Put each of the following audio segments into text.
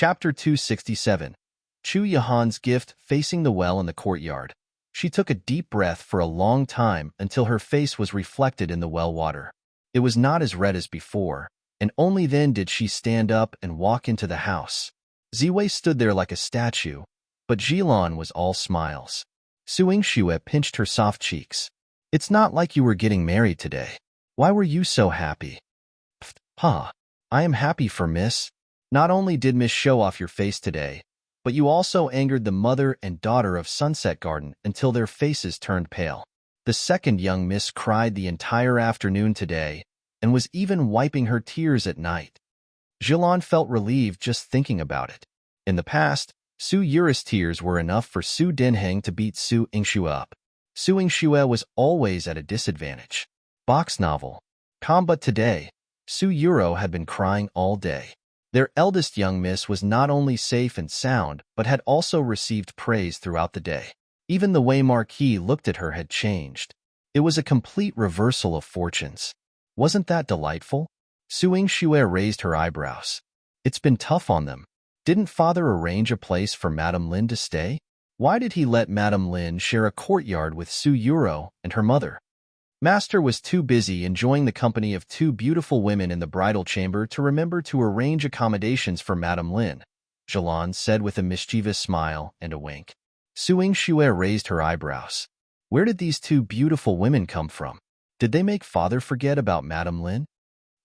Chapter 267. Chu Yahan's gift facing the well in the courtyard. She took a deep breath for a long time until her face was reflected in the well water. It was not as red as before, and only then did she stand up and walk into the house. Ziwei stood there like a statue, but Jilan was all smiles. Su Yingxue pinched her soft cheeks. It's not like you were getting married today. Why were you so happy? Pfft, huh. I am happy for Miss. Not only did Miss show off your face today, but you also angered the mother and daughter of Sunset Garden until their faces turned pale. The second young Miss cried the entire afternoon today and was even wiping her tears at night. Jilan felt relieved just thinking about it. In the past, Su Yuri's tears were enough for Su Denheng to beat Su Yingxue up. Su Yingxue was always at a disadvantage. Box novel. But today, Su Yuro had been crying all day. Their eldest young miss was not only safe and sound, but had also received praise throughout the day. Even the way Marquis looked at her had changed. It was a complete reversal of fortunes. Wasn't that delightful? Su Yingxue raised her eyebrows. It's been tough on them. Didn't father arrange a place for Madame Lin to stay? Why did he let Madame Lin share a courtyard with Su Yuro and her mother? Master was too busy enjoying the company of two beautiful women in the bridal chamber to remember to arrange accommodations for Madame Lin, Jilan said with a mischievous smile and a wink. Su Yingxue raised her eyebrows. Where did these two beautiful women come from? Did they make father forget about Madame Lin?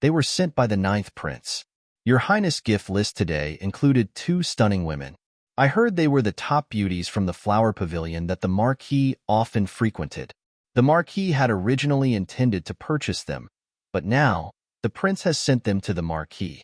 They were sent by the 9th prince. Your Highness' gift list today included 2 stunning women. I heard they were the top beauties from the flower pavilion that the Marquis often frequented. The Marquis had originally intended to purchase them, but now, the prince has sent them to the Marquis.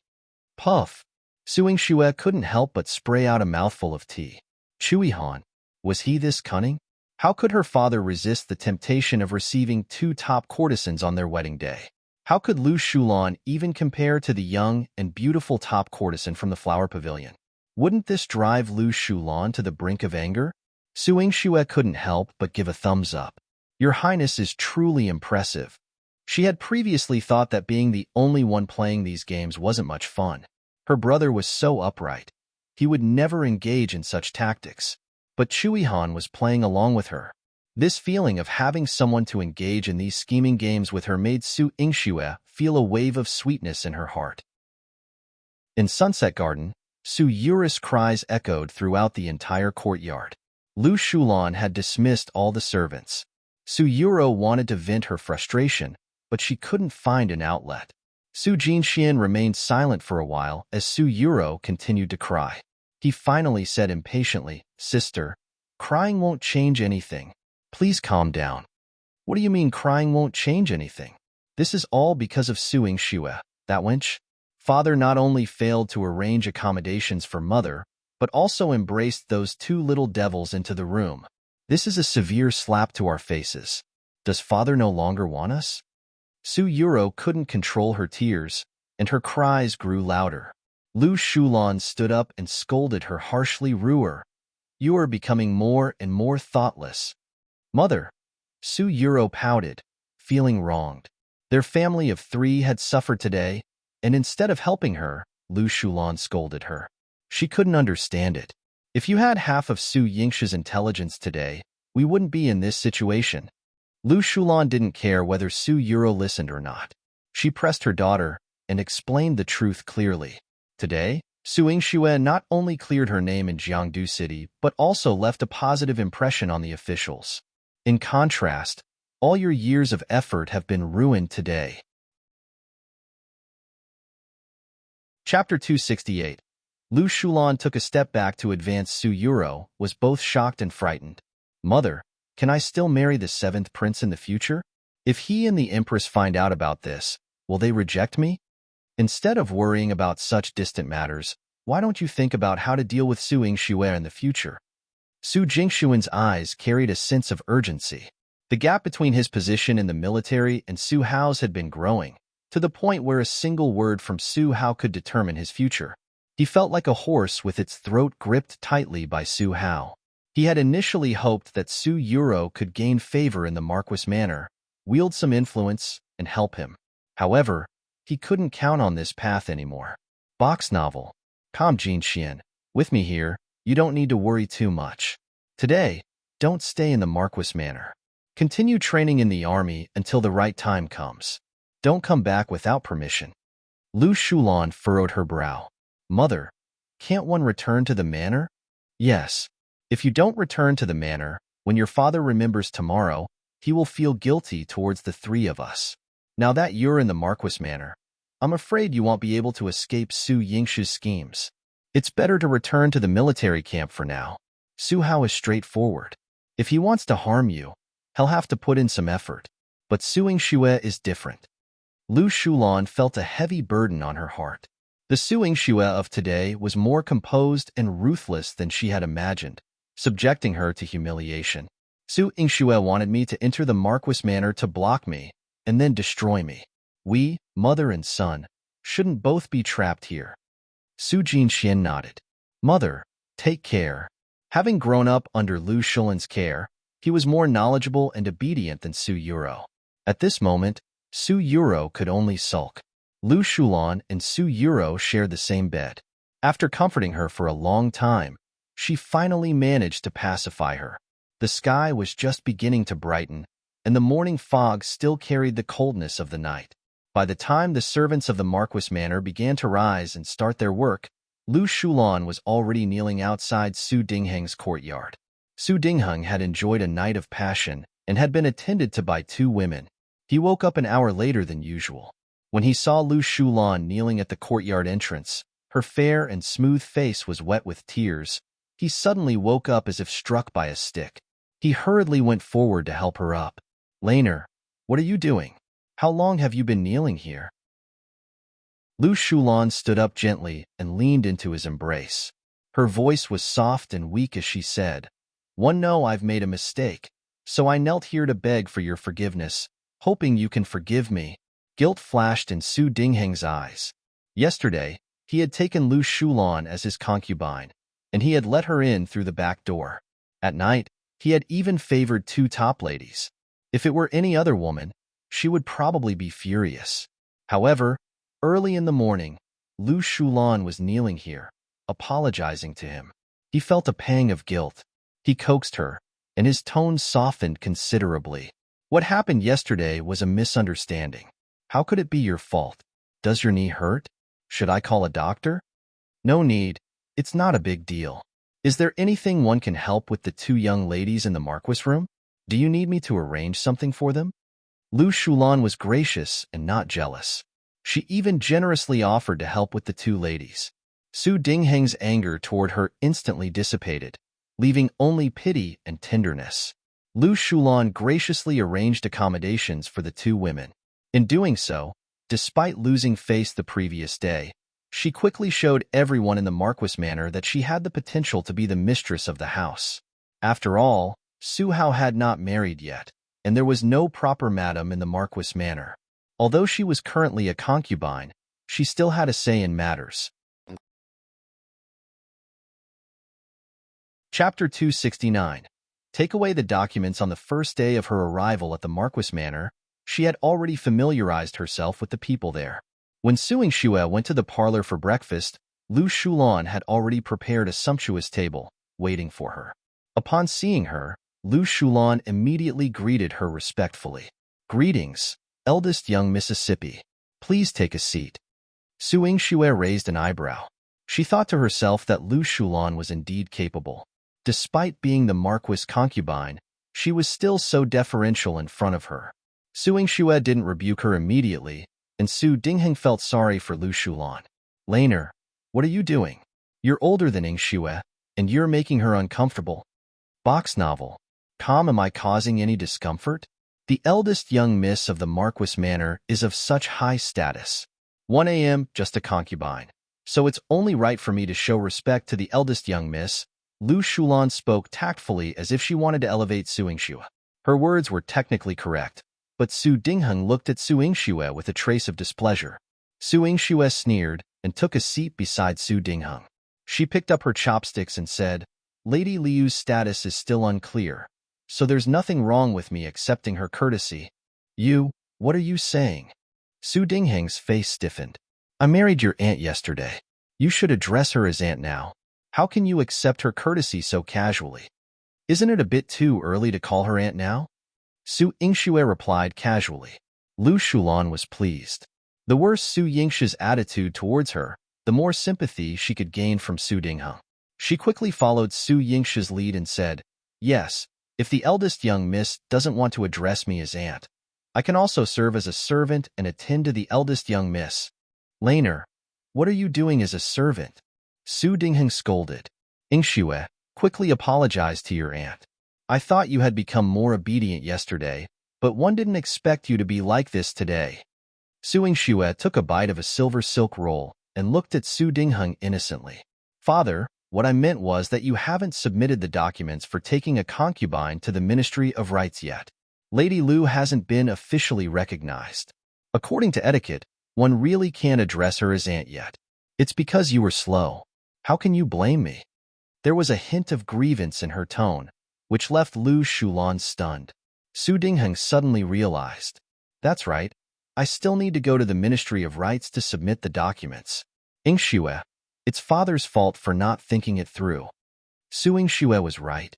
Puff! Su Yingxue couldn't help but spray out a mouthful of tea. Chuihan, was he this cunning? How could her father resist the temptation of receiving 2 top courtesans on their wedding day? How could Lu Shulan even compare to the young and beautiful top courtesan from the flower pavilion? Wouldn't this drive Lu Shulan to the brink of anger? Su Yingxue couldn't help but give a thumbs up. Your Highness is truly impressive. She had previously thought that being the only one playing these games wasn't much fun. Her brother was so upright. He would never engage in such tactics. But Chuihan was playing along with her. This feeling of having someone to engage in these scheming games with her made Su Yingxue feel a wave of sweetness in her heart. In Sunset Garden, Su Yuri's cries echoed throughout the entire courtyard. Lu Shulan had dismissed all the servants. Su Yuro wanted to vent her frustration, but she couldn't find an outlet. Su Jinxian remained silent for a while as Su Yuro continued to cry. He finally said impatiently, Sister, crying won't change anything. Please calm down. What do you mean crying won't change anything? This is all because of Su Yingxue, that wench. Father not only failed to arrange accommodations for mother, but also embraced those 2 little devils into the room. This is a severe slap to our faces. Does father no longer want us? Su Yuro couldn't control her tears, and her cries grew louder. Lu Shulan stood up and scolded her harshly. Ruer, you are becoming more and more thoughtless. Mother, Su Yuro pouted, feeling wronged. Their family of 3 had suffered today, and instead of helping her, Lu Shulan scolded her. She couldn't understand it. If you had half of Su Yingxue's intelligence today, we wouldn't be in this situation. Lu Shulan didn't care whether Su Yuro listened or not. She pressed her daughter and explained the truth clearly. Today, Su Yingxue not only cleared her name in Jiangdu City, but also left a positive impression on the officials. In contrast, all your years of effort have been ruined today. Chapter 268. Lu Shulan took a step back to advance. Su Yuro was both shocked and frightened. Mother, can I still marry the 7th prince in the future? If he and the Empress find out about this, will they reject me? Instead of worrying about such distant matters, why don't you think about how to deal with Su Yingxue in the future? Su Jingxuan's eyes carried a sense of urgency. The gap between his position in the military and Su Hao's had been growing, to the point where a single word from Su Hao could determine his future. He felt like a horse with its throat gripped tightly by Su Hao. He had initially hoped that Su Yuro could gain favor in the Marquis manor, wield some influence, and help him. However, he couldn't count on this path anymore. Box novel. Calm, Jin Xian. With me here, you don't need to worry too much. Today, don't stay in the Marquis Manor. Continue training in the army until the right time comes. Don't come back without permission. Lu Shulan furrowed her brow. Mother, can't one return to the manor? Yes. If you don't return to the manor, when your father remembers tomorrow, he will feel guilty towards the three of us. Now that you're in the Marquis Manor, I'm afraid you won't be able to escape Su Yingshu's schemes. It's better to return to the military camp for now. Su Hao is straightforward. If he wants to harm you, he'll have to put in some effort. But Su Yingxue is different. Lu Shulan felt a heavy burden on her heart. The Su Yingxue of today was more composed and ruthless than she had imagined, subjecting her to humiliation. Su Yingxue wanted me to enter the Marquis Manor to block me and then destroy me. We, mother and son, shouldn't both be trapped here. Su Jinxian nodded. Mother, take care. Having grown up under Lu Shulan's care, he was more knowledgeable and obedient than Su Yuro. At this moment, Su Yuro could only sulk. Lu Shulan and Su Yuro shared the same bed. After comforting her for a long time, she finally managed to pacify her. The sky was just beginning to brighten, and the morning fog still carried the coldness of the night. By the time the servants of the Marquis Manor began to rise and start their work, Lu Shulan was already kneeling outside Su Dingheng's courtyard. Su Dingheng had enjoyed a night of passion and had been attended to by 2 women. He woke up an hour later than usual. When he saw Lu Shulan kneeling at the courtyard entrance, her fair and smooth face was wet with tears. He suddenly woke up as if struck by a stick. He hurriedly went forward to help her up. Laner, what are you doing? How long have you been kneeling here? Lu Shulan stood up gently and leaned into his embrace. Her voice was soft and weak as she said, No, I've made a mistake, so I knelt here to beg for your forgiveness, hoping you can forgive me. Guilt flashed in Su Dingheng's eyes. Yesterday, he had taken Lu Shulan as his concubine, and he had let her in through the back door. At night, he had even favored 2 top ladies. If it were any other woman, she would probably be furious. However, early in the morning, Lu Shulan was kneeling here, apologizing to him. He felt a pang of guilt. He coaxed her, and his tone softened considerably. What happened yesterday was a misunderstanding. How could it be your fault? Does your knee hurt? Should I call a doctor? No need. It's not a big deal. Is there anything one can help with the 2 young ladies in the Marquis room? Do you need me to arrange something for them? Lu Shulan was gracious and not jealous. She even generously offered to help with the 2 ladies. Su Dingheng's anger toward her instantly dissipated, leaving only pity and tenderness. Lu Shulan graciously arranged accommodations for the 2 women. In doing so, despite losing face the previous day, she quickly showed everyone in the Marquis Manor that she had the potential to be the mistress of the house. After all, Su Hao had not married yet, and there was no proper madam in the Marquis Manor. Although she was currently a concubine, she still had a say in matters. Chapter 269. Take away the documents. On the first day of her arrival at the Marquis Manor, she had already familiarized herself with the people there. When Su Yingxue went to the parlor for breakfast, Lu Shulan had already prepared a sumptuous table, waiting for her. Upon seeing her, Lu Shulan immediately greeted her respectfully. Greetings, eldest young Mississippi. Please take a seat. Su Yingxue raised an eyebrow. She thought to herself that Lu Shulan was indeed capable. Despite being the Marquis' concubine, she was still so deferential in front of her. Su Yingxue didn't rebuke her immediately, and Su Dingheng felt sorry for Lu Shulan. Laner, what are you doing? You're older than Yingxue, and you're making her uncomfortable. Box novel. Am I causing any discomfort? The eldest young miss of the Marquis Manor is of such high status. 1 a.m. just a concubine. So it's only right for me to show respect to the eldest young miss. Lu Shulan spoke tactfully as if she wanted to elevate Su Yingxue. Her words were technically correct, but Su Dingheng looked at Su Yingxue with a trace of displeasure. Su Yingxue sneered and took a seat beside Su Dingheng. She picked up her chopsticks and said, Lady Liu's status is still unclear, so there's nothing wrong with me accepting her courtesy. What are you saying? Su Dingheng's face stiffened. I married your aunt yesterday. You should address her as aunt now. How can you accept her courtesy so casually? Isn't it a bit too early to call her aunt now? Su Yingxue replied casually. Lu Shulan was pleased. The worse Su Yingshue's attitude towards her, the more sympathy she could gain from Su Dingheng. She quickly followed Su Yingshue's lead and said, yes, if the eldest young miss doesn't want to address me as aunt, I can also serve as a servant and attend to the eldest young miss. Laner, what are you doing as a servant? Su Dingheng scolded. Yingxue, quickly apologize to your aunt. I thought you had become more obedient yesterday, but one didn't expect you to be like this today. Su Yingxue took a bite of a silver silk roll and looked at Su Dingheng innocently. Father, what I meant was that you haven't submitted the documents for taking a concubine to the Ministry of Rights yet. Lady Lu hasn't been officially recognized. According to etiquette, one really can't address her as aunt yet. It's because you were slow. How can you blame me? There was a hint of grievance in her tone, which left Lu Shulan stunned. Su Dingheng suddenly realized. That's right. I still need to go to the Ministry of Rights to submit the documents. Yingxue, it's father's fault for not thinking it through. Su Yingxue was right.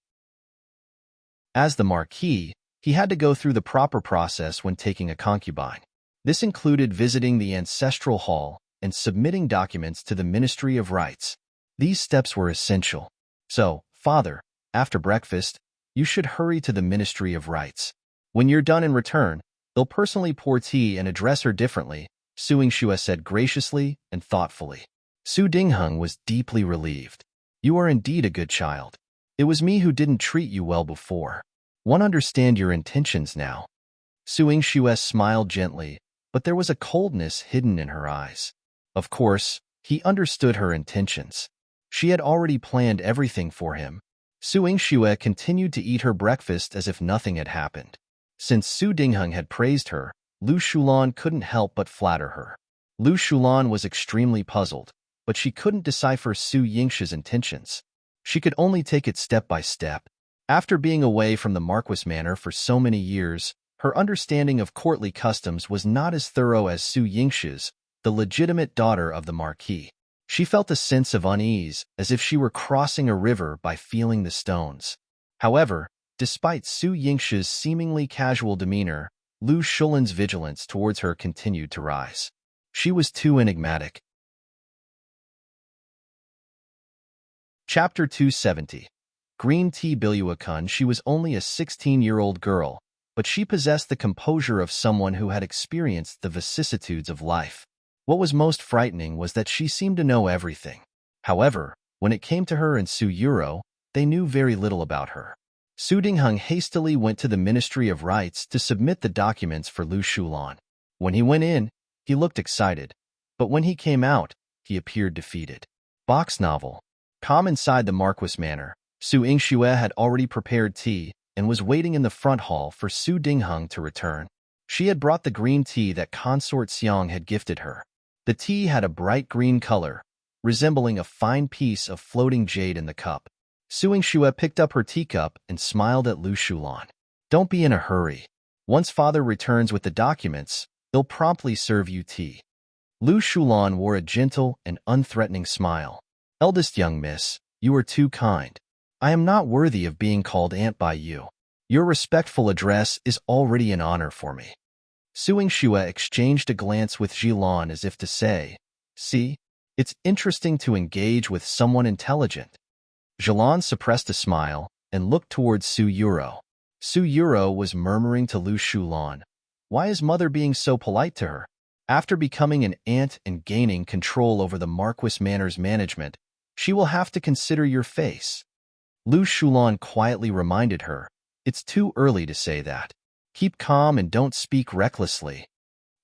As the Marquis, he had to go through the proper process when taking a concubine. This included visiting the ancestral hall and submitting documents to the Ministry of Rights. These steps were essential. So, father, after breakfast, you should hurry to the Ministry of Rights. When you're done and return, they'll personally pour tea and address her differently, Su Yingxue said graciously and thoughtfully. Su Dingheng was deeply relieved. You are indeed a good child. It was me who didn't treat you well before. One understand your intentions now. Su Yingxue smiled gently, but there was a coldness hidden in her eyes. Of course, he understood her intentions. She had already planned everything for him. Su Yingxue continued to eat her breakfast as if nothing had happened. Since Su Dingheng had praised her, Lu Shulan couldn't help but flatter her. Lu Shulan was extremely puzzled, but she couldn't decipher Su Yingshue's intentions. She could only take it step by step. After being away from the Marquis Manor for so many years, her understanding of courtly customs was not as thorough as Su Yingshue's, the legitimate daughter of the Marquis. She felt a sense of unease, as if she were crossing a river by feeling the stones. However, despite Su Yingshue's seemingly casual demeanor, Lu Shulan's vigilance towards her continued to rise. She was too enigmatic. Chapter 270. Green Tea Biluakun. She was only a 16-year-old girl, but she possessed the composure of someone who had experienced the vicissitudes of life. What was most frightening was that she seemed to know everything. However, when it came to her and Su Yuro, they knew very little about her. Su Dingheng hastily went to the Ministry of Rights to submit the documents for Lu Shulan. When he went in, he looked excited, but when he came out, he appeared defeated. Box novel. Calm inside the Marquis Manor, Su Yingxue had already prepared tea and was waiting in the front hall for Su Dingheng to return. She had brought the green tea that Consort Xiang had gifted her. The tea had a bright green color, resembling a fine piece of floating jade in the cup. Su Yingxue picked up her teacup and smiled at Lu Shulan. Don't be in a hurry. Once father returns with the documents, he'll promptly serve you tea. Lu Shulan wore a gentle and unthreatening smile. Eldest young miss, you are too kind. I am not worthy of being called aunt by you. Your respectful address is already an honor for me. Su Yingxue exchanged a glance with Jilan as if to say, see, it's interesting to engage with someone intelligent. Jilan suppressed a smile and looked towards Su Yuro. Su Yuro was murmuring to Lu Shulan, why is mother being so polite to her? After becoming an aunt and gaining control over the Marquis Manor's management, she will have to consider your face. Lu Shulan quietly reminded her, it's too early to say that. Keep calm and don't speak recklessly.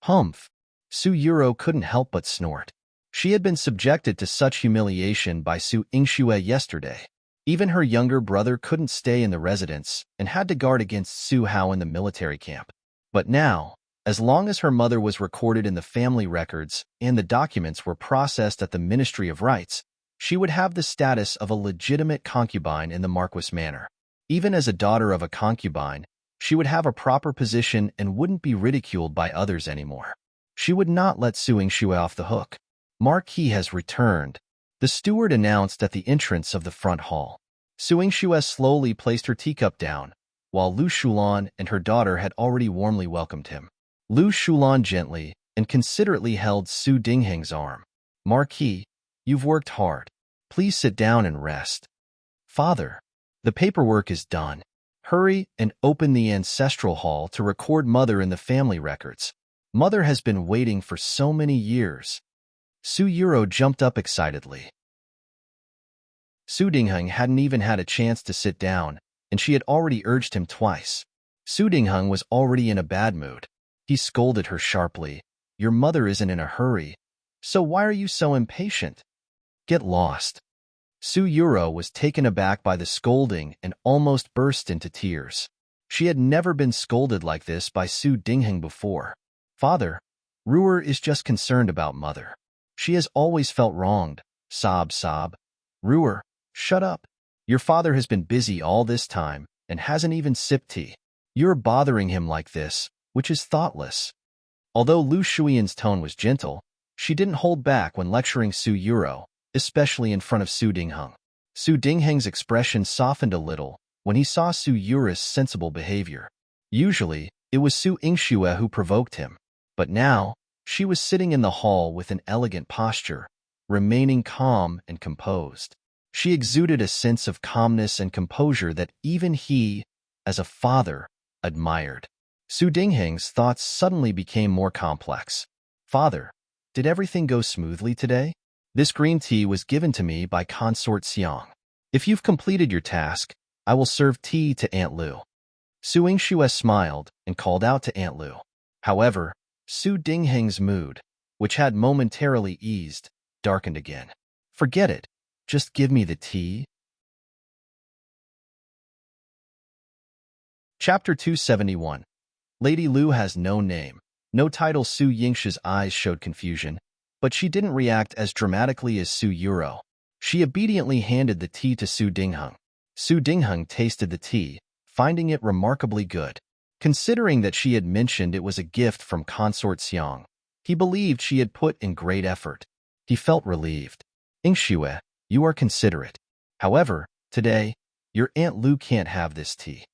Humph. Su Yuro couldn't help but snort. She had been subjected to such humiliation by Su Yingxue yesterday. Even her younger brother couldn't stay in the residence and had to guard against Su Hao in the military camp. But now, as long as her mother was recorded in the family records and the documents were processed at the Ministry of Rights, she would have the status of a legitimate concubine in the Marquis Manor. Even as a daughter of a concubine, she would have a proper position and wouldn't be ridiculed by others anymore. She would not let Su Yingxue off the hook. Marquis has returned, the steward announced at the entrance of the front hall. Su Yingxue slowly placed her teacup down, while Lu Shulan and her daughter had already warmly welcomed him. Lu Shulan gently and considerately held Su Dingheng's arm. Marquis, you've worked hard. Please sit down and rest. Father, the paperwork is done. Hurry and open the ancestral hall to record Mother in the family records. Mother has been waiting for so many years. Su Yuro jumped up excitedly. Su Dingheng hadn't even had a chance to sit down, and she had already urged him twice. Su Dingheng was already in a bad mood. He scolded her sharply. Your mother isn't in a hurry, so why are you so impatient? Get lost. Su Yuro was taken aback by the scolding and almost burst into tears. She had never been scolded like this by Su Dingheng before. Father, Ruer is just concerned about Mother. She has always felt wronged. Sob, sob. Ruer, shut up. Your father has been busy all this time and hasn't even sipped tea. You're bothering him like this, which is thoughtless. Although Lu Shuyan's tone was gentle, she didn't hold back when lecturing Su Yuro, especially in front of Su Dingheng. Su Dingheng's expression softened a little when he saw Su Yuro's sensible behavior. Usually, it was Su Yingxue who provoked him, but now, she was sitting in the hall with an elegant posture, remaining calm and composed. She exuded a sense of calmness and composure that even he, as a father, admired. Su Dingheng's thoughts suddenly became more complex. Father, did everything go smoothly today? This green tea was given to me by Consort Xiang. If you've completed your task, I will serve tea to Aunt Lu. Su Yingxue smiled and called out to Aunt Lu. However, Su Dingheng's mood, which had momentarily eased, darkened again. Forget it. Just give me the tea. Chapter 271. Lady Lu has no name. No title. Su Yingxue's eyes showed confusion, but she didn't react as dramatically as Su Yuro. She obediently handed the tea to Su Dingheng. Su Dingheng tasted the tea, finding it remarkably good. Considering that she had mentioned it was a gift from Consort Xiang, he believed she had put in great effort. He felt relieved. Yingxue, you are considerate. However, today, your Aunt Lu can't have this tea.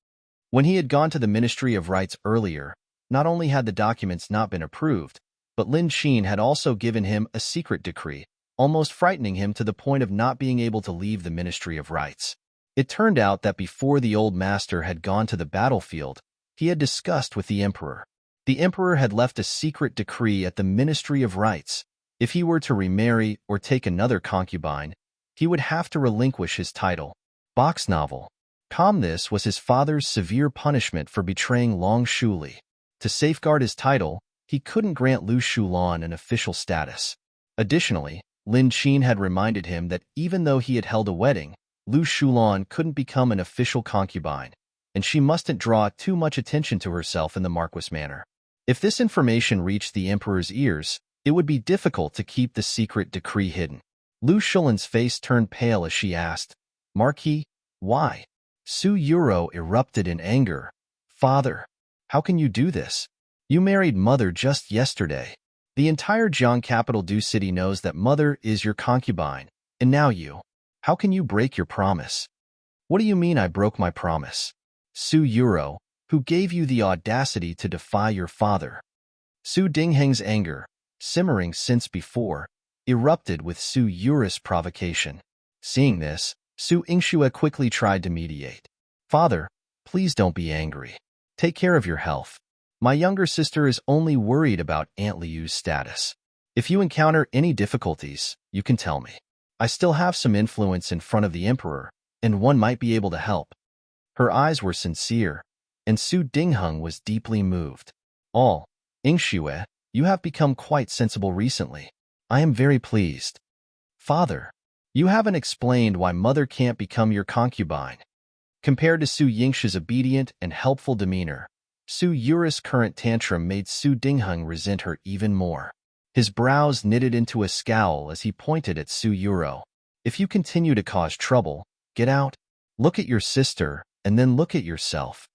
When he had gone to the Ministry of Rights earlier, not only had the documents not been approved, but Lin Qin had also given him a secret decree, almost frightening him to the point of not being able to leave the Ministry of Rights. It turned out that before the old master had gone to the battlefield, he had discussed with the emperor. The emperor had left a secret decree at the Ministry of Rights. If he were to remarry or take another concubine, he would have to relinquish his title. Box novel. Calmness was his father's severe punishment for betraying Long Shuli. To safeguard his title, he couldn't grant Lu Shulan an official status. Additionally, Lin Qin had reminded him that even though he had held a wedding, Lu Shulan couldn't become an official concubine, and she mustn't draw too much attention to herself in the Marquis manner. If this information reached the emperor's ears, it would be difficult to keep the secret decree hidden. Lu Shulan's face turned pale as she asked, Marquis, why? Su Yuro erupted in anger. Father, how can you do this? You married Mother just yesterday. The entire Jiang capital Du city knows that Mother is your concubine, and now you. How can you break your promise? What do you mean I broke my promise? Su Yuro, who gave you the audacity to defy your father? Su Dingheng's anger, simmering since before, erupted with Su Yuro's provocation. Seeing this, Su Yingxue quickly tried to mediate. Father, please don't be angry. Take care of your health. My younger sister is only worried about Aunt Liu's status. If you encounter any difficulties, you can tell me. I still have some influence in front of the emperor, and one might be able to help. Her eyes were sincere, and Su Dingheng was deeply moved. Yingxue, you have become quite sensible recently. I am very pleased. Father, you haven't explained why Mother can't become your concubine. Compared to Su Yingxue's obedient and helpful demeanor, Su Yuro's current tantrum made Su Dingheng resent her even more. His brows knitted into a scowl as he pointed at Su Yuro. If you continue to cause trouble, get out. Look at your sister, and then look at yourself.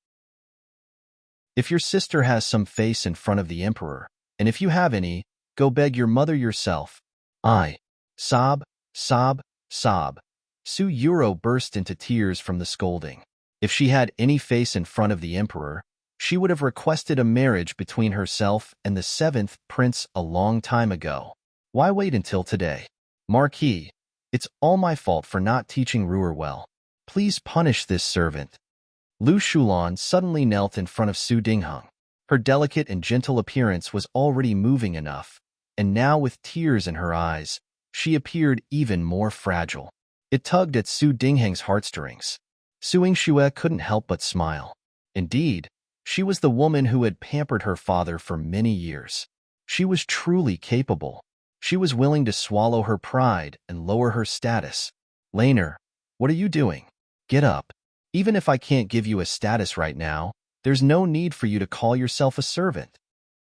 If your sister has some face in front of the emperor, and if you have any, go beg your mother yourself. I. Sob, sob, sob. Su Yuro burst into tears from the scolding. If she had any face in front of the emperor, she would have requested a marriage between herself and the seventh prince a long time ago. Why wait until today? Marquis, it's all my fault for not teaching Ruer well. Please punish this servant. Lu Shulan suddenly knelt in front of Su Dingheng. Her delicate and gentle appearance was already moving enough, and now with tears in her eyes, she appeared even more fragile. It tugged at Su Dingheng's heartstrings. Su Yingxue couldn't help but smile. Indeed, she was the woman who had pampered her father for many years. She was truly capable. She was willing to swallow her pride and lower her status. Laner, what are you doing? Get up. Even if I can't give you a status right now, there's no need for you to call yourself a servant.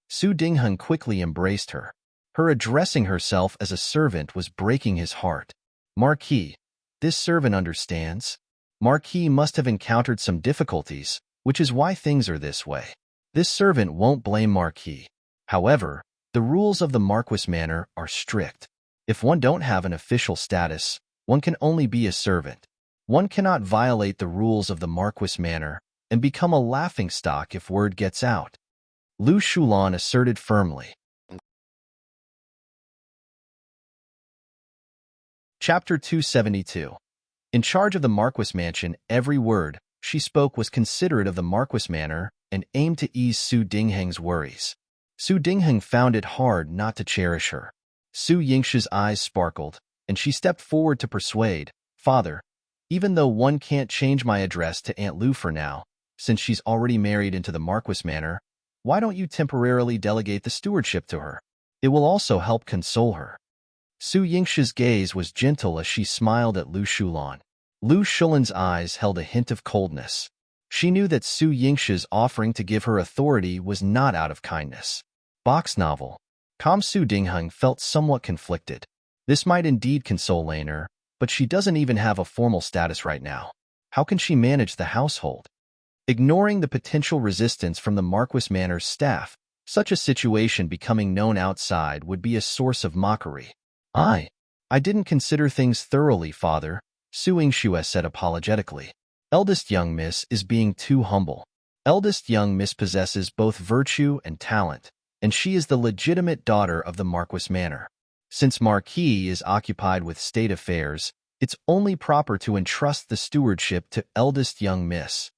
Su Dingheng quickly embraced her. Her addressing herself as a servant was breaking his heart. Marquis, this servant understands. Marquis must have encountered some difficulties, which is why things are this way. This servant won't blame Marquis. However, the rules of the Marquis Manor are strict. If one don't have an official status, one can only be a servant. One cannot violate the rules of the Marquis Manor and become a laughingstock if word gets out. Lu Shulan asserted firmly. Chapter 272. In charge of the Marquis Mansion, every word she spoke was considerate of the Marquis Manor and aimed to ease Su Dingheng's worries. Su Dingheng found it hard not to cherish her. Su Yingxue's eyes sparkled, and she stepped forward to persuade, Father, even though one can't change my address to Aunt Lu for now, since she's already married into the Marquis Manor, why don't you temporarily delegate the stewardship to her? It will also help console her. Su Yingxue's gaze was gentle as she smiled at Lu Shulan. Lu Shulan's eyes held a hint of coldness. She knew that Su Yingxue's offering to give her authority was not out of kindness. Box novel. Su Dingheng felt somewhat conflicted. This might indeed console Laner, but she doesn't even have a formal status right now. How can she manage the household? Ignoring the potential resistance from the Marquis Manor's staff, such a situation becoming known outside would be a source of mockery. I didn't consider things thoroughly, Father, Su Yingxue said apologetically. Eldest young miss is being too humble. Eldest young miss possesses both virtue and talent, and she is the legitimate daughter of the Marquis Manor. Since Marquis is occupied with state affairs, it's only proper to entrust the stewardship to eldest young miss.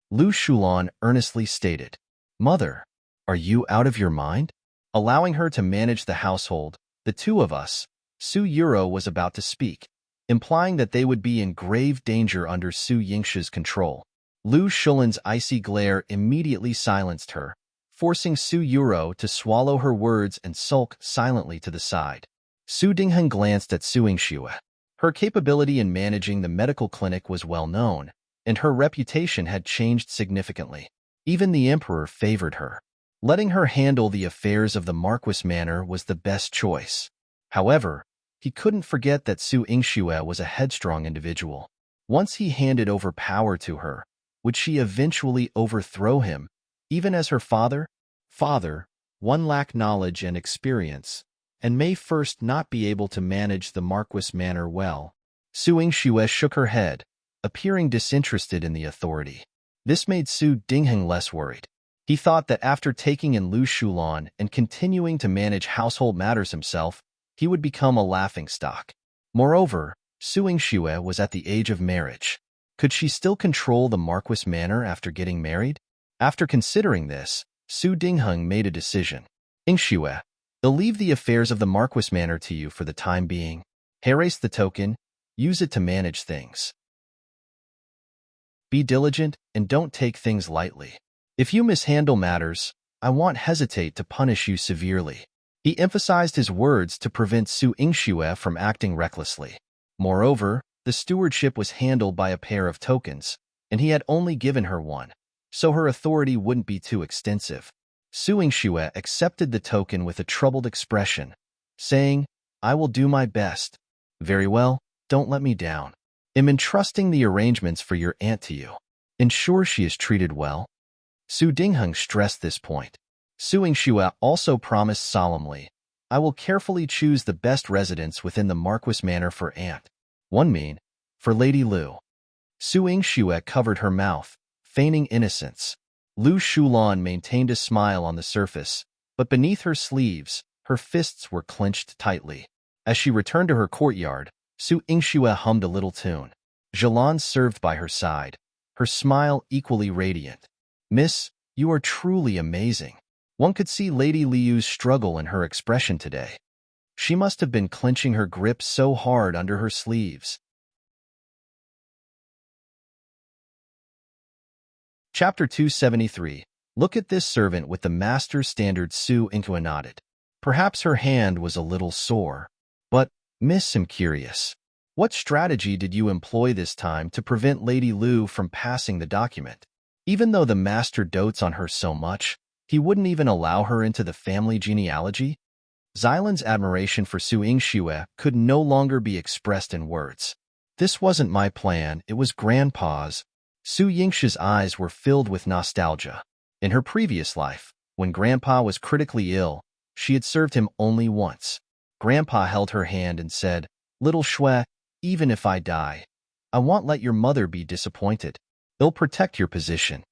Lu Shulan earnestly stated, Mother, are you out of your mind? Allowing her to manage the household, the two of us, Su Yuro was about to speak, implying that they would be in grave danger under Su Yingxue's control. Lu Shulan's icy glare immediately silenced her, forcing Su Yuro to swallow her words and sulk silently to the side. Su Dingheng glanced at Su Yingxue. Her capability in managing the medical clinic was well known, and her reputation had changed significantly. Even the emperor favored her. Letting her handle the affairs of the Marquis Manor was the best choice. However, he couldn't forget that Su Yingxue was a headstrong individual. Once he handed over power to her, would she eventually overthrow him, even as her father? Father, one lack knowledge and experience, and may first not be able to manage the Marquis Manor well. Su Yingxue shook her head, appearing disinterested in the authority. This made Su Dingheng less worried. He thought that after taking in Lu Shulan and continuing to manage household matters himself, he would become a laughingstock. Moreover, Su Yingxue was at the age of marriage. Could she still control the Marquis Manor after getting married? After considering this, Su Dingheng made a decision. Yingxue, they'll leave the affairs of the Marquis Manor to you for the time being. Erase the token, use it to manage things. Be diligent and don't take things lightly. If you mishandle matters, I won't hesitate to punish you severely. He emphasized his words to prevent Su Yingxue from acting recklessly. Moreover, the stewardship was handled by a pair of tokens, and he had only given her one, so her authority wouldn't be too extensive. Su Yingxue accepted the token with a troubled expression, saying, I will do my best. Very well, don't let me down. I'm entrusting the arrangements for your aunt to you. Ensure she is treated well. Su Dingheng stressed this point. Su Yingxue also promised solemnly, I will carefully choose the best residence within the Marquis Manor for Aunt. One mean, for Lady Lu. Su Yingxue covered her mouth, feigning innocence. Lu Shulan maintained a smile on the surface, but beneath her sleeves, her fists were clenched tightly. As she returned to her courtyard, Su Yingxue hummed a little tune. Zhilan served by her side, her smile equally radiant. Miss, you are truly amazing. One could see Lady Liu's struggle in her expression today. She must have been clenching her grip so hard under her sleeves. Chapter 273. Look at this servant with the master's standard. Su Yingxue nodded. Perhaps her hand was a little sore. But, Miss, I'm curious. What strategy did you employ this time to prevent Lady Lu from passing the document? Even though the master dotes on her so much, he wouldn't even allow her into the family genealogy? Xilan's admiration for Su Yingxue could no longer be expressed in words. This wasn't my plan, it was Grandpa's. Su Yingxue's eyes were filled with nostalgia. In her previous life, when Grandpa was critically ill, she had served him only once. Grandpa held her hand and said, "Little Shui, even if I die, I won't let your mother be disappointed. They'll protect your position."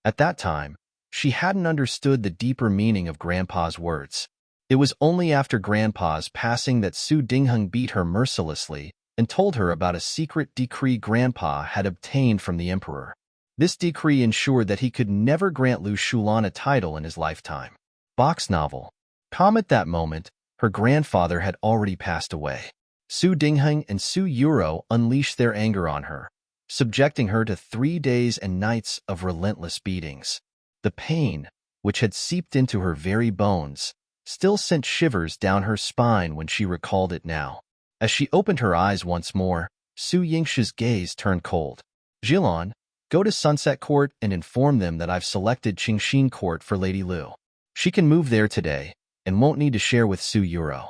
At that time, she hadn't understood the deeper meaning of Grandpa's words. It was only after Grandpa's passing that Su Dingheng beat her mercilessly and told her about a secret decree Grandpa had obtained from the Emperor. This decree ensured that he could never grant Lu Shulan a title in his lifetime. Box novel. At that moment, her grandfather had already passed away. Su Dingheng and Su Yuro unleashed their anger on her, subjecting her to 3 days and nights of relentless beatings. The pain, which had seeped into her very bones, still sent shivers down her spine when she recalled it now. As she opened her eyes once more, Su Yingxue's gaze turned cold. "Zhilan, go to Sunset Court and inform them that I've selected Qingxin Court for Lady Lu. She can move there today and won't need to share with Su Yuro."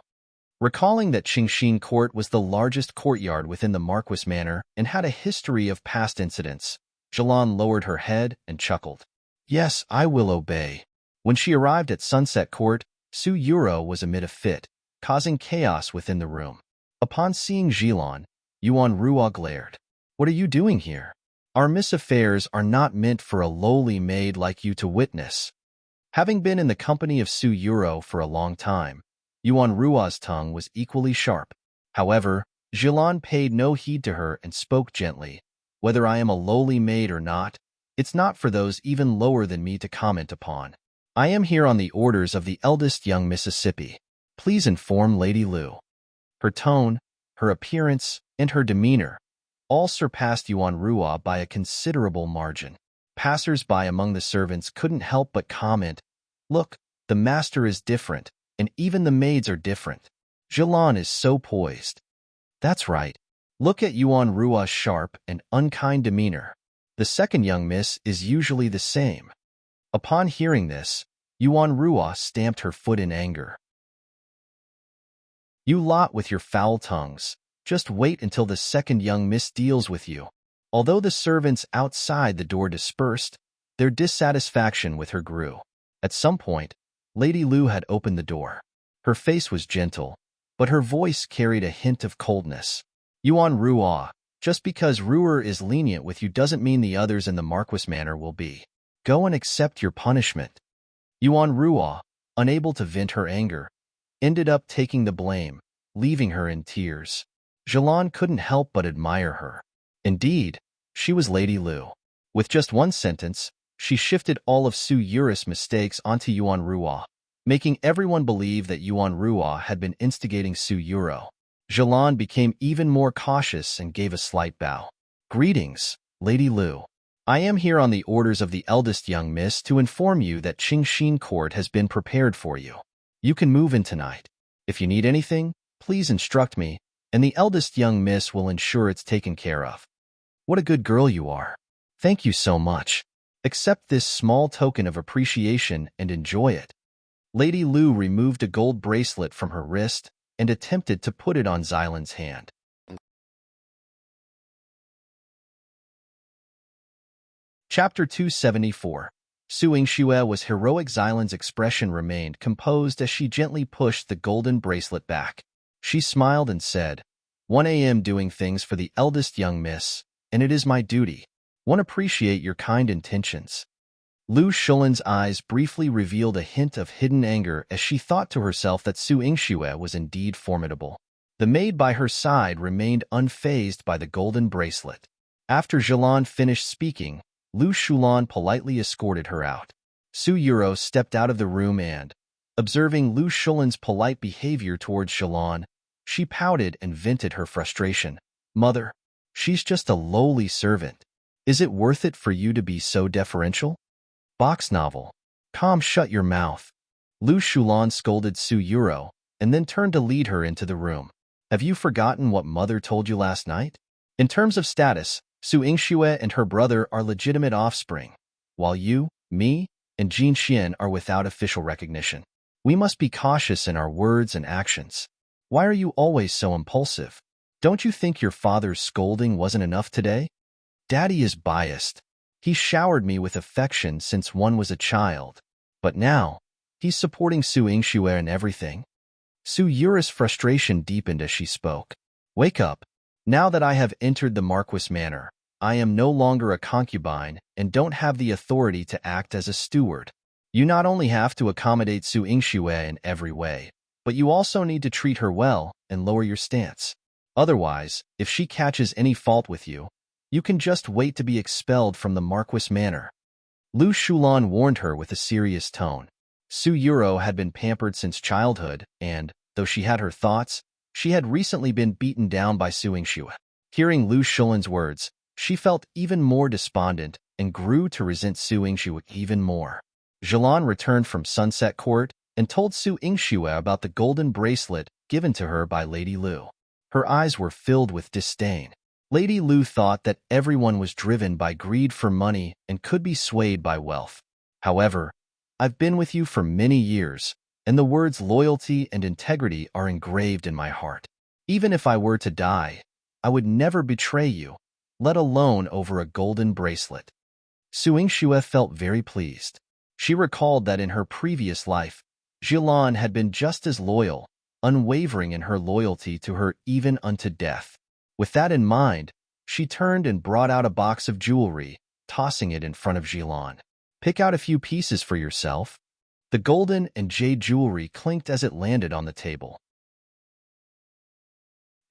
Recalling that Qingxin Court was the largest courtyard within the Marquis Manor and had a history of past incidents, Zhilan lowered her head and chuckled. "Yes, I will obey." When she arrived at Sunset Court, Su Yuro was amid a fit, causing chaos within the room. Upon seeing Zhilan, Yuan Ruo glared. "What are you doing here? Our misaffairs are not meant for a lowly maid like you to witness." Having been in the company of Su Yuro for a long time, Yuan Ruo's tongue was equally sharp. However, Zhilan paid no heed to her and spoke gently. "Whether I am a lowly maid or not, it's not for those even lower than me to comment upon. I am here on the orders of the eldest young Mississippi. Please inform Lady Lu." Her tone, her appearance, and her demeanor all surpassed Yuan Ruo by a considerable margin. Passers-by among the servants couldn't help but comment, "Look, the master is different, and even the maids are different. Zhilan is so poised." That's right. Look at Yuan Ruo's sharp and unkind demeanor. The second young miss is usually the same. Upon hearing this, Yuan Ruo stamped her foot in anger. "You lot with your foul tongues. Just wait until the second young miss deals with you." Although the servants outside the door dispersed, their dissatisfaction with her grew. At some point, Lady Lu had opened the door. Her face was gentle, but her voice carried a hint of coldness. "Yuan Ruo, just because Ruer is lenient with you doesn't mean the others in the Marquis Manor will be. Go and accept your punishment." Yuan Ruo, unable to vent her anger, ended up taking the blame, leaving her in tears. Zhilan couldn't help but admire her. Indeed, she was Lady Lu. With just one sentence, she shifted all of Su Yuro's mistakes onto Yuan Ruo, making everyone believe that Yuan Ruo had been instigating Su Yuro. Zhilan became even more cautious and gave a slight bow. "Greetings, Lady Lu. I am here on the orders of the eldest young miss to inform you that Qingxin Court has been prepared for you. You can move in tonight. If you need anything, please instruct me, and the eldest young miss will ensure it's taken care of." "What a good girl you are. Thank you so much. Accept this small token of appreciation and enjoy it." Lady Lu removed a gold bracelet from her wrist and attempted to put it on Xilan's hand. Chapter 274. Su Yingxue was heroic. Xilan's expression remained composed as she gently pushed the golden bracelet back. She smiled and said, 1 a.m. doing things for the eldest young miss, and it is my duty. One appreciate your kind intentions. Lu Shulan's eyes briefly revealed a hint of hidden anger as she thought to herself that Su Yingxue was indeed formidable. The maid by her side remained unfazed by the golden bracelet. After Xilan finished speaking, Lu Shulan politely escorted her out. Su Yuro stepped out of the room and, observing Lu Shulan's polite behavior towards Xilan, she pouted and vented her frustration. Mother, she's just a lowly servant. Is it worth it for you to be so deferential? Box novel. Calm, shut your mouth. Lu Shulan scolded Su Yuro and then turned to lead her into the room. Have you forgotten what mother told you last night? In terms of status, Su Yingxue and her brother are legitimate offspring, while you, me, and Jin Xian are without official recognition. We must be cautious in our words and actions. Why are you always so impulsive? Don't you think your father's scolding wasn't enough today? Daddy is biased. He showered me with affection since one was a child, but now, he's supporting Su Yingxue in everything. Su Yuro's frustration deepened as she spoke. Wake up. Now that I have entered the Marquis manor, I am no longer a concubine and don't have the authority to act as a steward. You not only have to accommodate Su Yingxue in every way, but you also need to treat her well and lower your stance. Otherwise, if she catches any fault with you, you can just wait to be expelled from the Marquis manor. Lu Shulan warned her with a serious tone. Su Yuro had been pampered since childhood and, though she had her thoughts, she had recently been beaten down by Su Yingxue. Hearing Lu Shulan's words, she felt even more despondent and grew to resent Su Yingxue even more. Xilan returned from Sunset Court and told Su Yingxue about the golden bracelet given to her by Lady Lu. Her eyes were filled with disdain. Lady Lu thought that everyone was driven by greed for money and could be swayed by wealth. However, I've been with you for many years, and the words loyalty and integrity are engraved in my heart. Even if I were to die, I would never betray you, let alone over a golden bracelet. Su Yingxue felt very pleased. She recalled that in her previous life, Xilan had been just as loyal, unwavering in her loyalty to her even unto death. With that in mind, she turned and brought out a box of jewelry, tossing it in front of Xilan. Pick out a few pieces for yourself. The golden and jade jewelry clinked as it landed on the table.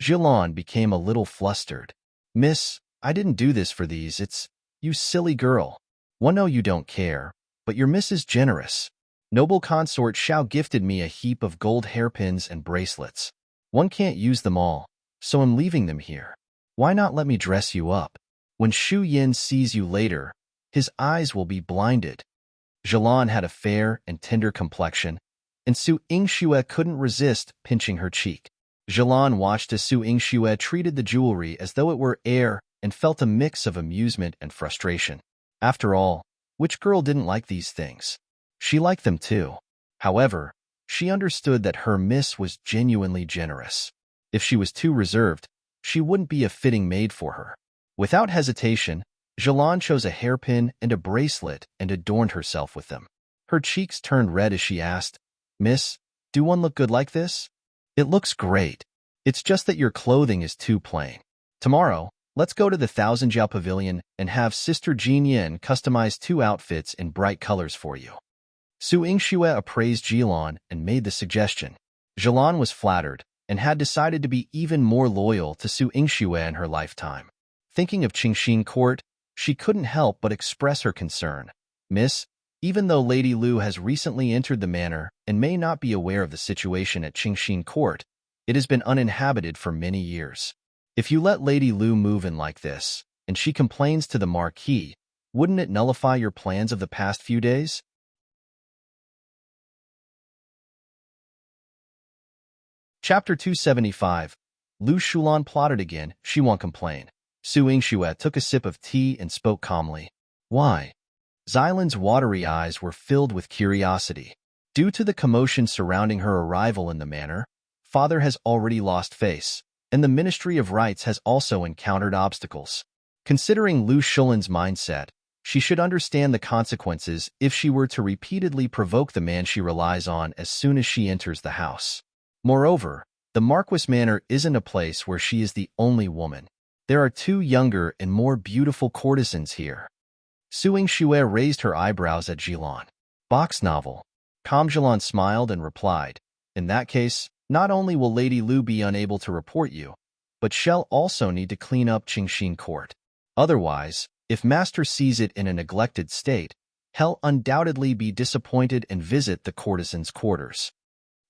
Xilan became a little flustered. Miss, I didn't do this for these, it's, you silly girl. One, know you don't care, but your miss is generous. Noble consort Xiao gifted me a heap of gold hairpins and bracelets. One can't use them all, so I'm leaving them here. Why not let me dress you up? When Shu Yin sees you later, his eyes will be blinded. Xilan had a fair and tender complexion, and Su Yingxue couldn't resist pinching her cheek. Xilan watched as Su Yingxue treated the jewelry as though it were air and felt a mix of amusement and frustration. After all, which girl didn't like these things? She liked them too. However, she understood that her miss was genuinely generous. If she was too reserved, she wouldn't be a fitting maid for her. Without hesitation, Xilan chose a hairpin and a bracelet and adorned herself with them. Her cheeks turned red as she asked, Miss, do one look good like this? It looks great. It's just that your clothing is too plain. Tomorrow, let's go to the Thousand Jiao Pavilion and have Sister Jin Yin customize 2 outfits in bright colors for you. Su Yingxue appraised Xilan and made the suggestion. Xilan was flattered and had decided to be even more loyal to Su Yingxue in her lifetime. Thinking of Qingxin Court, she couldn't help but express her concern. Miss, even though Lady Lu has recently entered the manor and may not be aware of the situation at Qingxin Court, it has been uninhabited for many years. If you let Lady Lu move in like this, and she complains to the Marquis, wouldn't it nullify your plans of the past few days? Chapter 275. Lu Shulan plotted again, she won't complain. Su Yingxue took a sip of tea and spoke calmly. Why? Xilan's watery eyes were filled with curiosity. Due to the commotion surrounding her arrival in the manor, Father has already lost face, and the Ministry of Rites has also encountered obstacles. Considering Lu Shulan's mindset, She should understand the consequences if she were to repeatedly provoke the man she relies on as soon as she enters the house. Moreover, the Marquis Manor isn't a place where she is the only woman. There are 2 younger and more beautiful courtesans here. Su Yingxue raised her eyebrows at Jilan. Box novel. Jilan smiled and replied, in that case, not only will Lady Lu be unable to report you, but she'll also need to clean up Qingxin Court. Otherwise, if Master sees it in a neglected state, he'll undoubtedly be disappointed and visit the courtesan's quarters.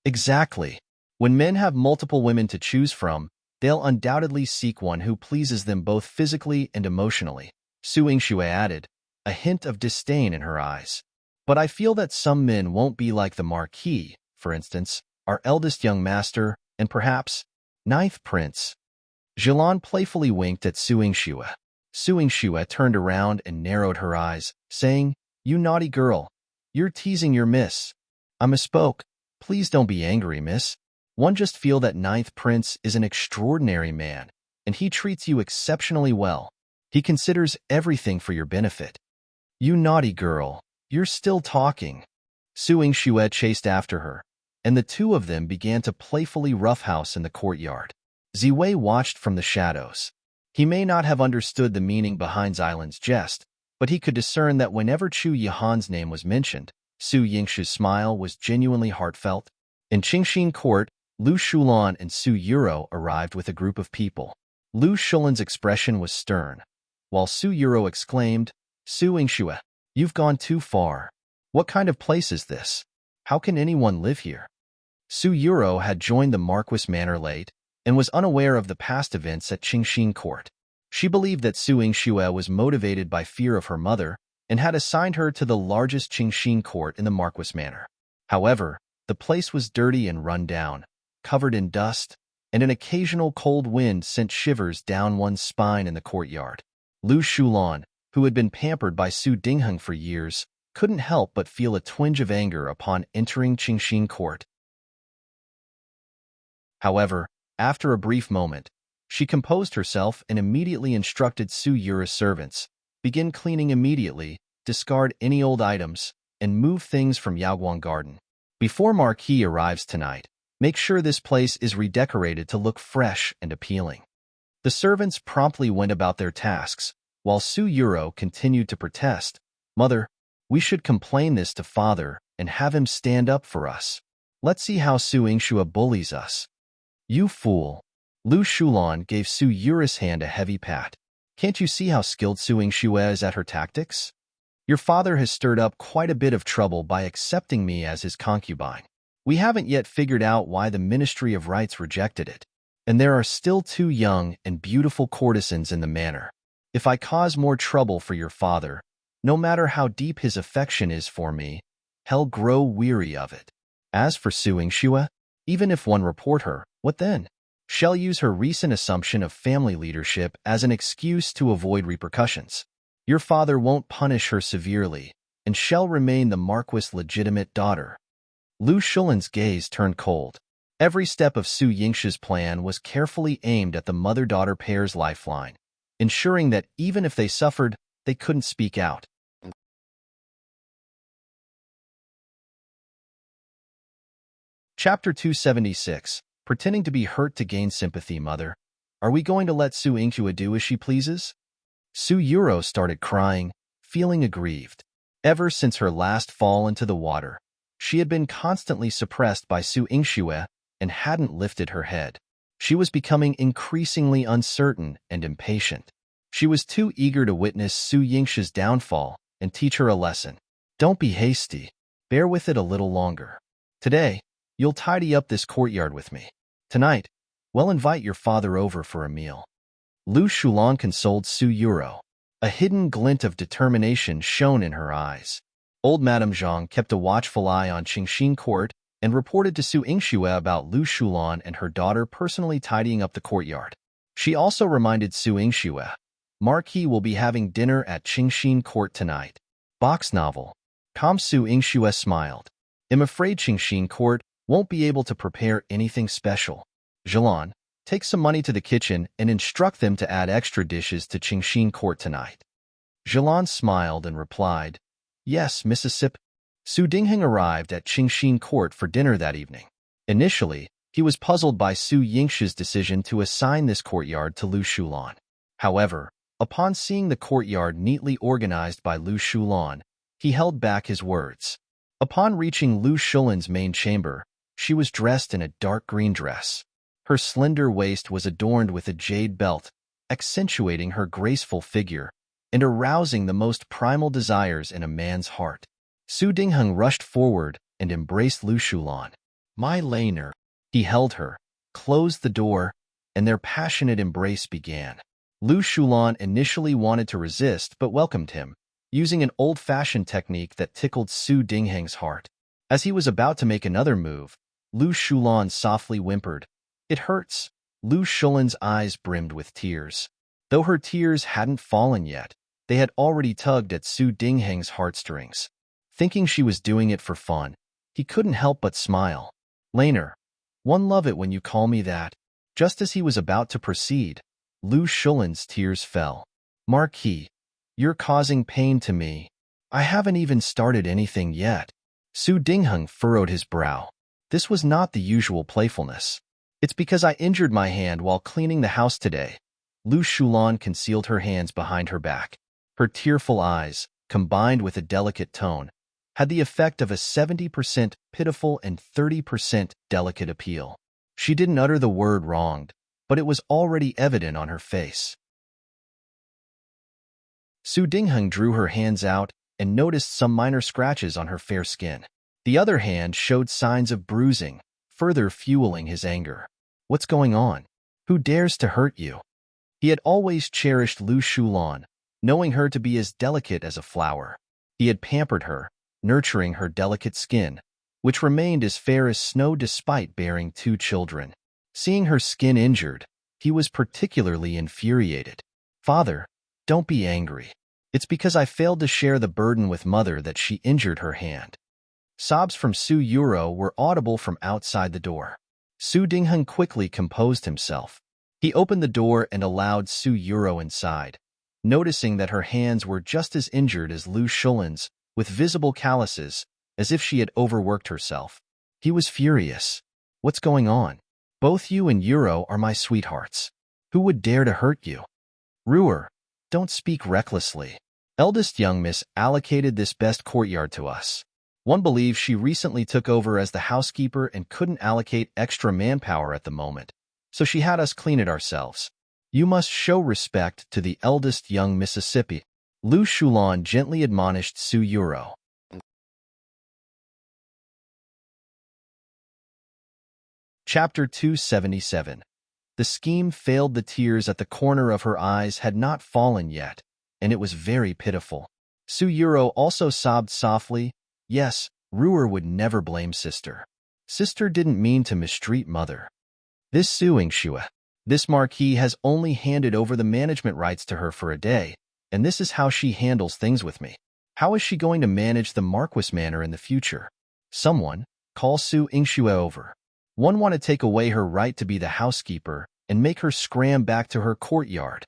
Exactly. When men have multiple women to choose from, they'll undoubtedly seek one who pleases them both physically and emotionally, Su Yingxue added, a hint of disdain in her eyes. But I feel that some men won't be like the Marquis, for instance, our eldest young master, and perhaps, 9th Prince. Jilan playfully winked at Su Yingxue. Su Yingxue turned around and narrowed her eyes, saying, you naughty girl, you're teasing your miss. I misspoke. Please don't be angry, miss. One just feel that 9th Prince is an extraordinary man, and he treats you exceptionally well. He considers everything for your benefit. You naughty girl, you're still talking. Su Yingxue chased after her, and the 2 of them began to playfully roughhouse in the courtyard. Ziwei watched from the shadows. He may not have understood the meaning behind Xilan's jest, but he could discern that whenever Chu Yihan's name was mentioned, Su Yingxu's smile was genuinely heartfelt. In Qingxin Court, Lu Shulan and Su Yuro arrived with a group of people. Lu Shulan's expression was stern, while Su Yuro exclaimed, Su Yingxue, you've gone too far. What kind of place is this? How can anyone live here? Su Yuro had joined the Marquis Manor late, and was unaware of the past events at Qingxin Court. She believed that Su Yingxue was motivated by fear of her mother and had assigned her to the largest Qingxin Court in the Marquis Manor. However, the place was dirty and run down, covered in dust, and an occasional cold wind sent shivers down one's spine in the courtyard. Lu Shulan, who had been pampered by Su Dingheng for years, couldn't help but feel a twinge of anger upon entering Qingxin Court. However, after a brief moment, she composed herself and immediately instructed Su Yura's servants, begin cleaning immediately, discard any old items, and move things from Yaoguang Garden. Before Marquis arrives tonight, make sure this place is redecorated to look fresh and appealing. The servants promptly went about their tasks, while Su Yuro continued to protest, Mother, we should complain this to Father and have him stand up for us. Let's see how Su Yingxue bullies us. You fool. Lu Shulan gave Su Yura's hand a heavy pat. Can't you see how skilled Su Yingxue is at her tactics? Your father has stirred up quite a bit of trouble by accepting me as his concubine. We haven't yet figured out why the Ministry of Rights rejected it. And there are still 2 young and beautiful courtesans in the manor. If I cause more trouble for your father, no matter how deep his affection is for me, he'll grow weary of it. As for Su Yingxue, even if one report her, what then? She'll use her recent assumption of family leadership as an excuse to avoid repercussions. Your father won't punish her severely, and she'll remain the Marquis' legitimate daughter. Lu Shulan's gaze turned cold. Every step of Su Yingxue's plan was carefully aimed at the mother-daughter pair's lifeline, ensuring that even if they suffered, they couldn't speak out. Chapter 276. Pretending to be hurt to gain sympathy, Mother. Are we going to let Su Yingxue do as she pleases? Su Yuro started crying, feeling aggrieved. Ever since her last fall into the water, she had been constantly suppressed by Su Yingxue and hadn't lifted her head. She was becoming increasingly uncertain and impatient. She was too eager to witness Su Yingxue's downfall and teach her a lesson. Don't be hasty. Bear with it a little longer. Today, you'll tidy up this courtyard with me. Tonight, we'll invite your father over for a meal. Lu Shulan consoled Su Yuro. A hidden glint of determination shone in her eyes. Old Madame Zhang kept a watchful eye on Qingxin Court and reported to Su Yingxue about Lu Shulan and her daughter personally tidying up the courtyard. She also reminded Su Yingxue, Marquis will be having dinner at Qingxin Court tonight. Box novel. Su Yingxue smiled. I'm afraid Qingxin Court won't be able to prepare anything special. Jilan, take some money to the kitchen and instruct them to add extra dishes to Qingxin Court tonight. Jilan smiled and replied, "Yes, Mississippi." Su Dingheng arrived at Qingshin Court for dinner that evening. Initially, he was puzzled by Su Yingshi's decision to assign this courtyard to Lu Shulan. However, upon seeing the courtyard neatly organized by Lu Shulan, he held back his words. Upon reaching Lu Shulan's main chamber, she was dressed in a dark green dress. Her slender waist was adorned with a jade belt, accentuating her graceful figure and arousing the most primal desires in a man's heart. Su Dingheng rushed forward and embraced Lu Shulan. "My Laner." He held her, closed the door, and their passionate embrace began. Lu Shulan initially wanted to resist but welcomed him, using an old-fashioned technique that tickled Su Dingheng's heart. As he was about to make another move, Lu Shulan softly whimpered, "It hurts." Lu Shulan's eyes brimmed with tears. Though her tears hadn't fallen yet, they had already tugged at Su Dingheng's heartstrings. Thinking she was doing it for fun, he couldn't help but smile. "Laner, one love it when you call me that." Just as he was about to proceed, Lu Shulan's tears fell. "Marquis, you're causing pain to me. I haven't even started anything yet." Su Dingheng furrowed his brow. This was not the usual playfulness. "It's because I injured my hand while cleaning the house today." Lu Shulan concealed her hands behind her back. Her tearful eyes, combined with a delicate tone, had the effect of a 70% pitiful and 30% delicate appeal. She didn't utter the word wronged, but it was already evident on her face. Su Dingheng drew her hands out and noticed some minor scratches on her fair skin. The other hand showed signs of bruising, further fueling his anger. "What's going on? Who dares to hurt you?" He had always cherished Lu Shulan, knowing her to be as delicate as a flower. He had pampered her, nurturing her delicate skin, which remained as fair as snow despite bearing 2 children. Seeing her skin injured, he was particularly infuriated. "Father, don't be angry. It's because I failed to share the burden with Mother that she injured her hand." Sobs from Su Yuro were audible from outside the door. Su Dingheng quickly composed himself. He opened the door and allowed Su Yuro inside, noticing that her hands were just as injured as Lu Shulan's, with visible calluses, as if she had overworked herself. He was furious. "What's going on? Both you and Yuro are my sweethearts. Who would dare to hurt you?" "Ruer, don't speak recklessly. Eldest young miss allocated this best courtyard to us. One believes she recently took over as the housekeeper and couldn't allocate extra manpower at the moment, so she had us clean it ourselves. You must show respect to the eldest young Mississippi." Lu Shulan gently admonished Su Yuro. Chapter 277. The scheme failed. The tears at the corner of her eyes had not fallen yet, and it was very pitiful. Su Yuro also sobbed softly. Yes, Ruer would never blame sister. Sister didn't mean to mistreat mother. This Su Yingxue, this marquis has only handed over the management rights to her for a day, and this is how she handles things with me. How is she going to manage the Marquis manor in the future? Someone, call Su Yingxue over. One want to take away her right to be the housekeeper and make her scram back to her courtyard.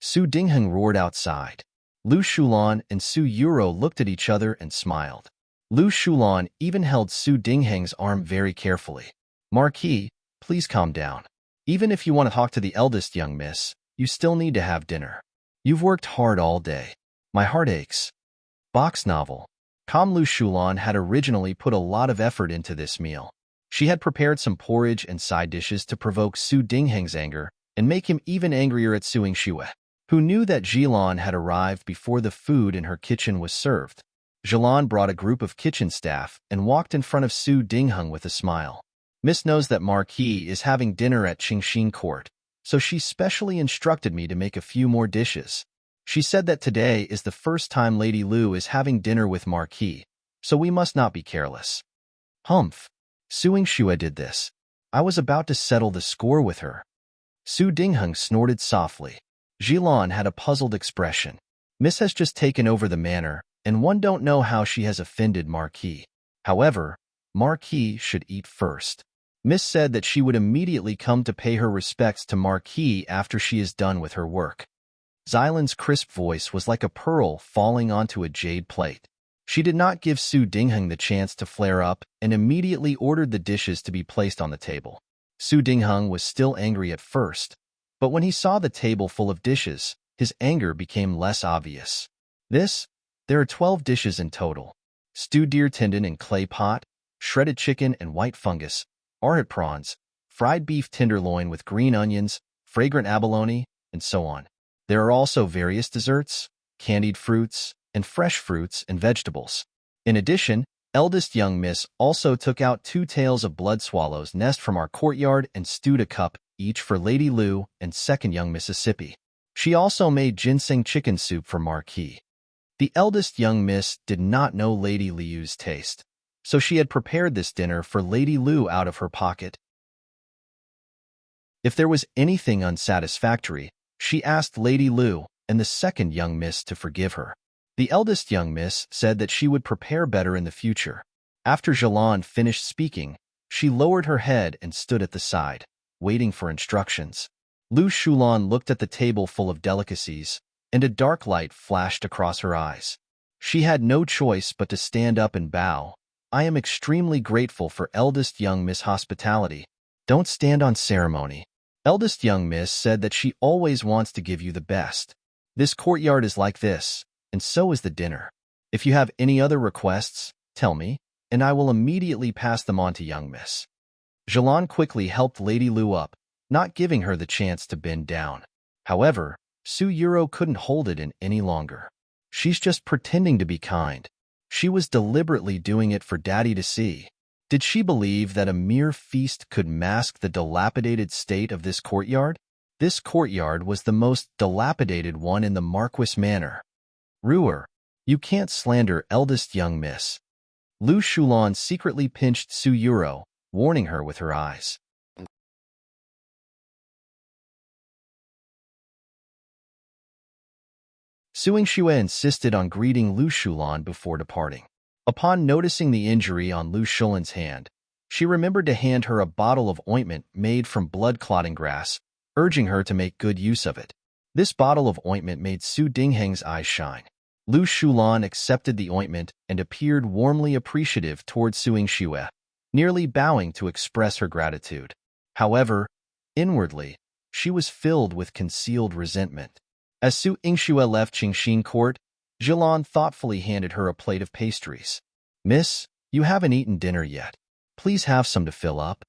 Su Dingheng roared outside. Lu Shulan and Su Yuro looked at each other and smiled. Lu Shulan even held Su Dingheng's arm very carefully. "Marquis, please calm down. Even if you want to talk to the eldest young miss, you still need to have dinner. You've worked hard all day. My heart aches." Box novel. Lu Shulan had originally put a lot of effort into this meal. She had prepared some porridge and side dishes to provoke Su Dingheng's anger and make him even angrier at Su Yingxue, who knew that Jilan had arrived before the food in her kitchen was served. Jilan brought a group of kitchen staff and walked in front of Su Dingheng with a smile. "Miss knows that Marquis is having dinner at Qingshin Court, so she specially instructed me to make a few more dishes. She said that today is the first time Lady Lu is having dinner with Marquis, so we must not be careless." Humph. Su Yingxue did this. I was about to settle the score with her. Su Dingheng snorted softly. Jilan had a puzzled expression. Miss has just taken over the manor, and one don't know how she has offended Marquis. However, Marquis should eat first. Miss said that she would immediately come to pay her respects to Marquis after she is done with her work. Xylan's crisp voice was like a pearl falling onto a jade plate. She did not give Su Dingheng the chance to flare up and immediately ordered the dishes to be placed on the table. Su Dingheng was still angry at first, but when he saw the table full of dishes, his anger became less obvious. There are 12 dishes in total. Stewed deer tendon in clay pot, shredded chicken and white fungus, arhat prawns, fried beef tenderloin with green onions, fragrant abalone, and so on. There are also various desserts, candied fruits, and fresh fruits and vegetables. In addition, eldest young miss also took out 2 tails of blood swallow's nest from our courtyard and stewed a cup each for Lady Lu and second young Mississippi. She also made ginseng chicken soup for Marquis. The eldest young miss did not know Lady Liu's taste, so she had prepared this dinner for Lady Lu out of her pocket. If there was anything unsatisfactory, she asked Lady Lu and the second young miss to forgive her. The eldest young miss said that she would prepare better in the future. After Zhilan finished speaking, she lowered her head and stood at the side, waiting for instructions. Lu Shulan looked at the table full of delicacies, and a dark light flashed across her eyes. She had no choice but to stand up and bow. I am extremely grateful for eldest young miss hospitality. Don't stand on ceremony. Eldest young miss said that she always wants to give you the best. This courtyard is like this, and so is the dinner. If you have any other requests, tell me, and I will immediately pass them on to young miss. Zhilan quickly helped Lady Lu up, not giving her the chance to bend down. However, Su Yuro couldn't hold it in any longer. She's just pretending to be kind. She was deliberately doing it for Daddy to see. Did she believe that a mere feast could mask the dilapidated state of this courtyard? This courtyard was the most dilapidated one in the Marquis Manor. Ruer, you can't slander eldest young miss. Lu Shulan secretly pinched Su Yuro, warning her with her eyes. Su Yingxue insisted on greeting Lu Shulan before departing. Upon noticing the injury on Lu Shulan's hand, she remembered to hand her a bottle of ointment made from blood-clotting grass, urging her to make good use of it. This bottle of ointment made Su Dingheng's eyes shine. Lu Shulan accepted the ointment and appeared warmly appreciative toward Su Yingxue, nearly bowing to express her gratitude. However, inwardly, she was filled with concealed resentment. As Su Yingxue left Qingxin Court, Zhilan thoughtfully handed her a plate of pastries. Miss, you haven't eaten dinner yet. Please have some to fill up.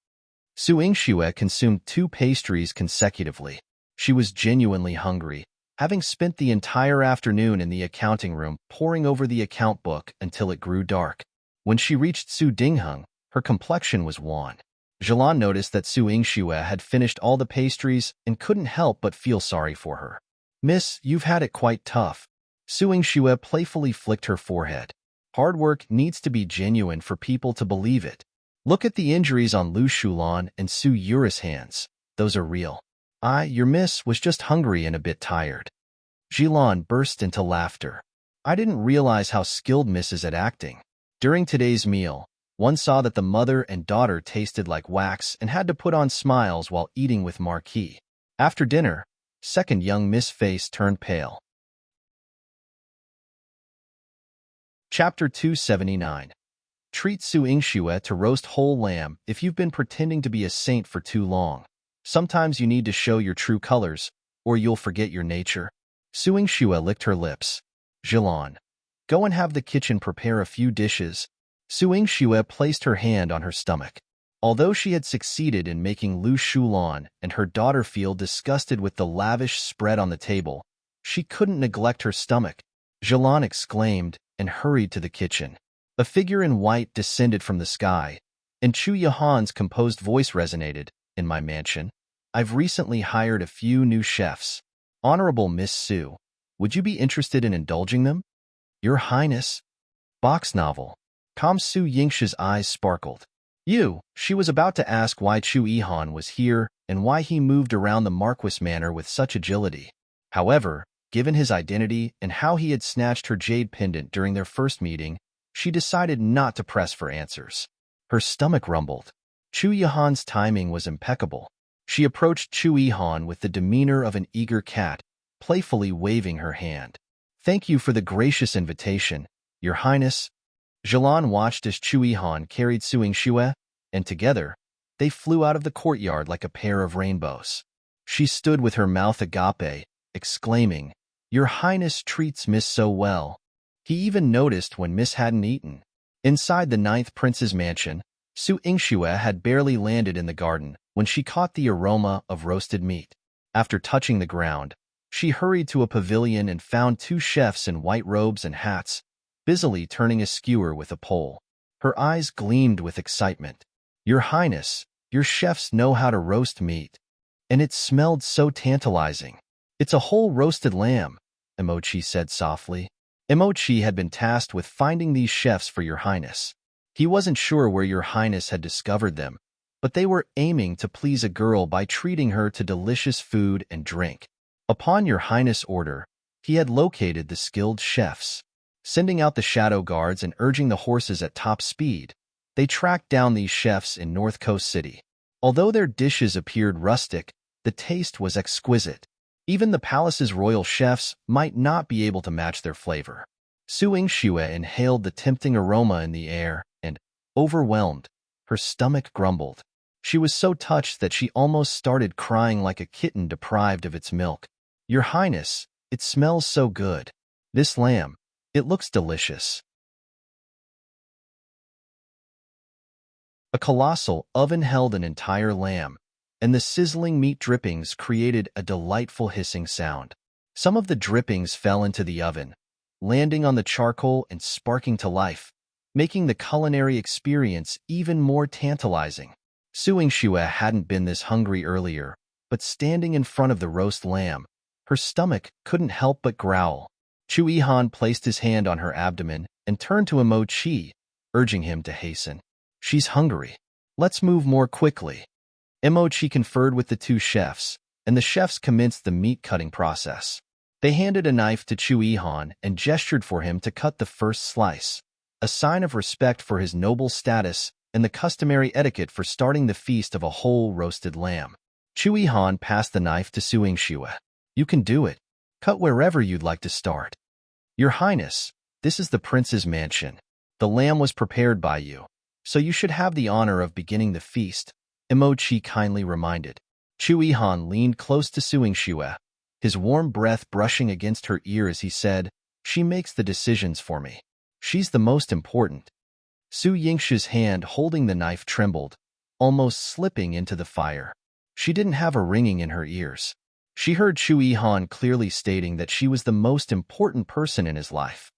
Su Yingxue consumed 2 pastries consecutively. She was genuinely hungry, having spent the entire afternoon in the accounting room poring over the account book until it grew dark. When she reached Su Dingheng, her complexion was wan. Zhilan noticed that Su Yingxue had finished all the pastries and couldn't help but feel sorry for her. Miss, you've had it quite tough. Su Yingxue playfully flicked her forehead. Hard work needs to be genuine for people to believe it. Look at the injuries on Lu Shulan and Su Yuro's hands. Those are real. Your miss was just hungry and a bit tired. Zhilan burst into laughter. I didn't realize how skilled Miss is at acting. During today's meal, one saw that the mother and daughter tasted like wax and had to put on smiles while eating with Marquis. After dinner, second young Miss' face turned pale. Chapter 279. Treat Su Yingxue to roast whole lamb if you've been pretending to be a saint for too long. Sometimes you need to show your true colors, or you'll forget your nature. Su Yingxue licked her lips. Zhilan, go and have the kitchen prepare a few dishes. Su Yingxue placed her hand on her stomach. Although she had succeeded in making Lu Shulan and her daughter feel disgusted with the lavish spread on the table, she couldn't neglect her stomach. Zhilan exclaimed and hurried to the kitchen. A figure in white descended from the sky, and Chu Yahan's composed voice resonated. In my mansion, I've recently hired a few new chefs. Honorable Miss Su, would you be interested in indulging them? Your Highness. Box novel. Su Yingxue's eyes sparkled. She was about to ask why Chu Yihan was here and why he moved around the Marquis Manor with such agility. However, given his identity and how he had snatched her jade pendant during their first meeting, she decided not to press for answers. Her stomach rumbled. Chu Yihan's timing was impeccable. She approached Chu Yihan with the demeanor of an eager cat, playfully waving her hand. "Thank you for the gracious invitation, Your Highness." Zhilan watched as Chu Yihan carried Su Yingxue, and together, they flew out of the courtyard like a pair of rainbows. She stood with her mouth agape, exclaiming, "Your Highness treats Miss so well." He even noticed when Miss hadn't eaten. Inside the 9th prince's mansion, Su Yingxue had barely landed in the garden when she caught the aroma of roasted meat. After touching the ground, she hurried to a pavilion and found 2 chefs in white robes and hats, busily turning a skewer with a pole. Her eyes gleamed with excitement. "Your Highness, your chefs know how to roast meat. And it smelled so tantalizing." "It's a whole roasted lamb," Emochi said softly. Emochi had been tasked with finding these chefs for Your Highness. He wasn't sure where Your Highness had discovered them, but they were aiming to please a girl by treating her to delicious food and drink. Upon Your Highness' order, he had located the skilled chefs. Sending out the shadow guards and urging the horses at top speed, they tracked down these chefs in North Coast City. Although their dishes appeared rustic, the taste was exquisite. Even the palace's royal chefs might not be able to match their flavor. Su Yingxue inhaled the tempting aroma in the air and, overwhelmed, her stomach grumbled. She was so touched that she almost started crying like a kitten deprived of its milk. "Your Highness, it smells so good. This lamb, it looks delicious." A colossal oven held an entire lamb, and the sizzling meat drippings created a delightful hissing sound. Some of the drippings fell into the oven, landing on the charcoal and sparking to life, making the culinary experience even more tantalizing. Su Yingxue hadn't been this hungry earlier, but standing in front of the roast lamb, her stomach couldn't help but growl. Chu Yihan placed his hand on her abdomen and turned to Emochi, urging him to hasten. "She's hungry. Let's move more quickly." Emochi conferred with the 2 chefs, and the chefs commenced the meat-cutting process. They handed a knife to Chu Yihan and gestured for him to cut the first slice, a sign of respect for his noble status and the customary etiquette for starting the feast of a whole roasted lamb. Chu Yihan passed the knife to Su Yingxue. "You can do it. Cut wherever you'd like to start." "Your Highness, this is the prince's mansion. The lamb was prepared by you, so you should have the honor of beginning the feast," Emochi kindly reminded. Chu Yihan leaned close to Su Yingxue, his warm breath brushing against her ear as he said, "She makes the decisions for me. She's the most important." Su Yingxue's hand holding the knife trembled, almost slipping into the fire. She didn't have a ringing in her ears. She heard Chu Yihan clearly stating that she was the most important person in his life.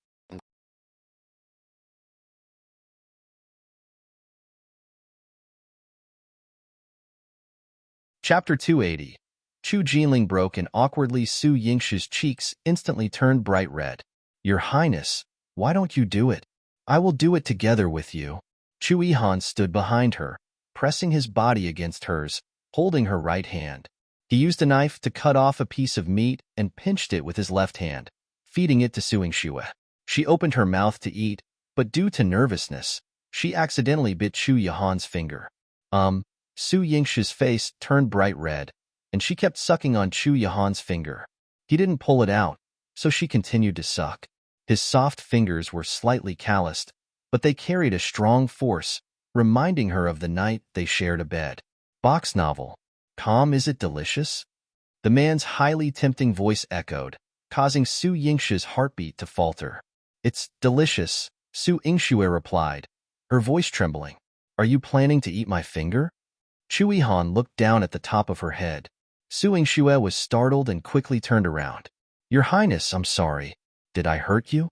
Chapter 280. Chu Jinling broke and awkwardly Su Yingxue's cheeks instantly turned bright red. "Your Highness, why don't you do it? I will do it together with you." Chu Yihan stood behind her, pressing his body against hers, holding her right hand. He used a knife to cut off a piece of meat and pinched it with his left hand, feeding it to Su Yingxue. She opened her mouth to eat, but due to nervousness, she accidentally bit Chu Yihan's finger. Su Yingxue's face turned bright red, and she kept sucking on Chu Yihan's finger. He didn't pull it out, so she continued to suck. His soft fingers were slightly calloused, but they carried a strong force, reminding her of the night they shared a bed. Box novel. "Calm, is it delicious?" The man's highly tempting voice echoed, causing Su Yingxue's heartbeat to falter. "It's delicious," Su Yingxue replied, her voice trembling. "Are you planning to eat my finger?" Chu Yihan looked down at the top of her head. Su Yingxue was startled and quickly turned around. "Your Highness, I'm sorry. Did I hurt you?"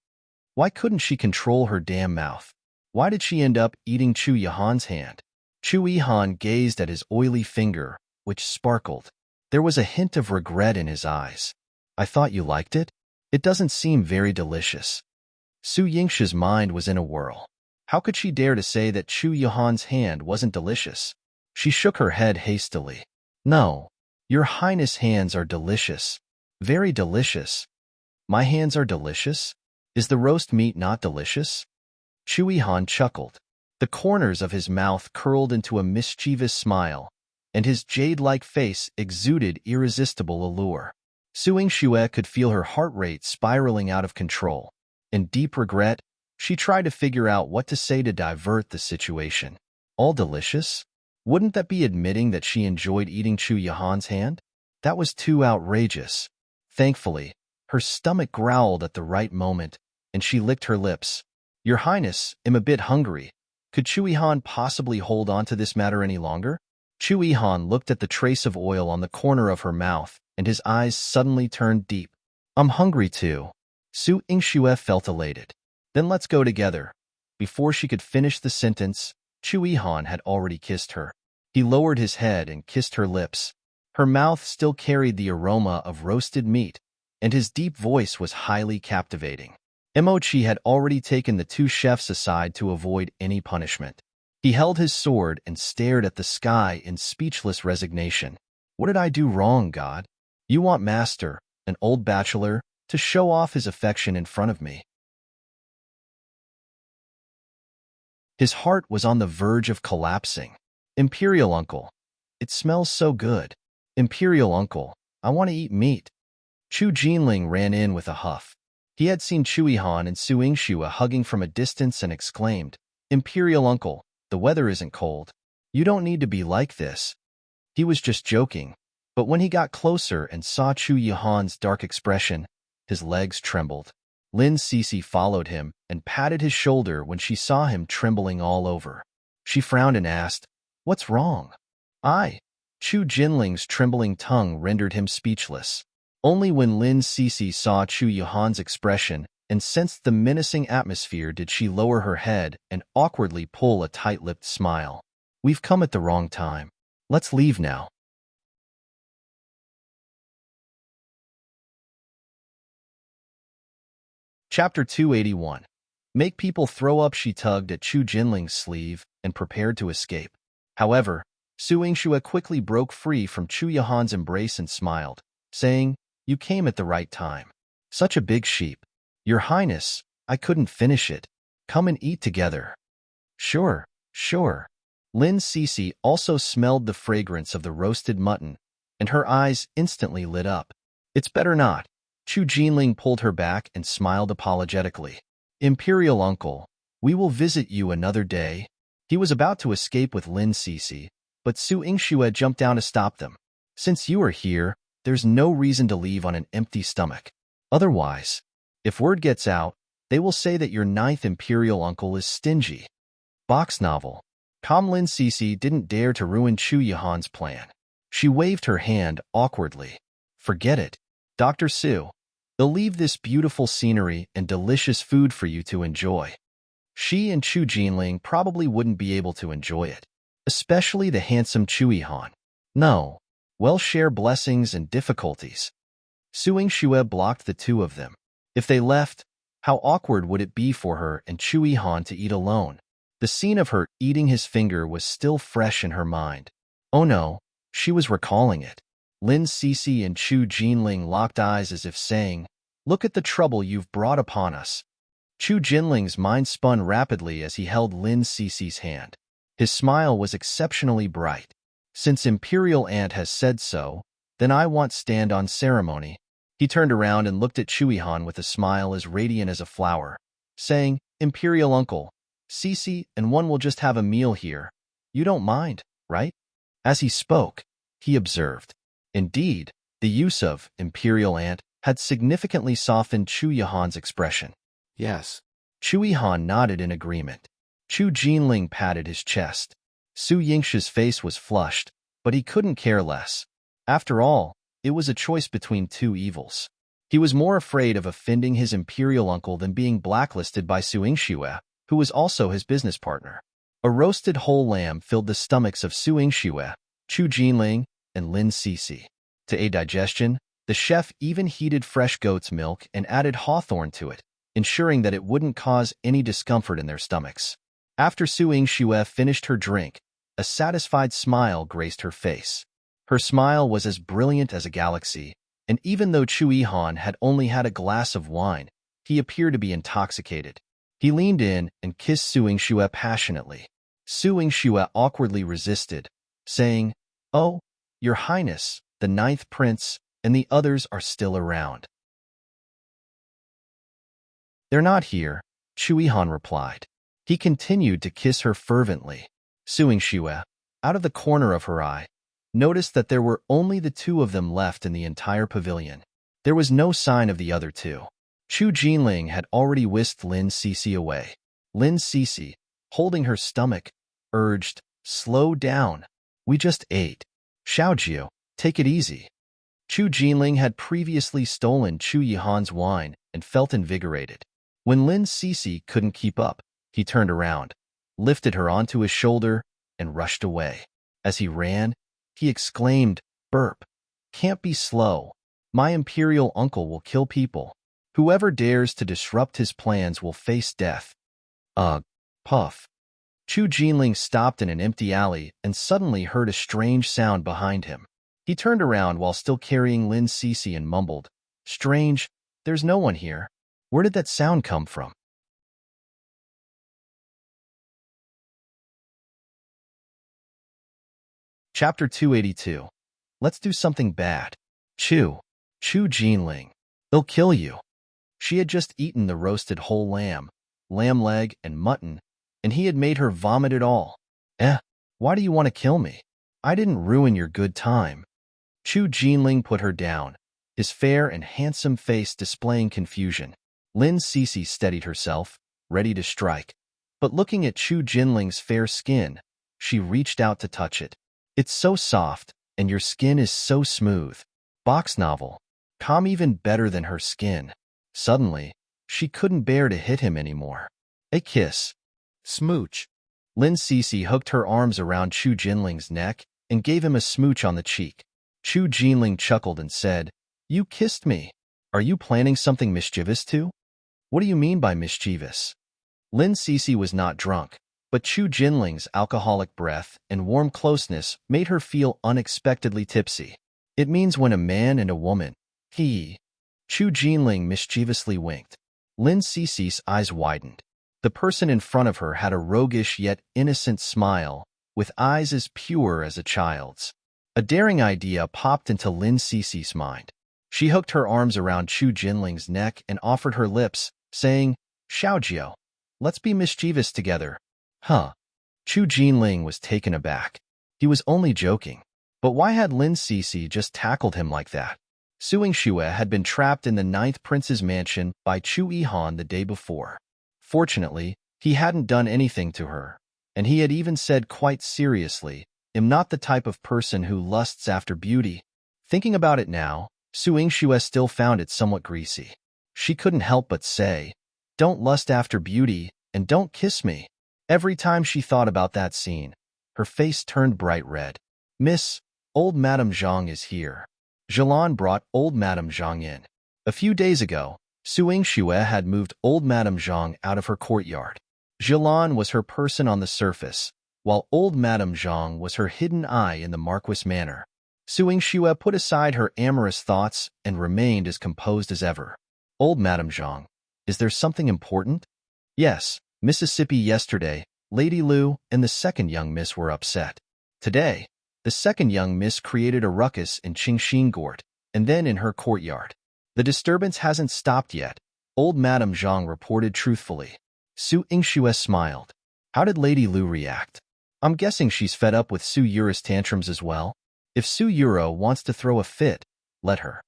Why couldn't she control her damn mouth? Why did she end up eating Chu Yihan's hand? Chu Yihan gazed at his oily finger, which sparkled. There was a hint of regret in his eyes. "I thought you liked it? It doesn't seem very delicious." Su Yingxue's mind was in a whirl. How could she dare to say that Chu Yihan's hand wasn't delicious? She shook her head hastily. "No, Your Highness' hands are delicious. Very delicious." "My hands are delicious? Is the roast meat not delicious?" Chu Yihan chuckled. The corners of his mouth curled into a mischievous smile, and his jade-like face exuded irresistible allure. Su Yingxue could feel her heart rate spiraling out of control. In deep regret, she tried to figure out what to say to divert the situation. All delicious? Wouldn't that be admitting that she enjoyed eating Chu Yihan's hand? That was too outrageous. Thankfully, her stomach growled at the right moment, and she licked her lips. Your Highness, I'm a bit hungry. Could Chu Yihan possibly hold on to this matter any longer? Chu Yihan looked at the trace of oil on the corner of her mouth, and his eyes suddenly turned deep. I'm hungry too. Su Yingxue felt elated. Then let's go together. Before she could finish the sentence, Chu Yihan had already kissed her. He lowered his head and kissed her lips. Her mouth still carried the aroma of roasted meat, and his deep voice was highly captivating. Emochi had already taken the two chefs aside to avoid any punishment. He held his sword and stared at the sky in speechless resignation. What did I do wrong, God? You want Master, an old bachelor, to show off his affection in front of me. His heart was on the verge of collapsing. Imperial Uncle, it smells so good. Imperial Uncle, I want to eat meat. Chu Jinling ran in with a huff. He had seen Chu Yihan and Su Yingxue hugging from a distance and exclaimed, Imperial Uncle, the weather isn't cold. You don't need to be like this. He was just joking, but when he got closer and saw Chu Yihan's dark expression, his legs trembled. Lin Cece followed him and patted his shoulder when she saw him trembling all over. She frowned and asked, What's wrong? Chu Jinling's trembling tongue rendered him speechless. Only when Lin Cece saw Chu Yihan's expression and sensed the menacing atmosphere did she lower her head and awkwardly pull a tight-lipped smile. We've come at the wrong time. Let's leave now. Chapter 281. Make people throw up. She tugged at Chu Jinling's sleeve and prepared to escape. However, Su Yingxue quickly broke free from Chu Yihan's embrace and smiled, saying, You came at the right time. Such a big sheep. Your Highness, I couldn't finish it. Come and eat together. Sure. Lin Cece also smelled the fragrance of the roasted mutton, and her eyes instantly lit up. It's better not. Chu Jinling pulled her back and smiled apologetically. Imperial Uncle, we will visit you another day. He was about to escape with Lin Cece, but Su Yingxue jumped down to stop them. Since you are here, there's no reason to leave on an empty stomach. Otherwise, if word gets out, they will say that your ninth Imperial Uncle is stingy. Box novel. Lin Cece didn't dare to ruin Chu Yihan's plan. She waved her hand awkwardly. Forget it. Dr. Su, they'll leave this beautiful scenery and delicious food for you to enjoy. She and Chu Jinling probably wouldn't be able to enjoy it, especially the handsome Chu Yihan. No, we'll share blessings and difficulties. Su Yingxue blocked the two of them. If they left, how awkward would it be for her and Chu Yihan to eat alone? The scene of her eating his finger was still fresh in her mind. Oh no, she was recalling it. Lin Cece and Chu Jinling locked eyes as if saying, Look at the trouble you've brought upon us. Chu Jinling's mind spun rapidly as he held Lin Cece's hand. His smile was exceptionally bright. Since Imperial Aunt has said so, then I want stand on ceremony. He turned around and looked at Chu Yihan with a smile as radiant as a flower, saying, Imperial Uncle, Cece and one will just have a meal here. You don't mind, right? As he spoke, he observed. Indeed, the use of Imperial Aunt had significantly softened Chu Yihan's expression. Yes. Chu Yihan nodded in agreement. Chu Jinling patted his chest. Su Yingxue's face was flushed, but he couldn't care less. After all, it was a choice between two evils. He was more afraid of offending his imperial uncle than being blacklisted by Su Yingxue, who was also his business partner. A roasted whole lamb filled the stomachs of Su Yingxue, Chu Jinling, and Lin Cece. To aid digestion, the chef even heated fresh goat's milk and added hawthorn to it, ensuring that it wouldn't cause any discomfort in their stomachs. After Su Yingxue finished her drink, a satisfied smile graced her face. Her smile was as brilliant as a galaxy, and even though Chu Yihan had only had a glass of wine, he appeared to be intoxicated. He leaned in and kissed Su Yingxue passionately. Su Yingxue awkwardly resisted, saying, Oh, Your Highness, the ninth prince, and the others are still around. They're not here, Chu Yihan replied. He continued to kiss her fervently. Su Yingxue, out of the corner of her eye, noticed that there were only the two of them left in the entire pavilion. There was no sign of the other two. Chu Jinling had already whisked Lin Cixi away. Lin Cixi, holding her stomach, urged, "Slow down. We just ate. Xiaojiu, take it easy." Chu Jinling had previously stolen Chu Yihan's wine and felt invigorated. When Lin Cixi couldn't keep up, he turned around, lifted her onto his shoulder, and rushed away. As he ran, he exclaimed, "Burp. Can't be slow. My imperial uncle will kill people. Whoever dares to disrupt his plans will face death." Ugh. Puff. Chu Jinling stopped in an empty alley and suddenly heard a strange sound behind him. He turned around while still carrying Lin Cixi and mumbled, "Strange, there's no one here. Where did that sound come from?" Chapter 282. Let's do something bad. Chu Jinling. They'll kill you. She had just eaten the roasted whole lamb leg, and mutton, and he had made her vomit it all. Why do you want to kill me? I didn't ruin your good time. Chu Jinling put her down, his fair and handsome face displaying confusion. Lin Cixi steadied herself, ready to strike. But looking at Chu Jinling's fair skin, she reached out to touch it. "It's so soft, and your skin is so smooth." Box novel. Calm even better than her skin. Suddenly, she couldn't bear to hit him anymore. A kiss. Smooch. Lin Cixi hooked her arms around Chu Jinling's neck and gave him a smooch on the cheek. Chu Jinling chuckled and said, "You kissed me. Are you planning something mischievous too?" "What do you mean by mischievous?" Lin Cixi was not drunk, but Chu Jinling's alcoholic breath and warm closeness made her feel unexpectedly tipsy. "It means when a man and a woman." Chu Jinling mischievously winked. Lin Cixi's eyes widened. The person in front of her had a roguish yet innocent smile, with eyes as pure as a child's. A daring idea popped into Lin Cixi's mind. She hooked her arms around Chu Jinling's neck and offered her lips, saying, "Xiaojiu, let's be mischievous together." Chu Jinling was taken aback. He was only joking. But why had Lin Cixi just tackled him like that? Su Yingxue had been trapped in the 9th Prince's mansion by Chu Yihan the day before. Fortunately, he hadn't done anything to her, and he had even said quite seriously, "I'm not the type of person who lusts after beauty." Thinking about it now, Su Yingxue still found it somewhat greasy. She couldn't help but say, "Don't lust after beauty, and don't kiss me." Every time she thought about that scene, her face turned bright red. "Miss, old Madame Zhang is here." Zhilan brought old Madame Zhang in. A few days ago, Su Yingxue had moved old Madame Zhang out of her courtyard. Zhilan was her person on the surface, while old Madame Zhang was her hidden eye in the Marquis manor. Su Yingxue put aside her amorous thoughts and remained as composed as ever. "Old Madame Zhang, is there something important?" "Yes, Mississippi yesterday, Lady Lu and the second young miss were upset. Today, the second young miss created a ruckus in Qingxin Court, and then in her courtyard. The disturbance hasn't stopped yet," old Madame Zhang reported truthfully. Su Yingxue smiled. How did Lady Lu react? "I'm guessing she's fed up with Su Yuro's tantrums as well. If Su Yuro wants to throw a fit, let her.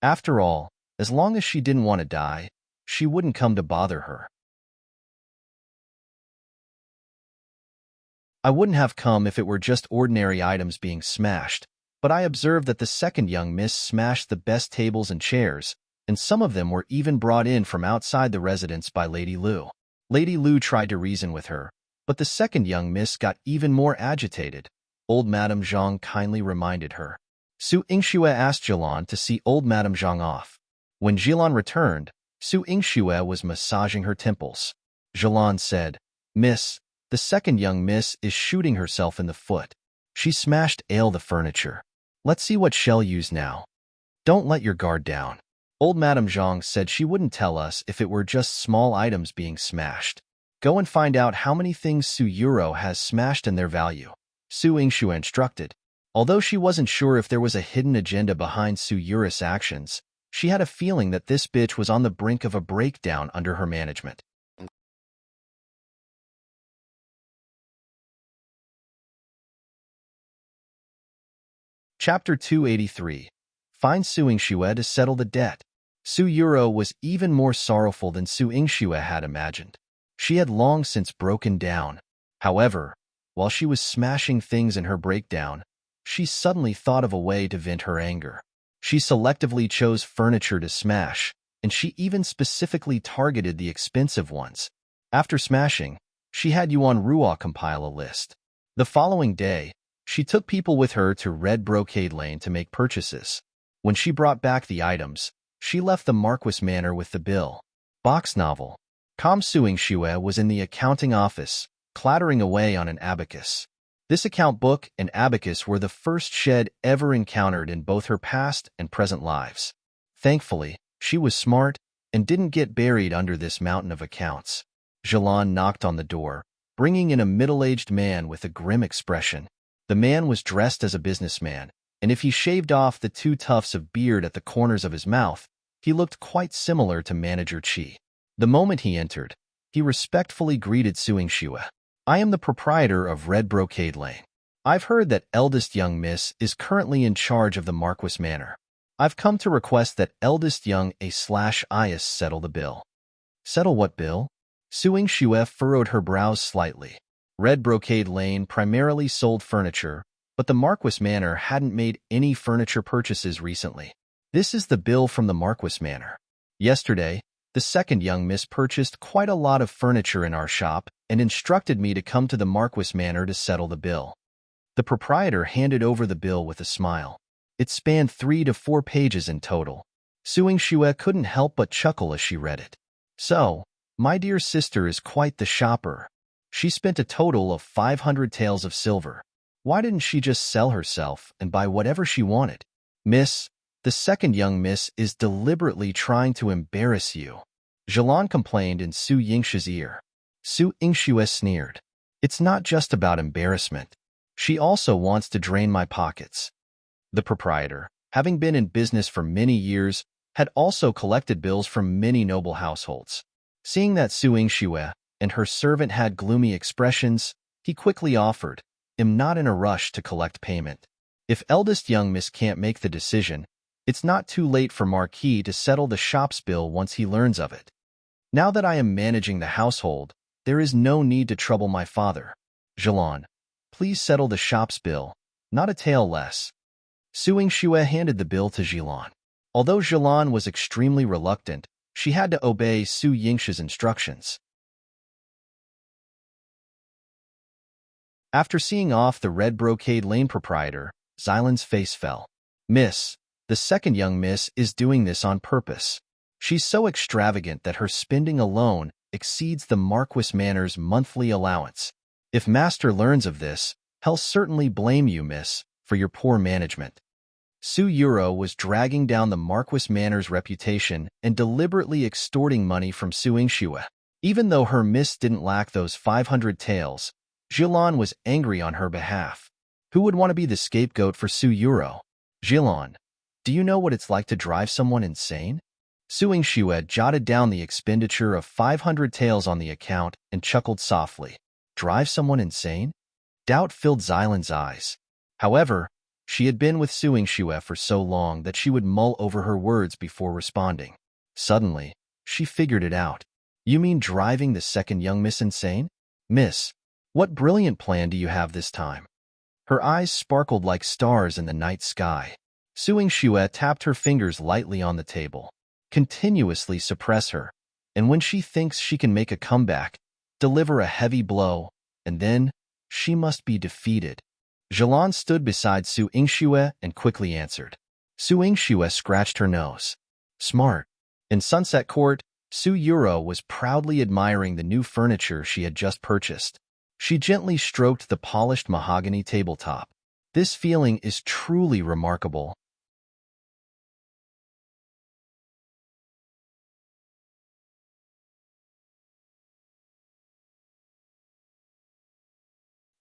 After all, as long as she didn't want to die, she wouldn't come to bother her." "I wouldn't have come if it were just ordinary items being smashed, but I observed that the second young miss smashed the best tables and chairs, and some of them were even brought in from outside the residence by Lady Lu." Lady Lu tried to reason with her, but the second young miss got even more agitated, old Madame Zhang kindly reminded her. Su Yingxue asked Zhilan to see old Madame Zhang off. When Zhilan returned, Su Yingxue was massaging her temples. Zhilan said, "Miss, the second young miss is shooting herself in the foot. She smashed the furniture. Let's see what she'll use now. Don't let your guard down." Old Madame Zhang said she wouldn't tell us if it were just small items being smashed. "Go and find out how many things Su Yuro has smashed and their value," Su Yingxue instructed. Although she wasn't sure if there was a hidden agenda behind Suyura's actions, she had a feeling that this bitch was on the brink of a breakdown under her management. Chapter 283. Find Su Yingxue to settle the debt. Su Yuro was even more sorrowful than Su Yingxue had imagined. She had long since broken down. However, while she was smashing things in her breakdown, she suddenly thought of a way to vent her anger. She selectively chose furniture to smash, and she even specifically targeted the expensive ones. After smashing, she had Yuan Ruo compile a list. The following day, she took people with her to Red Brocade Lane to make purchases. When she brought back the items, she left the Marquis Manor with the bill. Box novel. Kam Suing Shue was in the accounting office, clattering away on an abacus. This account book and abacus were the first shed ever encountered in both her past and present lives. Thankfully, she was smart and didn't get buried under this mountain of accounts. Jilan knocked on the door, bringing in a middle-aged man with a grim expression. The man was dressed as a businessman, and if he shaved off the 2 tufts of beard at the corners of his mouth, he looked quite similar to Manager Qi. The moment he entered, he respectfully greeted Su Yingxue. I am the proprietor of Red Brocade Lane. I've heard that eldest young miss is currently in charge of the Marquis Manor. I've come to request that eldest young A/Is settle the bill. Settle what bill? Su Yingxue furrowed her brows slightly. Red Brocade Lane primarily sold furniture, but the Marquis Manor hadn't made any furniture purchases recently. This is the bill from the Marquis Manor. Yesterday, the second young miss purchased quite a lot of furniture in our shop and instructed me to come to the Marquis Manor to settle the bill. The proprietor handed over the bill with a smile. It spanned 3 to 4 pages in total. Su Yingxue couldn't help but chuckle as she read it. So, my dear sister is quite the shopper. She spent a total of 500 taels of silver. Why didn't she just sell herself and buy whatever she wanted? Miss, the second young miss is deliberately trying to embarrass you. Jilan complained in Su Yingxue's ear. Su Yingxue sneered. It's not just about embarrassment. She also wants to drain my pockets. The proprietor, having been in business for many years, had also collected bills from many noble households. Seeing that Su Yingxue and her servant had gloomy expressions, he quickly offered, I'm not in a rush to collect payment. If eldest young miss can't make the decision, it's not too late for Marquis to settle the shop's bill once he learns of it. Now that I am managing the household, there is no need to trouble my father. Jilan, please settle the shop's bill, not a tael less. Su Yingxue handed the bill to Jilan. Although Jilan was extremely reluctant, she had to obey Su Yingxue's instructions. After seeing off the Red Brocade Lane proprietor, Xilan's face fell. Miss, the second young miss is doing this on purpose. She's so extravagant that her spending alone exceeds the Marquis Manor's monthly allowance. If Master learns of this, he'll certainly blame you, miss, for your poor management. Su Yuro was dragging down the Marquis Manor's reputation and deliberately extorting money from Su Yingxue. Even though her miss didn't lack those 500 taels, Jilan was angry on her behalf. Who would want to be the scapegoat for Su Yuro? Jilan, do you know what it's like to drive someone insane? Su Yingxue jotted down the expenditure of 500 taels on the account and chuckled softly. Drive someone insane? Doubt filled Xilan's eyes. However, she had been with Su Yingxue for so long that she would mull over her words before responding. Suddenly, she figured it out. You mean driving the second young miss insane? Miss, what brilliant plan do you have this time? Her eyes sparkled like stars in the night sky. Su Yingxue tapped her fingers lightly on the table. Continuously suppress her, and when she thinks she can make a comeback, deliver a heavy blow, and then she must be defeated. Jilan stood beside Su Yingxue and quickly answered. Su Yingxue scratched her nose. Smart. In Sunset Court, Su Yuro was proudly admiring the new furniture she had just purchased. She gently stroked the polished mahogany tabletop. This feeling is truly remarkable.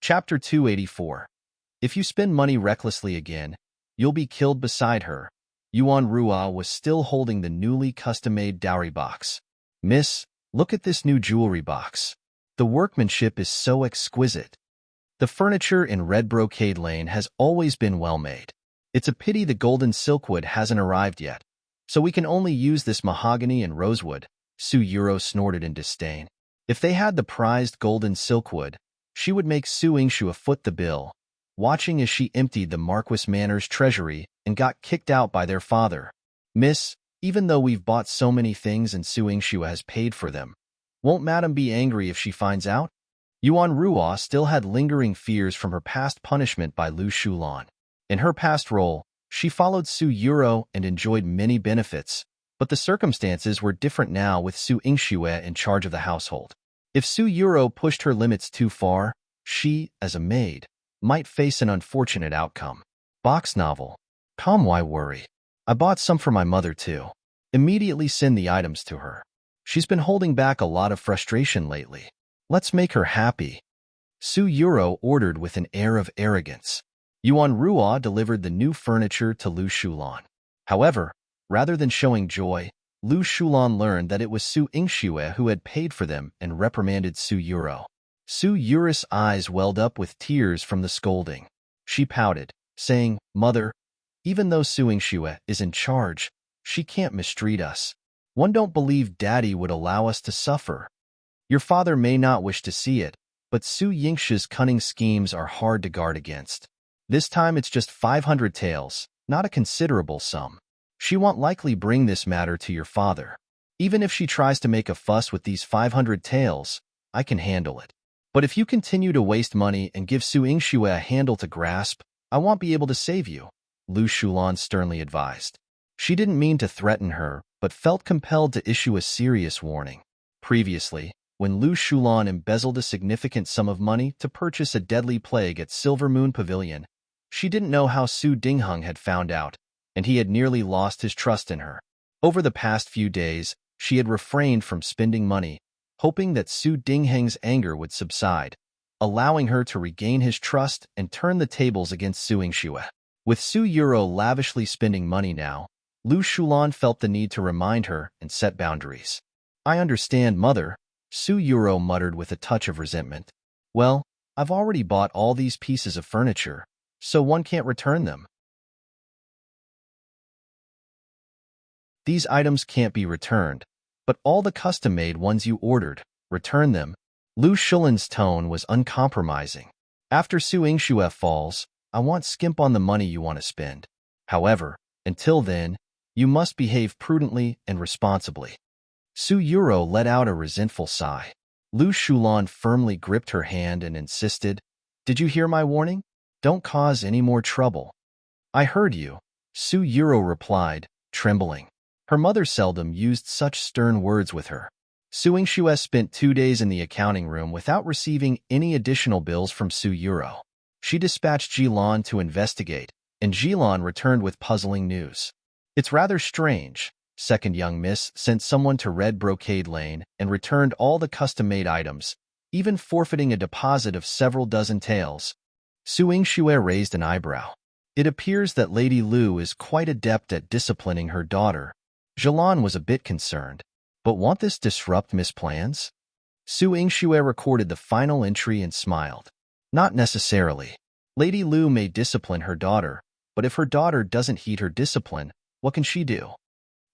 Chapter 284. If you spend money recklessly again, you'll be killed beside her. Yuan Rua was still holding the newly custom-made dowry box. Miss, look at this new jewelry box. The workmanship is so exquisite. The furniture in Red Brocade Lane has always been well made. It's a pity the golden silkwood hasn't arrived yet, so we can only use this mahogany and rosewood, Su Yuro snorted in disdain. If they had the prized golden silkwood, she would make Su Yingshu foot the bill, watching as she emptied the Marquis Manor's treasury and got kicked out by their father. Miss, even though we've bought so many things and Su Yingshu has paid for them, won't Madam be angry if she finds out? Yuan Rua still had lingering fears from her past punishment by Lu Shulan. In her past role, she followed Su Yuro and enjoyed many benefits, but the circumstances were different now with Su Yingshu in charge of the household. If Su Yuro pushed her limits too far, she, as a maid, might face an unfortunate outcome. Box novel. Come, why worry? I bought some for my mother too. Immediately send the items to her. She's been holding back a lot of frustration lately. Let's make her happy. Su Yuro ordered with an air of arrogance. Yuan Rua delivered the new furniture to Lu Shulan. However, rather than showing joy, Lu Shulan learned that it was Su Yingshu who had paid for them and reprimanded Su Yuro. Su Yuro's eyes welled up with tears from the scolding. She pouted, saying, Mother, even though Su Yingshu is in charge, she can't mistreat us. One don't believe Daddy would allow us to suffer. Your father may not wish to see it, but Su Yingshu's cunning schemes are hard to guard against. This time it's just 500 taels, not a considerable sum. She won't likely bring this matter to your father. Even if she tries to make a fuss with these 500 taels, I can handle it. But if you continue to waste money and give Su Yingshu a handle to grasp, I won't be able to save you, Lu Shulan sternly advised. She didn't mean to threaten her, but felt compelled to issue a serious warning. Previously, when Lu Shulan embezzled a significant sum of money to purchase a deadly plague at Silver Moon Pavilion, she didn't know how Su Dingheng had found out, and he had nearly lost his trust in her. Over the past few days, she had refrained from spending money, hoping that Su Dingheng's anger would subside, allowing her to regain his trust and turn the tables against Su Yingshu. With Su Yuro lavishly spending money now, Lu Shulan felt the need to remind her and set boundaries. I understand, Mother, Su Yuro muttered with a touch of resentment. Well, I've already bought all these pieces of furniture, so one can't return them. These items can't be returned, but all the custom-made ones you ordered, return them. Lu Shulan's tone was uncompromising. After Su Yingshu falls, I won't skimp on the money you want to spend. However, until then, you must behave prudently and responsibly. Su Yuro let out a resentful sigh. Lu Shulan firmly gripped her hand and insisted, Did you hear my warning? Don't cause any more trouble. I heard you, Su Yuro replied, trembling. Her mother seldom used such stern words with her. Su Yingshu spent 2 days in the accounting room without receiving any additional bills from Su Yuro. She dispatched Jilan to investigate, and Jilan returned with puzzling news. It's rather strange. Second young miss sent someone to Red Brocade Lane and returned all the custom-made items, even forfeiting a deposit of several dozen taels. Su Yingshu raised an eyebrow. It appears that Lady Lu is quite adept at disciplining her daughter. Jilan was a bit concerned. But won't this disrupt Miss plans? Su Yingshu recorded the final entry and smiled. Not necessarily. Lady Lu may discipline her daughter, but if her daughter doesn't heed her discipline, what can she do?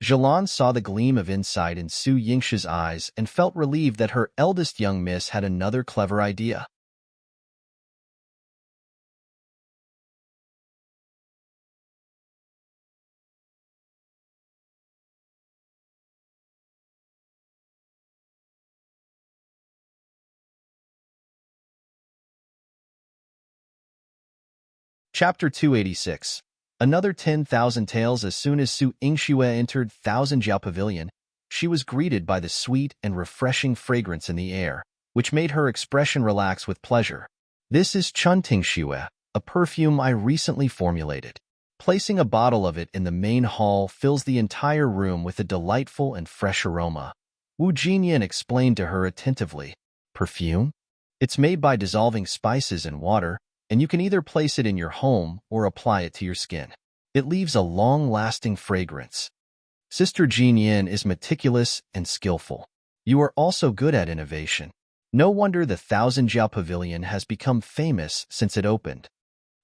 Jilan saw the gleam of insight in Su Yingshu's eyes and felt relieved that her eldest young miss had another clever idea. Chapter 286. Another 10,000 taels. As soon as Su Yingshu entered Thousand Jiao Pavilion, she was greeted by the sweet and refreshing fragrance in the air, which made her expression relax with pleasure. This is enchanting, a perfume I recently formulated. Placing a bottle of it in the main hall fills the entire room with a delightful and fresh aroma. Wu Jinyan explained to her attentively. Perfume? It's made by dissolving spices in water, and you can either place it in your home or apply it to your skin. It leaves a long-lasting fragrance. Sister Jean Yin is meticulous and skillful. You are also good at innovation. No wonder the Thousand Jiao Pavilion has become famous since it opened.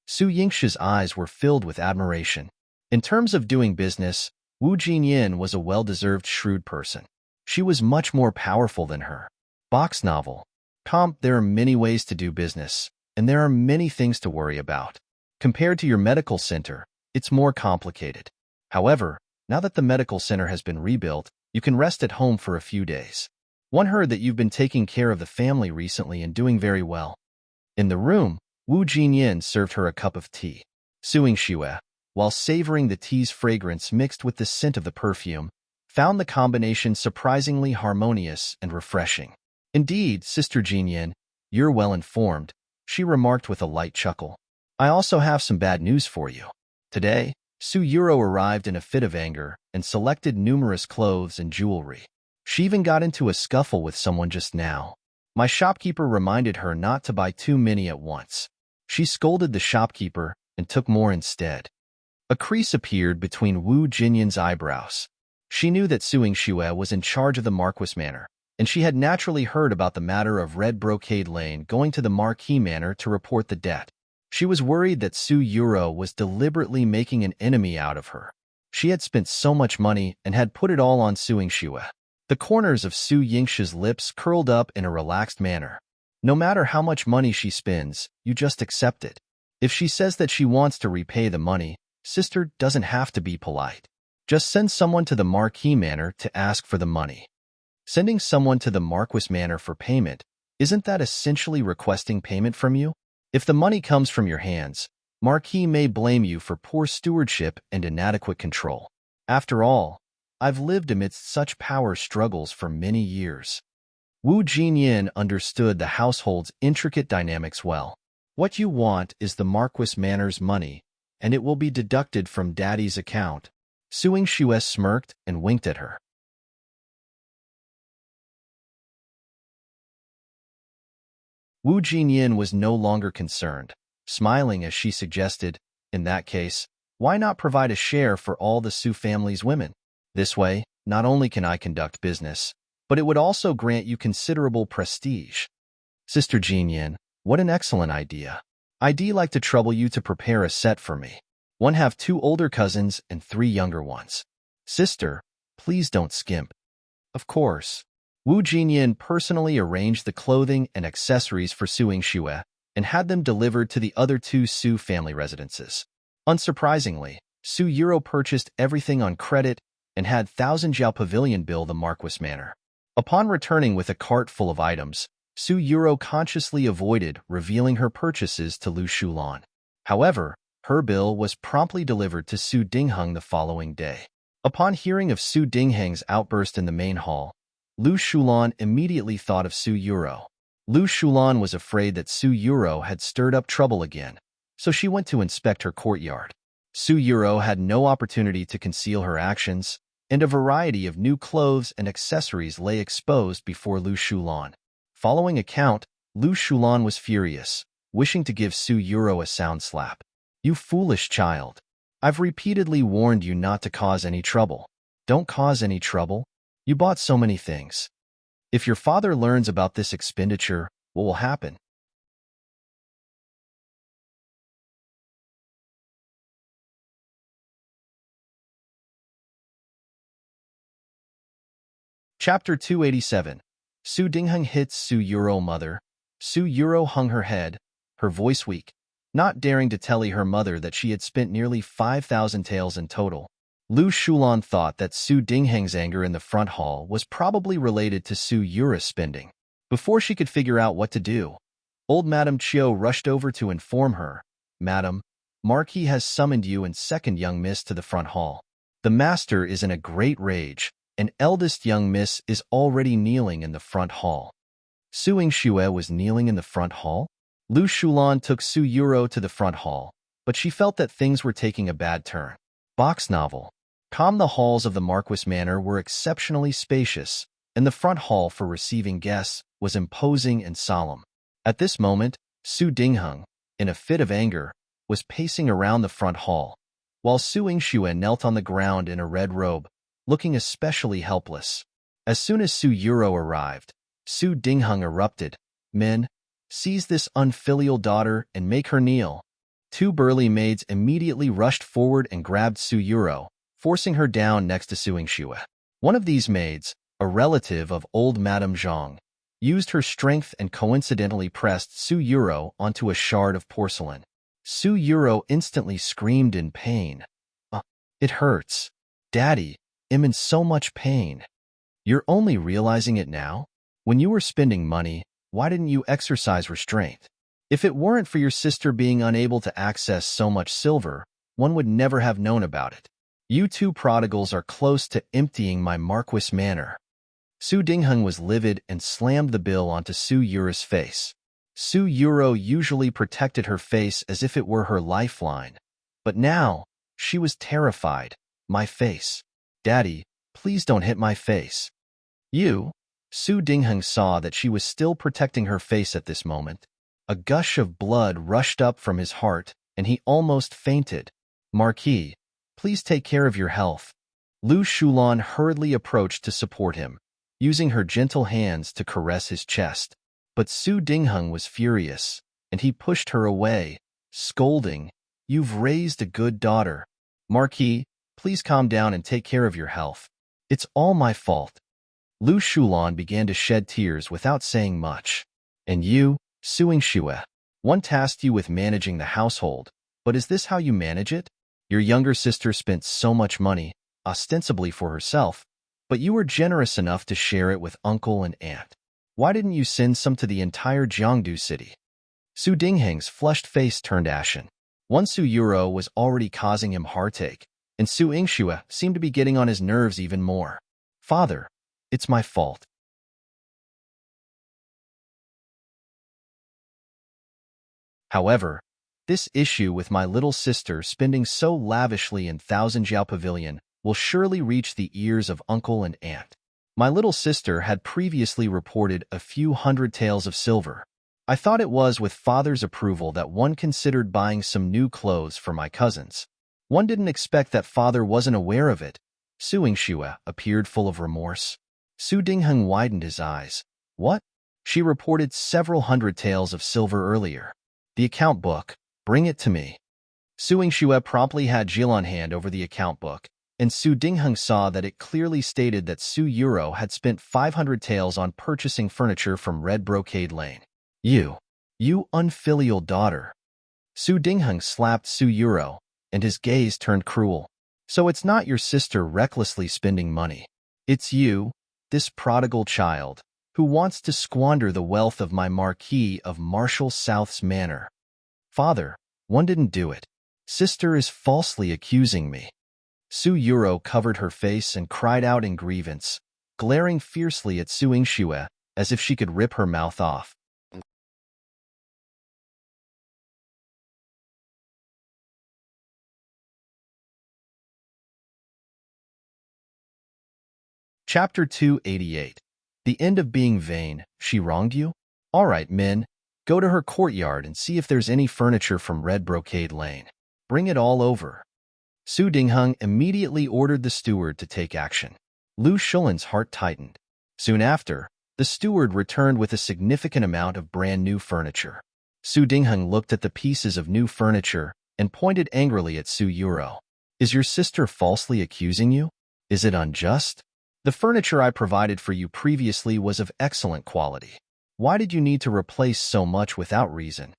Su Yingshi's eyes were filled with admiration. In terms of doing business, Wu Jinyin was a well-deserved shrewd person. She was much more powerful than her. Box novel. There are many ways to do business, and there are many things to worry about. Compared to your medical center, it's more complicated. However, now that the medical center has been rebuilt, you can rest at home for a few days. One heard that you've been taking care of the family recently and doing very well. In the room, Wu Jinyin served her a cup of tea. Su Yingxue, while savoring the tea's fragrance mixed with the scent of the perfume, found the combination surprisingly harmonious and refreshing. Indeed, Sister Jinyin, you're well informed, she remarked with a light chuckle. I also have some bad news for you. Today, Su Yuro arrived in a fit of anger and selected numerous clothes and jewelry. She even got into a scuffle with someone just now. My shopkeeper reminded her not to buy too many at once. She scolded the shopkeeper and took more instead. A crease appeared between Wu Jinyin's eyebrows. She knew that Su Yingxue was in charge of the Marquis Manor, and she had naturally heard about the matter of Red Brocade Lane going to the Marquis Manor to report the debt. She was worried that Su Yuro was deliberately making an enemy out of her. She had spent so much money and had put it all on Su Yingxue. The corners of Su Yingshi's lips curled up in a relaxed manner. No matter how much money she spends, you just accept it. If she says that she wants to repay the money, sister doesn't have to be polite. Just send someone to the Marquis Manor to ask for the money. Sending someone to the Marquis Manor for payment, isn't that essentially requesting payment from you? If the money comes from your hands, Marquis may blame you for poor stewardship and inadequate control. After all, I've lived amidst such power struggles for many years. Wu Jinyin understood the household's intricate dynamics well. What you want is the Marquis Manor's money, and it will be deducted from Daddy's account. Su Yingxue smirked and winked at her. Wu Jinyin was no longer concerned, smiling as she suggested, in that case, why not provide a share for all the Su family's women? This way, not only can I conduct business, but it would also grant you considerable prestige. Sister Jinyin, what an excellent idea. I'd like to trouble you to prepare a set for me. One have 2 older cousins and 3 younger ones. Sister, please don't skimp. Of course. Wu Jinyin personally arranged the clothing and accessories for Su Yingxue and had them delivered to the other 2 Su family residences. Unsurprisingly, Su Yuro purchased everything on credit and had Thousand Jiao Pavilion bill the Marquis Manor. Upon returning with a cart full of items, Su Yuro consciously avoided revealing her purchases to Lu Shulan. However, her bill was promptly delivered to Su Dingheng the following day. Upon hearing of Su Dingheng's outburst in the main hall, Lu Shulan immediately thought of Su Yuro. Lu Shulan was afraid that Su Yuro had stirred up trouble again, so she went to inspect her courtyard. Su Yuro had no opportunity to conceal her actions, and a variety of new clothes and accessories lay exposed before Lu Shulan. Following account, Lu Shulan was furious, wishing to give Su Yuro a sound slap. You foolish child. I've repeatedly warned you not to cause any trouble. Don't cause any trouble. You bought so many things. If your father learns about this expenditure, what will happen? Chapter 287. Su Dingheng hits Su Yuro mother. Su Yuro hung her head, her voice weak, not daring to tell her mother that she had spent nearly 5,000 taels in total. Lu Shulan thought that Su Dingheng's anger in the front hall was probably related to Su Yuro's spending. Before she could figure out what to do, old Madame Chiu rushed over to inform her, Madam, Marquis has summoned you and second young miss to the front hall. The master is in a great rage, and eldest young miss is already kneeling in the front hall. Su Yingxue was kneeling in the front hall? Lu Shulan took Su Yuro to the front hall, but she felt that things were taking a bad turn. Box novel. The halls of the Marquis Manor were exceptionally spacious, and the front hall for receiving guests was imposing and solemn. At this moment, Su Dingheng, in a fit of anger, was pacing around the front hall, while Su Yingxue knelt on the ground in a red robe, looking especially helpless. As soon as Su Yuro arrived, Su Dingheng erupted. "Men, seize this unfilial daughter and make her kneel." Two burly maids immediately rushed forward and grabbed Su Yuro, forcing her down next to Su Yingxue. One of these maids, a relative of old Madame Zhang, used her strength and coincidentally pressed Su Yuro onto a shard of porcelain. Su Yuro instantly screamed in pain. It hurts. Daddy, I'm in so much pain." "You're only realizing it now? When you were spending money, why didn't you exercise restraint? If it weren't for your sister being unable to access so much silver, one would never have known about it. You two prodigals are close to emptying my Marquis manor." Su Dingheng was livid and slammed the bill onto Su Yuro's face. Su Yuro usually protected her face as if it were her lifeline, but now she was terrified. "My face. Daddy, please don't hit my face." "You?" Su Dingheng saw that she was still protecting her face at this moment. A gush of blood rushed up from his heart, and he almost fainted. "Marquis, please take care of your health." Lu Shulan hurriedly approached to support him, using her gentle hands to caress his chest. But Su Dingheng was furious, and he pushed her away, scolding, "You've raised a good daughter. Marquis, please calm down and take care of your health. It's all my fault." Lu Shulan began to shed tears without saying much. "And you, Su Yingxue, one tasked you with managing the household, but is this how you manage it? Your younger sister spent so much money, ostensibly for herself, but you were generous enough to share it with uncle and aunt. Why didn't you send some to the entire Jiangdu city?" Su Dingheng's flushed face turned ashen. One Su Yuro was already causing him heartache, and Su Yingxue seemed to be getting on his nerves even more. "Father, it's my fault." However, this issue with my little sister spending so lavishly in Thousand Jiao Pavilion will surely reach the ears of uncle and aunt. My little sister had previously reported a few hundred taels of silver. I thought it was with father's approval that one considered buying some new clothes for my cousins. One didn't expect that father wasn't aware of it. Su Yingxue appeared full of remorse. Su Dingheng widened his eyes. "What?" She reported several hundred taels of silver earlier. "The account book. Bring it to me." Su Yingxue promptly had Jilan hand over the account book, and Su Dingheng saw that it clearly stated that Su Yuro had spent 500 taels on purchasing furniture from Red Brocade Lane. You unfilial daughter." Su Dingheng slapped Su Yuro, and his gaze turned cruel. "So it's not your sister recklessly spending money. It's you, this prodigal child, who wants to squander the wealth of my Marquis of Marshall South's manor." "Father, one didn't do it. Sister is falsely accusing me." Su Yuro covered her face and cried out in grievance, glaring fiercely at Su Yingxue as if she could rip her mouth off. Chapter 288. The End of Being Vain. She wronged you? All right, men. Go to her courtyard and see if there's any furniture from Red Brocade Lane. Bring it all over. Su Dingheng immediately ordered the steward to take action. Lu Shulan's heart tightened. Soon after, the steward returned with a significant amount of brand-new furniture. Su Dingheng looked at the pieces of new furniture and pointed angrily at Su Yuro. "Is your sister falsely accusing you? Is it unjust? The furniture I provided for you previously was of excellent quality. Why did you need to replace so much without reason?"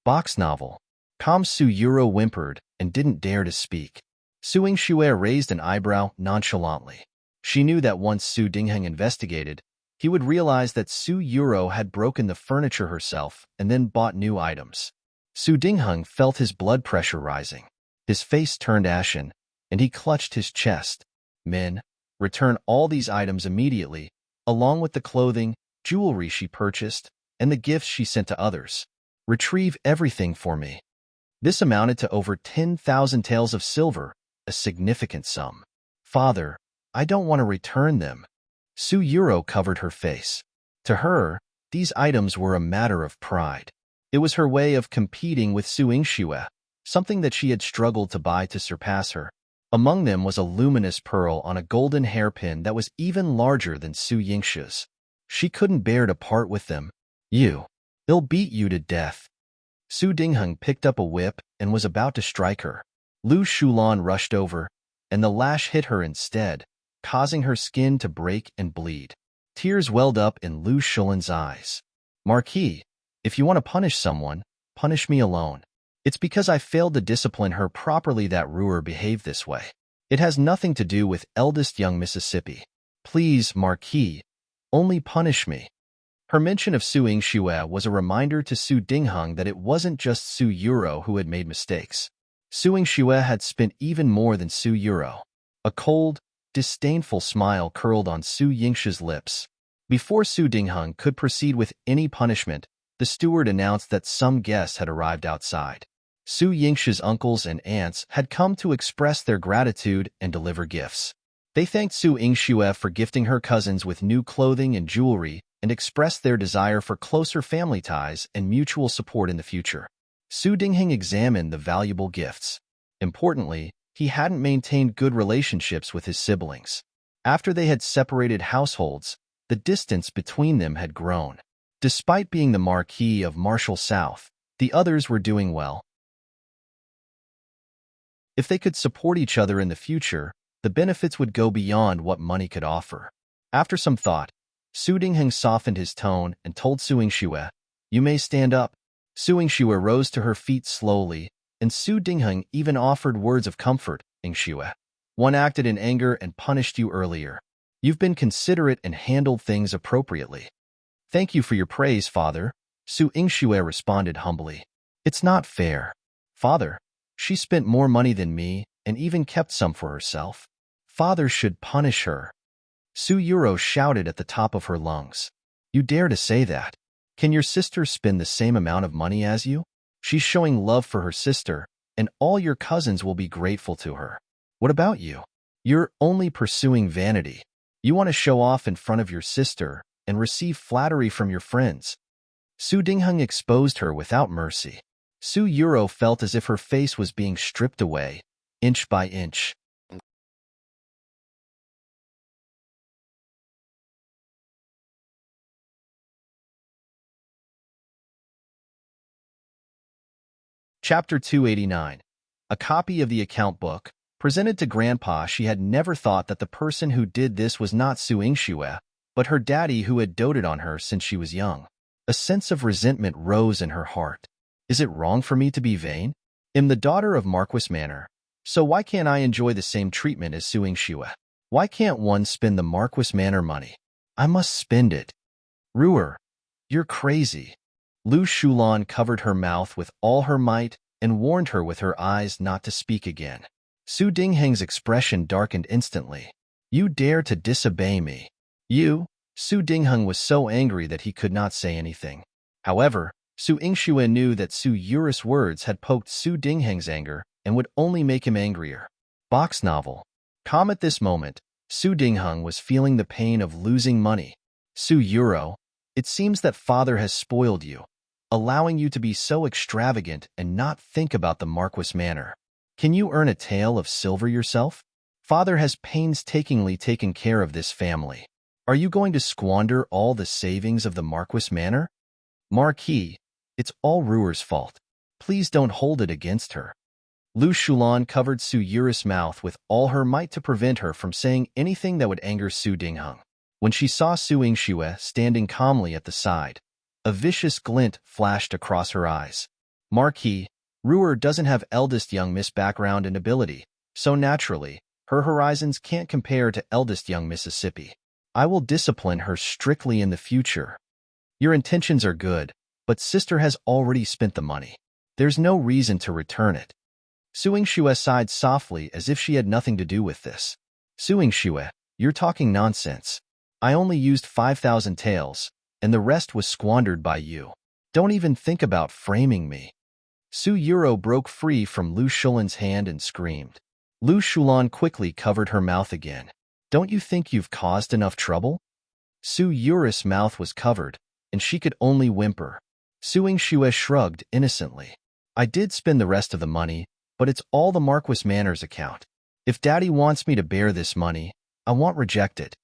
Box novel. Su Yuro whimpered and didn't dare to speak. Su Yingxue raised an eyebrow nonchalantly. She knew that once Su Dingheng investigated, he would realize that Su Yuro had broken the furniture herself and then bought new items. Su Dingheng felt his blood pressure rising. His face turned ashen, and he clutched his chest. "Men, return all these items immediately, along with the clothing, jewelry she purchased, and the gifts she sent to others. Retrieve everything for me." This amounted to over 10,000 taels of silver, a significant sum. "Father, I don't want to return them." Su Yuro covered her face. To her, these items were a matter of pride. It was her way of competing with Su Yingxue, something that she had struggled to buy to surpass her. Among them was a luminous pearl on a golden hairpin that was even larger than Su Yingxue's. She couldn't bear to part with them. They'll beat you to death. Su Dingheng picked up a whip and was about to strike her. Lu Shulan rushed over, and the lash hit her instead, causing her skin to break and bleed. Tears welled up in Lu Shulan's eyes. Marquis, if you want to punish someone, punish me alone. It's because I failed to discipline her properly that Ruer behaved this way. It has nothing to do with eldest young Mississippi. Please, Marquis, only punish me. Her mention of Su Yingxue was a reminder to Su Dingheng that it wasn't just Su Yuro who had made mistakes. Su Yingxue had spent even more than Su Yuro. A cold, disdainful smile curled on Su Yingxue's lips. Before Su Dingheng could proceed with any punishment, the steward announced that some guests had arrived outside. Su Yingxue's uncles and aunts had come to express their gratitude and deliver gifts. They thanked Su Yingxue for gifting her cousins with new clothing and jewelry and expressed their desire for closer family ties and mutual support in the future. Su Dingheng examined the valuable gifts. Importantly, he hadn't maintained good relationships with his siblings. After they had separated households, the distance between them had grown. Despite being the Marquis of Martial South, the others were doing well. If they could support each other in the future, the benefits would go beyond what money could offer. After some thought, Su Dingheng softened his tone and told Su Yingxue, "You may stand up." Su Yingxue rose to her feet slowly, and Su Dingheng even offered words of comfort. "Yingxue, one acted in anger and punished you earlier. You've been considerate and handled things appropriately." "Thank you for your praise, Father," Su Yingxue responded humbly. "It's not fair. Father, she spent more money than me and even kept some for herself. Father should punish her." Su Yuro shouted at the top of her lungs. "You dare to say that? Can your sister spend the same amount of money as you? She's showing love for her sister, and all your cousins will be grateful to her. What about you? You're only pursuing vanity. You want to show off in front of your sister and receive flattery from your friends." Su Dingheng exposed her without mercy. Su Yuro felt as if her face was being stripped away, inch by inch. Chapter 289. A copy of the account book. Presented to Grandpa, she had never thought that the person who did this was not Su Yingxue, but her daddy who had doted on her since she was young. A sense of resentment rose in her heart. Is it wrong for me to be vain? I'm the daughter of Marquis Manor, so why can't I enjoy the same treatment as Su Yingxue? Why can't one spend the Marquis Manor money? I must spend it. Ruer, you're crazy. Lu Shulan covered her mouth with all her might and warned her with her eyes not to speak again. Su Dingheng's expression darkened instantly. "You dare to disobey me. You?" Su Dingheng was so angry that he could not say anything. However, Su Yingxue knew that Su Yuris' words had poked Su Dingheng's anger and would only make him angrier. Box novel. Calm at this moment, Su Dingheng was feeling the pain of losing money. Su Yuro, it seems that father has spoiled you, allowing you to be so extravagant and not think about the Marquis Manor. Can you earn a tale of silver yourself? Father has painstakingly taken care of this family. Are you going to squander all the savings of the Marquis Manor? Marquis, it's all Ruer's fault. Please don't hold it against her." Lu Shulan covered Su Yuris' mouth with all her might to prevent her from saying anything that would anger Su Dingheng. When she saw Su Yingxue standing calmly at the side, a vicious glint flashed across her eyes. "Marquis, Ruer doesn't have eldest young Miss background and ability, so naturally, her horizons can't compare to eldest young Mississippi. I will discipline her strictly in the future. Your intentions are good, but sister has already spent the money. There's no reason to return it." Su Yingxue sighed softly as if she had nothing to do with this. "Su Yingxue, you're talking nonsense. I only used 5,000 taels, and the rest was squandered by you. Don't even think about framing me." Su Yuro broke free from Lu Shulan's hand and screamed. Lu Shulan quickly covered her mouth again. "Don't you think you've caused enough trouble?" Su Yuris' mouth was covered, and she could only whimper. Su Yingxue shrugged innocently. I did spend the rest of the money, but it's all the Marquis Manor's account. If Daddy wants me to bear this money, I won't reject it.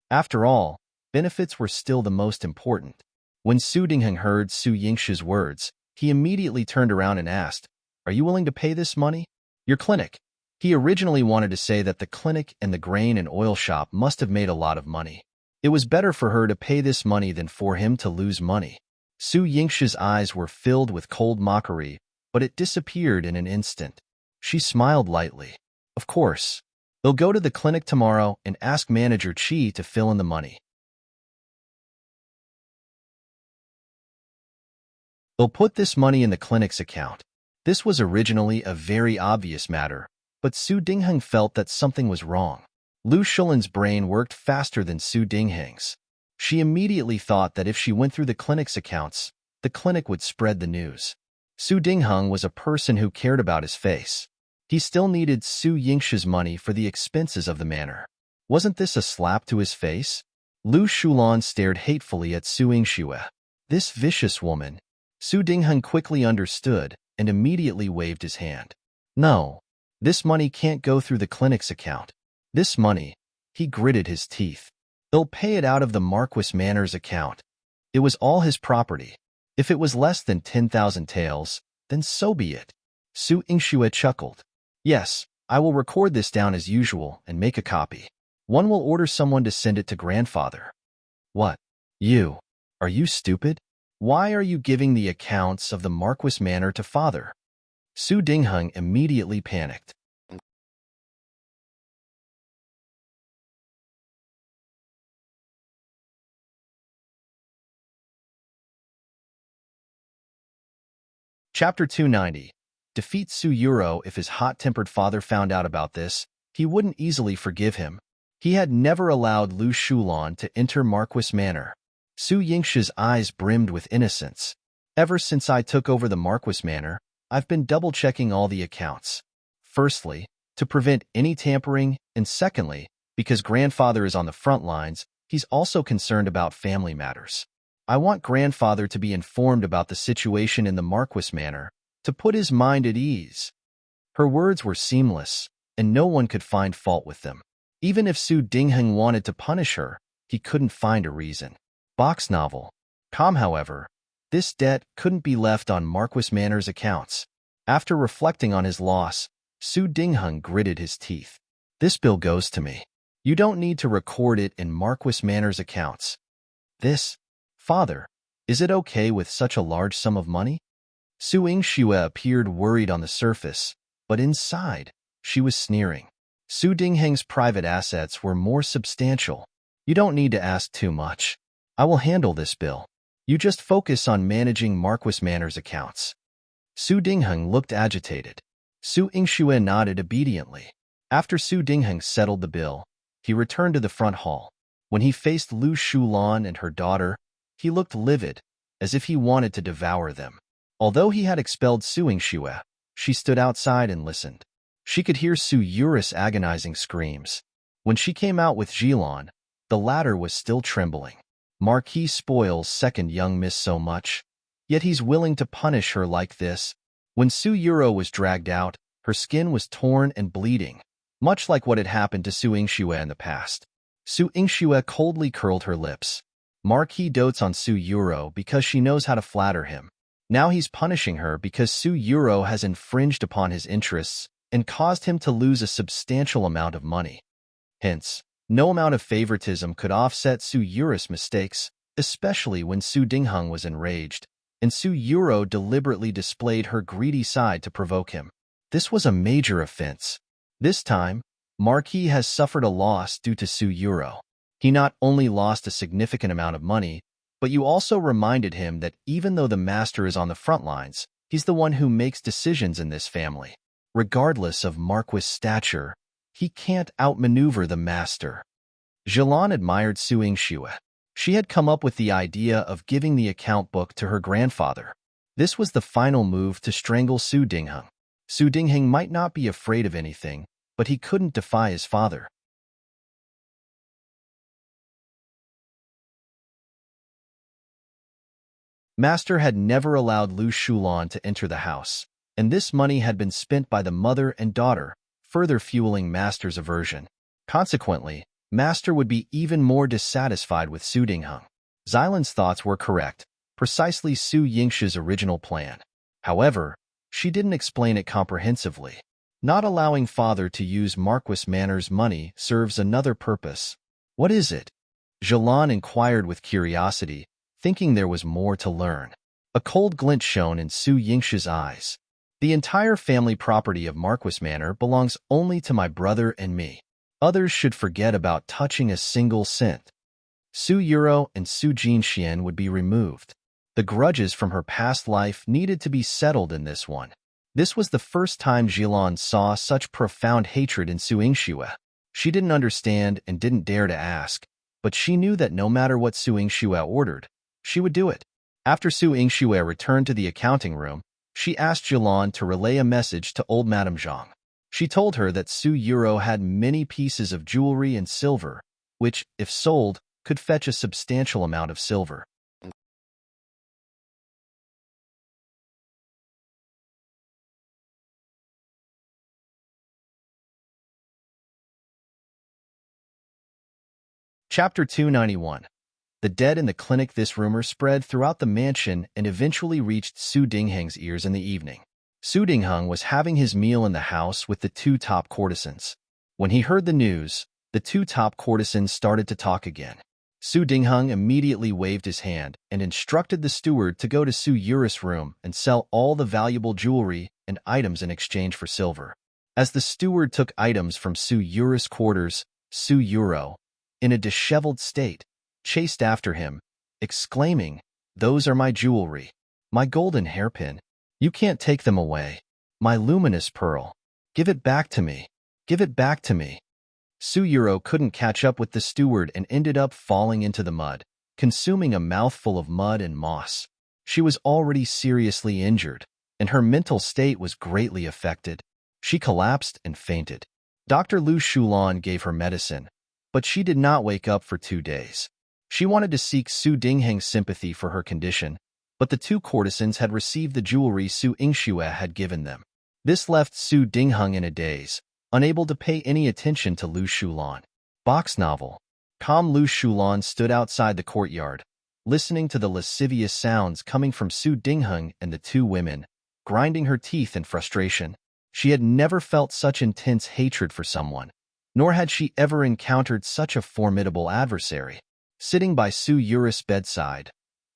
After all, benefits were still the most important. When Su Dingheng heard Su Yingxue's words, he immediately turned around and asked, "Are you willing to pay this money?" "Your clinic." He originally wanted to say that the clinic and the grain and oil shop must have made a lot of money. It was better for her to pay this money than for him to lose money. Su Yingxue's eyes were filled with cold mockery, but it disappeared in an instant. She smiled lightly. Of course. They'll go to the clinic tomorrow and ask Manager Qi to fill in the money. They'll put this money in the clinic's account. This was originally a very obvious matter, but Su Dingheng felt that something was wrong. Lu Shulan's brain worked faster than Su Dingheng's. She immediately thought that if she went through the clinic's accounts, the clinic would spread the news. Su Dingheng was a person who cared about his face. He still needed Su Yingxue's money for the expenses of the manor. Wasn't this a slap to his face? Lu Shulan stared hatefully at Su Yingxue. This vicious woman. Su Dingheng quickly understood and immediately waved his hand. No, this money can't go through the clinic's account. This money, he gritted his teeth. They'll pay it out of the Marquis Manor's account. It was all his property. If it was less than 10,000 taels, then so be it. Su Yingxue chuckled. Yes, I will record this down as usual and make a copy. One will order someone to send it to grandfather. What? You? Are you stupid? Why are you giving the accounts of the Marquis Manor to father? Su Dingheng immediately panicked. Chapter 290. Defeat Su Yuro. If his hot-tempered father found out about this, he wouldn't easily forgive him. He had never allowed Lu Shulan to enter Marquis Manor. Su Yingxue's eyes brimmed with innocence. Ever since I took over the Marquis Manor, I've been double-checking all the accounts. Firstly, to prevent any tampering, and secondly, because grandfather is on the front lines, he's also concerned about family matters. I want grandfather to be informed about the situation in the Marquis Manor, to put his mind at ease. Her words were seamless, and no one could find fault with them. Even if Su Dingheng wanted to punish her, he couldn't find a reason. Box novel. However, this debt couldn't be left on Marquis Manor's accounts. After reflecting on his loss, Su Dingheng gritted his teeth. This bill goes to me. You don't need to record it in Marquis Manor's accounts. This, father, is it okay with such a large sum of money? Su Yingxue appeared worried on the surface, but inside, she was sneering. Su Dingheng's private assets were more substantial. You don't need to ask too much. I will handle this bill. You just focus on managing Marquis Manor's accounts. Su Dingheng looked agitated. Su Yingxue nodded obediently. After Su Dingheng settled the bill, he returned to the front hall. When he faced Lu Shulan and her daughter, he looked livid, as if he wanted to devour them. Although he had expelled Su Yingxue, she stood outside and listened. She could hear Su Yuris' agonizing screams. When she came out with Jilan, the latter was still trembling. Marquis spoils second young miss so much, yet he's willing to punish her like this. When Su Yuro was dragged out, her skin was torn and bleeding, much like what had happened to Su Yingxue in the past. Su Yingxue coldly curled her lips. Marquis dotes on Su Yuro because she knows how to flatter him. Now he's punishing her because Su Yuro has infringed upon his interests and caused him to lose a substantial amount of money. Hence, no amount of favoritism could offset Su Yuris' mistakes, especially when Su Dingheng was enraged, and Su Yuro deliberately displayed her greedy side to provoke him. This was a major offense. This time, Marquis has suffered a loss due to Su Yuro. He not only lost a significant amount of money, but you also reminded him that even though the master is on the front lines, he's the one who makes decisions in this family. Regardless of Marquis' stature, he can't outmaneuver the master. Jilan admired Su Yingxue. She had come up with the idea of giving the account book to her grandfather. This was the final move to strangle Su Dingheng. Su Dingheng might not be afraid of anything, but he couldn't defy his father. Master had never allowed Lu Shulan to enter the house, and this money had been spent by the mother and daughter, further fueling Master's aversion. Consequently, Master would be even more dissatisfied with Su Dingheng. Xilan's thoughts were correct, precisely Su Yingshi's original plan. However, she didn't explain it comprehensively. Not allowing father to use Marquis Manor's money serves another purpose. What is it? Zhilan inquired with curiosity, thinking there was more to learn. A cold glint shone in Su Yingshi's eyes. The entire family property of Marquis Manor belongs only to my brother and me. Others should forget about touching a single cent. Su Yuro and Su Jinxian would be removed. The grudges from her past life needed to be settled in this one. This was the first time Zhilan saw such profound hatred in Su Yingxue. She didn't understand and didn't dare to ask, but she knew that no matter what Su Yingxue ordered, she would do it. After Su Yingxue returned to the accounting room, she asked Zhilan to relay a message to old Madame Zhang. She told her that Su Yuro had many pieces of jewelry and silver, which, if sold, could fetch a substantial amount of silver. Chapter 291. The dead in the clinic. This rumor spread throughout the mansion and eventually reached Su Dingheng's ears in the evening. Su Dingheng was having his meal in the house with the two top courtesans. When he heard the news, the two top courtesans started to talk again. Su Dingheng immediately waved his hand and instructed the steward to go to Su Yuro's room and sell all the valuable jewelry and items in exchange for silver. As the steward took items from Su Yuro's quarters, Su Yuro, in a disheveled state, chased after him, exclaiming, "Those are my jewelry, my golden hairpin. You can't take them away. My luminous pearl. Give it back to me. Give it back to me." Su Yuro couldn't catch up with the steward and ended up falling into the mud, consuming a mouthful of mud and moss. She was already seriously injured, and her mental state was greatly affected. She collapsed and fainted. Dr. Lu Shulan gave her medicine, but she did not wake up for 2 days. She wanted to seek Su Dingheng's sympathy for her condition, but the two courtesans had received the jewelry Su Yingxue had given them. This left Su Dingheng in a daze, unable to pay any attention to Lu Shulan. Box novel. Calm Lu Shulan stood outside the courtyard, listening to the lascivious sounds coming from Su Dingheng and the two women, grinding her teeth in frustration. She had never felt such intense hatred for someone, nor had she ever encountered such a formidable adversary. Sitting by Su Yuro's bedside,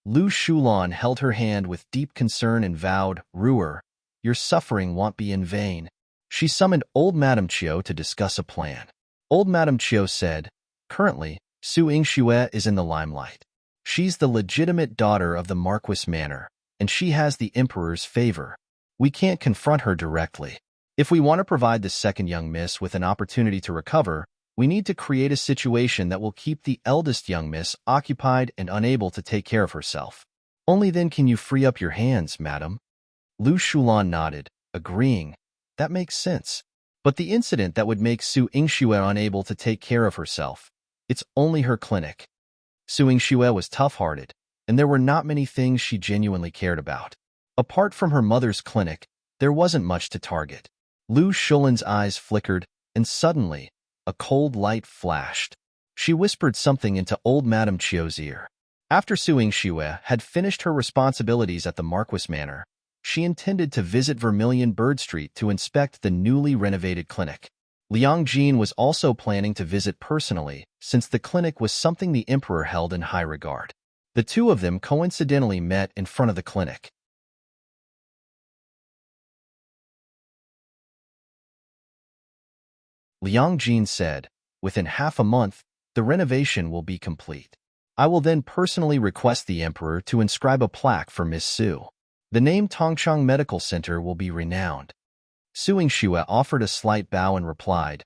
Lu Shulan held her hand with deep concern and vowed, "Ruer, your suffering won't be in vain." She summoned old Madame Chiu to discuss a plan. Old Madame Chiu said, "Currently, Su Yingxue is in the limelight. She's the legitimate daughter of the Marquis Manor, and she has the Emperor's favor. We can't confront her directly. If we want to provide the second young miss with an opportunity to recover, we need to create a situation that will keep the eldest young miss occupied and unable to take care of herself. Only then can you free up your hands, madam." Lu Shulan nodded, agreeing. That makes sense. But the incident that would make Su Yingxue unable to take care of herself, it's only her clinic. Su Yingxue was tough-hearted, and there were not many things she genuinely cared about. Apart from her mother's clinic, there wasn't much to target. Lu Shulan's eyes flickered, and suddenly, a cold light flashed. She whispered something into old Madame Chiu's ear. After Su Yingxue had finished her responsibilities at the Marquis Manor, she intended to visit Vermilion Bird Street to inspect the newly renovated clinic. Liang Jin was also planning to visit personally, since the clinic was something the emperor held in high regard. The two of them coincidentally met in front of the clinic. Liang Jin said, "Within half a month, the renovation will be complete. I will then personally request the emperor to inscribe a plaque for Miss Su. The name Tongchang Medical Center will be renowned." Su Yingxue offered a slight bow and replied,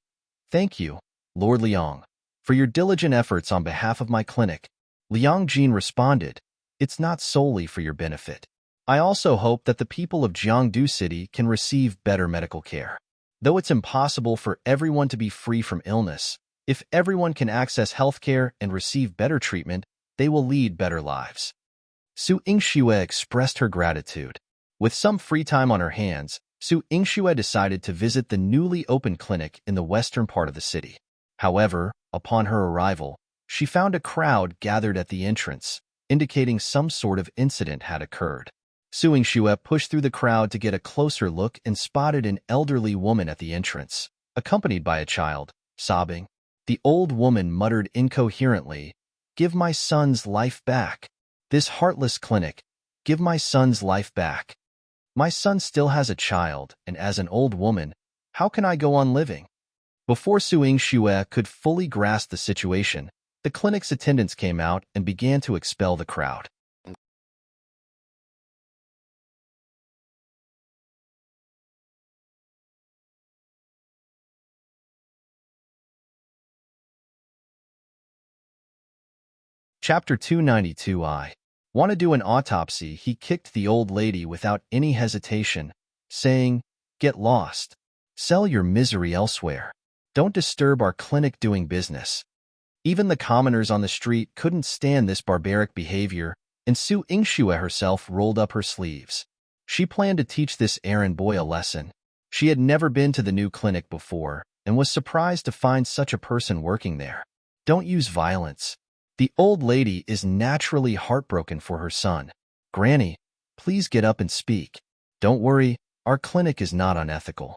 "Thank you, Lord Liang, for your diligent efforts on behalf of my clinic." Liang Jin responded, "It's not solely for your benefit. I also hope that the people of Jiangdu City can receive better medical care. Though it's impossible for everyone to be free from illness, if everyone can access healthcare and receive better treatment, they will lead better lives." Su Yingxue expressed her gratitude. With some free time on her hands, Su Yingxue decided to visit the newly opened clinic in the western part of the city. However, upon her arrival, she found a crowd gathered at the entrance, indicating some sort of incident had occurred. Su Yingxue pushed through the crowd to get a closer look and spotted an elderly woman at the entrance, accompanied by a child, sobbing. The old woman muttered incoherently, "Give my son's life back. This heartless clinic, give my son's life back. My son still has a child, and as an old woman, how can I go on living?" Before Su Yingxue could fully grasp the situation, the clinic's attendants came out and began to expel the crowd. Chapter 292. I want to do an autopsy. He kicked the old lady without any hesitation, saying, "Get lost. Sell your misery elsewhere. Don't disturb our clinic doing business." Even the commoners on the street couldn't stand this barbaric behavior, and Su Yingxue herself rolled up her sleeves. She planned to teach this errand boy a lesson. She had never been to the new clinic before and was surprised to find such a person working there. Don't use violence. The old lady is naturally heartbroken for her son. Granny, please get up and speak. Don't worry, our clinic is not unethical.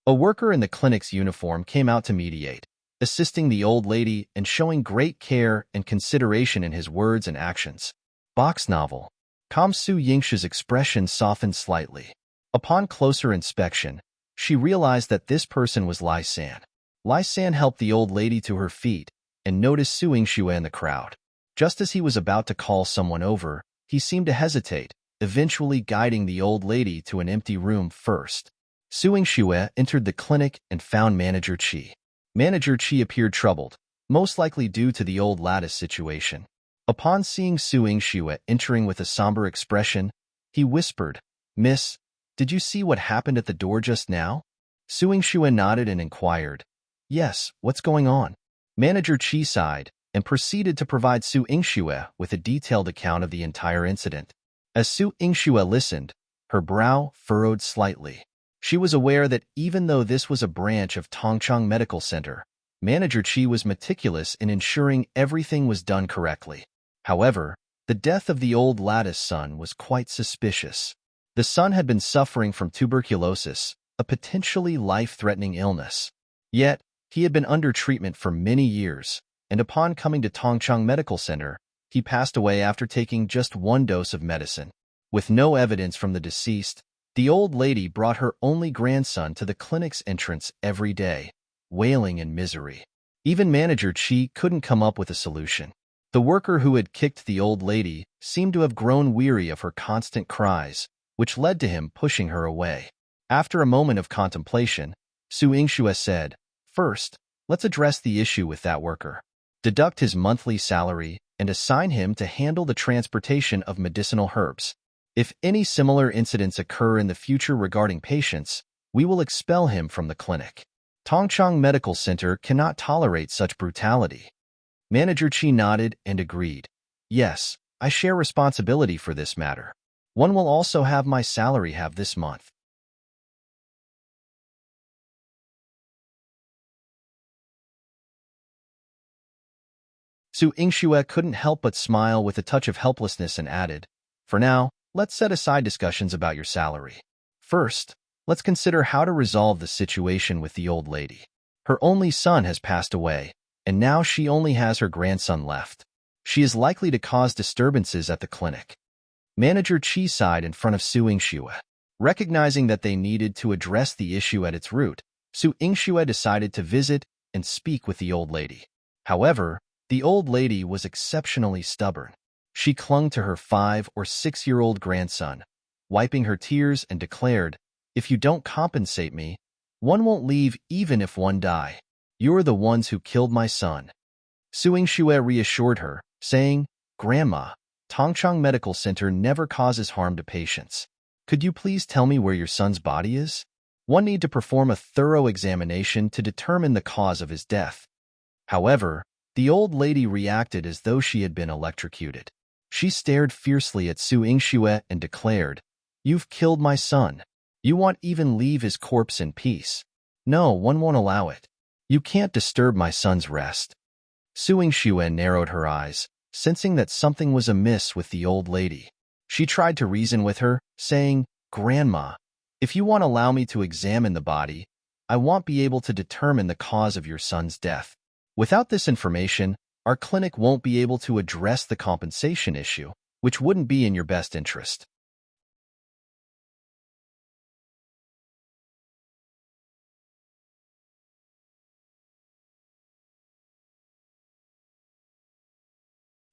A worker in the clinic's uniform came out to mediate, assisting the old lady and showing great care and consideration in his words and actions. Box novel. Su Yingxue's expression softened slightly. Upon closer inspection, she realized that this person was Lai San. Lai San helped the old lady to her feet and noticed Su Yingxue in the crowd. Just as he was about to call someone over, he seemed to hesitate, eventually guiding the old lady to an empty room first. Su Yingxue entered the clinic and found Manager Qi. Manager Qi appeared troubled, most likely due to the old lattice situation. Upon seeing Su Yingxue entering with a somber expression, he whispered, "Miss, did you see what happened at the door just now?" Su Yingxue nodded and inquired, "Yes, what's going on?" Manager Qi sighed and proceeded to provide Su Yingxue with a detailed account of the entire incident. As Su Yingxue listened, her brow furrowed slightly. She was aware that even though this was a branch of Tongchang Medical Center, Manager Qi was meticulous in ensuring everything was done correctly. However, the death of the old lattice son was quite suspicious. The son had been suffering from tuberculosis, a potentially life-threatening illness. Yet, he had been under treatment for many years, and upon coming to Tongchang Medical Center, he passed away after taking just one dose of medicine. With no evidence from the deceased, the old lady brought her only grandson to the clinic's entrance every day, wailing in misery. Even Manager Qi couldn't come up with a solution. The worker who had kicked the old lady seemed to have grown weary of her constant cries, which led to him pushing her away. After a moment of contemplation, Su Yingxue said, "First, let's address the issue with that worker. Deduct his monthly salary and assign him to handle the transportation of medicinal herbs. If any similar incidents occur in the future regarding patients, we will expel him from the clinic. Tongchang Medical Center cannot tolerate such brutality." Manager Qi nodded and agreed. "Yes, I share responsibility for this matter. One will also have my salary have this month." Su Yingxue couldn't help but smile with a touch of helplessness and added, "For now, let's set aside discussions about your salary. First, let's consider how to resolve the situation with the old lady. Her only son has passed away, and now she only has her grandson left. She is likely to cause disturbances at the clinic." Manager Qi sighed in front of Su Yingxue. Recognizing that they needed to address the issue at its root, Su Yingxue decided to visit and speak with the old lady. However, the old lady was exceptionally stubborn. She clung to her 5- or 6-year-old grandson, wiping her tears and declared, "If you don't compensate me, one won't leave even if one die. You're the ones who killed my son." Su Yingxue reassured her, saying, "Grandma, Tongchang Medical Center never causes harm to patients. Could you please tell me where your son's body is? One need to perform a thorough examination to determine the cause of his death." However, the old lady reacted as though she had been electrocuted. She stared fiercely at Su Yingxue and declared, "You've killed my son. You won't even leave his corpse in peace. No, one won't allow it. You can't disturb my son's rest." Su Yingxue narrowed her eyes, sensing that something was amiss with the old lady. She tried to reason with her, saying, "Grandma, if you won't allow me to examine the body, I won't be able to determine the cause of your son's death. Without this information, our clinic won't be able to address the compensation issue, which wouldn't be in your best interest."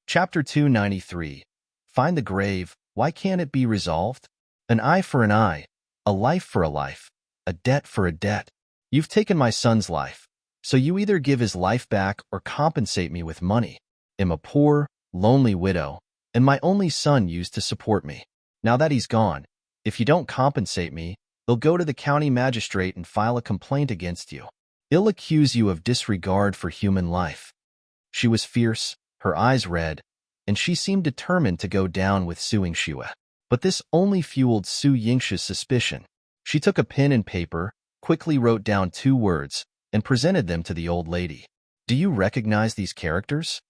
Chapter 293. Find the grave. Why can't it be resolved? An eye for an eye, a life for a life, a debt for a debt. You've taken my son's life, so you either give his life back or compensate me with money. I'm a poor, lonely widow, and my only son used to support me. Now that he's gone, if you don't compensate me, they'll go to the county magistrate and file a complaint against you. They'll accuse you of disregard for human life. She was fierce, her eyes red, and she seemed determined to go down with Su Yingxue. But this only fueled Su Yingxue's suspicion. She took a pen and paper, quickly wrote down 2 words, and presented them to the old lady. "Do you recognize these characters?"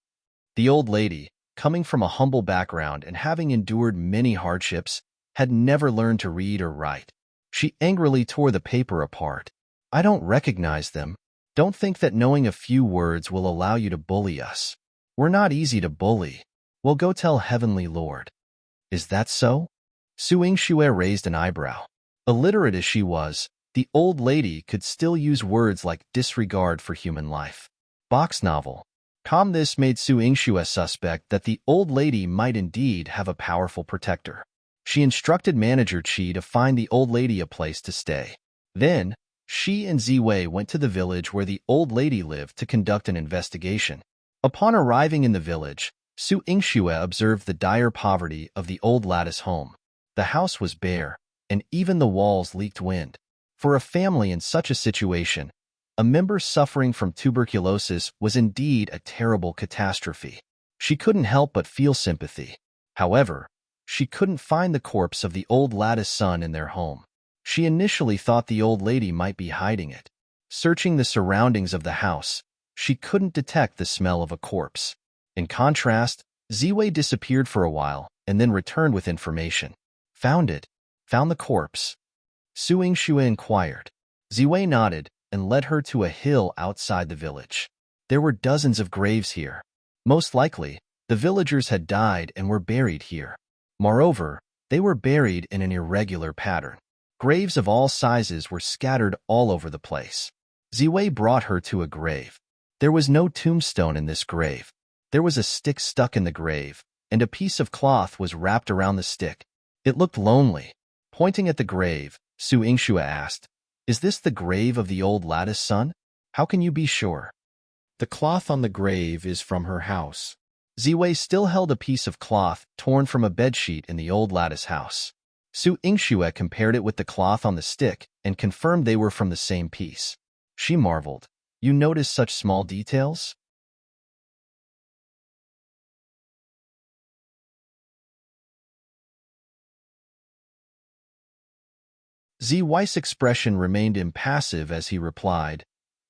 The old lady, coming from a humble background and having endured many hardships, had never learned to read or write. She angrily tore the paper apart. "I don't recognize them. Don't think that knowing a few words will allow you to bully us. We're not easy to bully. We'll go tell Heavenly Lord." "Is that so?" Su Yingxue raised an eyebrow. Illiterate as she was, the old lady could still use words like disregard for human life. Box novel. This made Su Yingxue suspect that the old lady might indeed have a powerful protector. She instructed Manager Qi to find the old lady a place to stay. Then, she and Ziwei went to the village where the old lady lived to conduct an investigation. Upon arriving in the village, Su Yingxue observed the dire poverty of the old lattice home. The house was bare, and even the walls leaked wind. For a family in such a situation, a member suffering from tuberculosis was indeed a terrible catastrophe. She couldn't help but feel sympathy. However, she couldn't find the corpse of the old lattice son in their home. She initially thought the old lady might be hiding it. Searching the surroundings of the house, she couldn't detect the smell of a corpse. In contrast, Ziwei disappeared for a while and then returned with information. "Found it. Found the corpse." Su Yingxue inquired. Ziwei nodded and led her to a hill outside the village. There were dozens of graves here. Most likely, the villagers had died and were buried here. Moreover, they were buried in an irregular pattern. Graves of all sizes were scattered all over the place. Ziwei brought her to a grave. There was no tombstone in this grave. There was a stick stuck in the grave, and a piece of cloth was wrapped around the stick. It looked lonely. Pointing at the grave, Su Yingxue asked, "Is this the grave of the old lattice son? How can you be sure?" "The cloth on the grave is from her house." Ziwei still held a piece of cloth torn from a bedsheet in the old lattice house. Su Yingxue compared it with the cloth on the stick and confirmed they were from the same piece. She marveled. "You notice such small details?" Ziwei's expression remained impassive as he replied,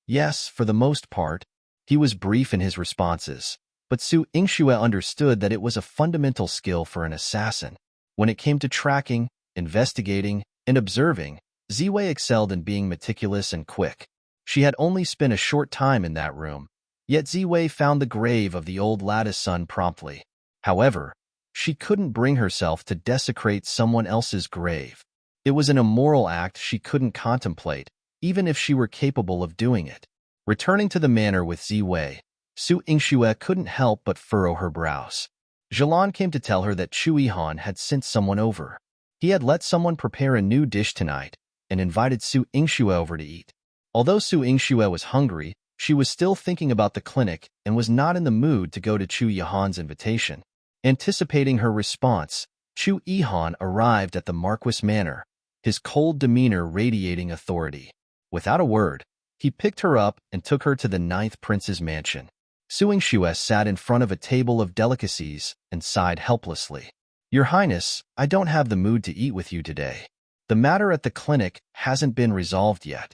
"Yes, for the most part." He was brief in his responses, but Su Yingxue understood that it was a fundamental skill for an assassin. When it came to tracking, investigating, and observing, Ziwei excelled in being meticulous and quick. She had only spent a short time in that room, yet Ziwei found the grave of the old lattice son promptly. However, she couldn't bring herself to desecrate someone else's grave. It was an immoral act she couldn't contemplate, even if she were capable of doing it. Returning to the manor with Ziwei, Su Yingxue couldn't help but furrow her brows. Zhilan came to tell her that Chu Yihan had sent someone over. He had let someone prepare a new dish tonight and invited Su Yingxue over to eat. Although Su Yingxue was hungry, she was still thinking about the clinic and was not in the mood to go to Chu Yihan's invitation. Anticipating her response, Chu Yihan arrived at the Marquis Manor, his cold demeanor radiating authority. Without a word, he picked her up and took her to the 9th prince's mansion. Su Yingxue sat in front of a table of delicacies and sighed helplessly. Your Highness, I don't have the mood to eat with you today. The matter at the clinic hasn't been resolved yet.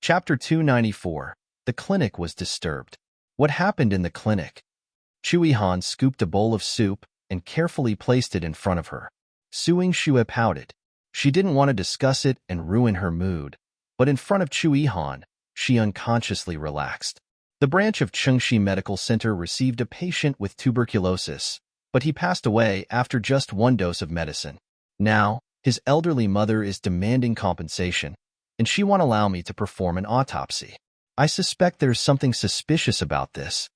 Chapter 294. The clinic was disturbed. What happened in the clinic? Chu Yihan scooped a bowl of soup and carefully placed it in front of her. Su Yingxue pouted. She didn't want to discuss it and ruin her mood, but in front of Chu Yihan, she unconsciously relaxed. The branch of Chengxi Medical Center received a patient with tuberculosis, but he passed away after just one dose of medicine. Now, his elderly mother is demanding compensation, and she won't allow me to perform an autopsy. I suspect there's something suspicious about this.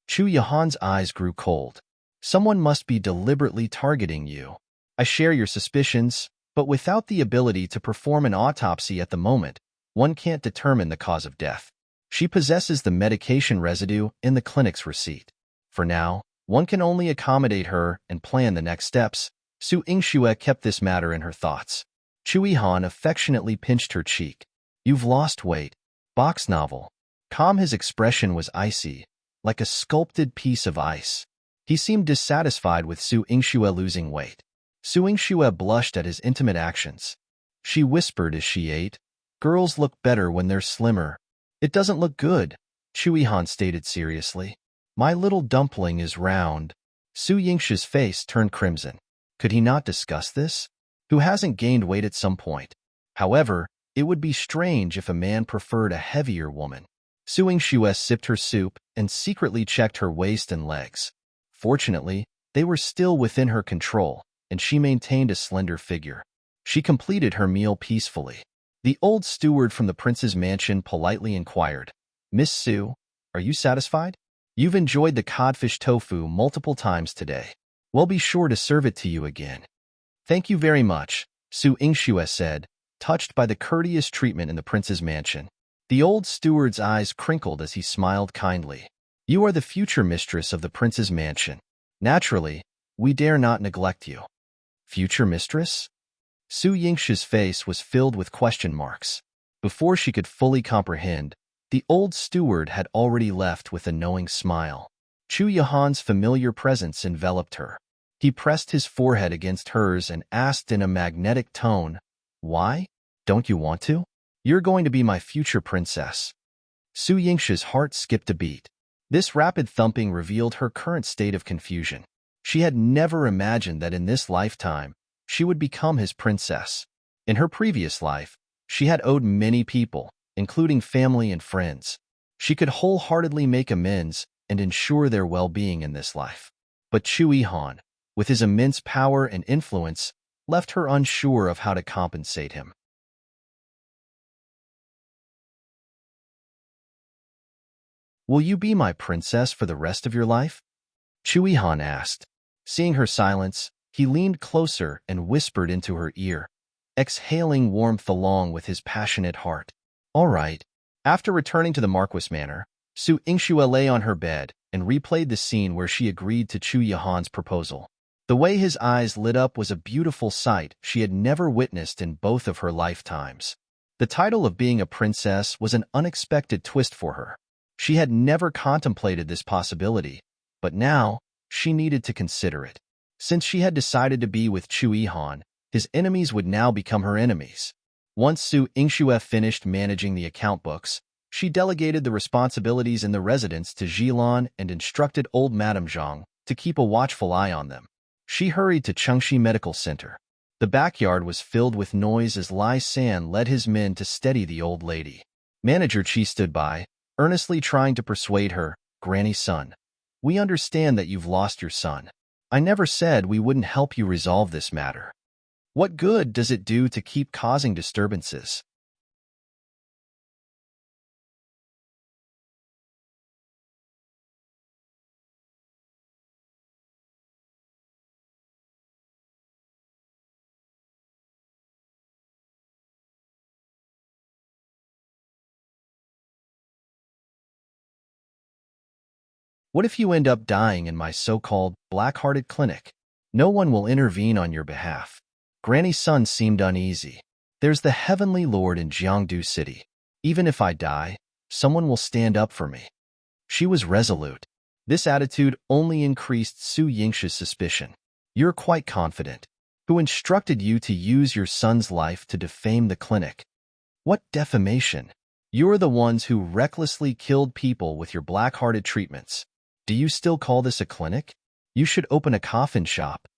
Chu Yihan's eyes grew cold. Someone must be deliberately targeting you. I share your suspicions, but without the ability to perform an autopsy at the moment, one can't determine the cause of death. She possesses the medication residue in the clinic's receipt. For now, one can only accommodate her and plan the next steps. Su Yingxue kept this matter in her thoughts. Chu Yihan affectionately pinched her cheek. You've lost weight. Box novel. Calm. His expression was icy, like a sculpted piece of ice. He seemed dissatisfied with Su Yingxue losing weight. Su Yingxue blushed at his intimate actions. She whispered as she ate, Girls look better when they're slimmer. It doesn't look good, Chu Yihan stated seriously. My little dumpling is round. Su Yingxue's face turned crimson. Could he not discuss this? Who hasn't gained weight at some point? However, it would be strange if a man preferred a heavier woman. Su Yingxue sipped her soup and secretly checked her waist and legs. Fortunately, they were still within her control, and she maintained a slender figure. She completed her meal peacefully. The old steward from the prince's mansion politely inquired, Miss Su, are you satisfied? You've enjoyed the codfish tofu multiple times today. We'll be sure to serve it to you again. Thank you very much, Su Yingxue said, touched by the courteous treatment in the prince's mansion. The old steward's eyes crinkled as he smiled kindly. You are the future mistress of the prince's mansion. Naturally, we dare not neglect you. Future mistress? Su Yingxue's face was filled with question marks. Before she could fully comprehend, the old steward had already left with a knowing smile. Chu Yihan's familiar presence enveloped her. He pressed his forehead against hers and asked in a magnetic tone, Why? Don't you want to? You're going to be my future princess. Su Yingxue's heart skipped a beat. This rapid thumping revealed her current state of confusion. She had never imagined that in this lifetime, she would become his princess. In her previous life, she had owed many people, including family and friends. She could wholeheartedly make amends and ensure their well-being in this life. But Chu Yihan, with his immense power and influence, left her unsure of how to compensate him. Will you be my princess for the rest of your life? Chu Yihan asked. Seeing her silence, he leaned closer and whispered into her ear, exhaling warmth along with his passionate heart. All right. After returning to the Marquis Manor, Su Yingxue lay on her bed and replayed the scene where she agreed to Chu Yihan's proposal. The way his eyes lit up was a beautiful sight she had never witnessed in both of her lifetimes. The title of being a princess was an unexpected twist for her. She had never contemplated this possibility, but now she needed to consider it. Since she had decided to be with Chu Yihan, his enemies would now become her enemies. Once Su Yingxue finished managing the account books, she delegated the responsibilities in the residence to Jilan and instructed old Madame Zhang to keep a watchful eye on them. She hurried to Chengxi Medical Center. The backyard was filled with noise as Lai San led his men to steady the old lady. Manager Qi stood by, earnestly trying to persuade her, Granny son, we understand that you've lost your son. I never said we wouldn't help you resolve this matter. What good does it do to keep causing disturbances? What if you end up dying in my so-called black-hearted clinic? No one will intervene on your behalf. Granny's son seemed uneasy. There's the Heavenly Lord in Jiangdu City. Even if I die, someone will stand up for me. She was resolute. This attitude only increased Su Yingshi's suspicion. You're quite confident. Who instructed you to use your son's life to defame the clinic? What defamation? You're the ones who recklessly killed people with your black-hearted treatments. Do you still call this a clinic? You should open a coffin shop.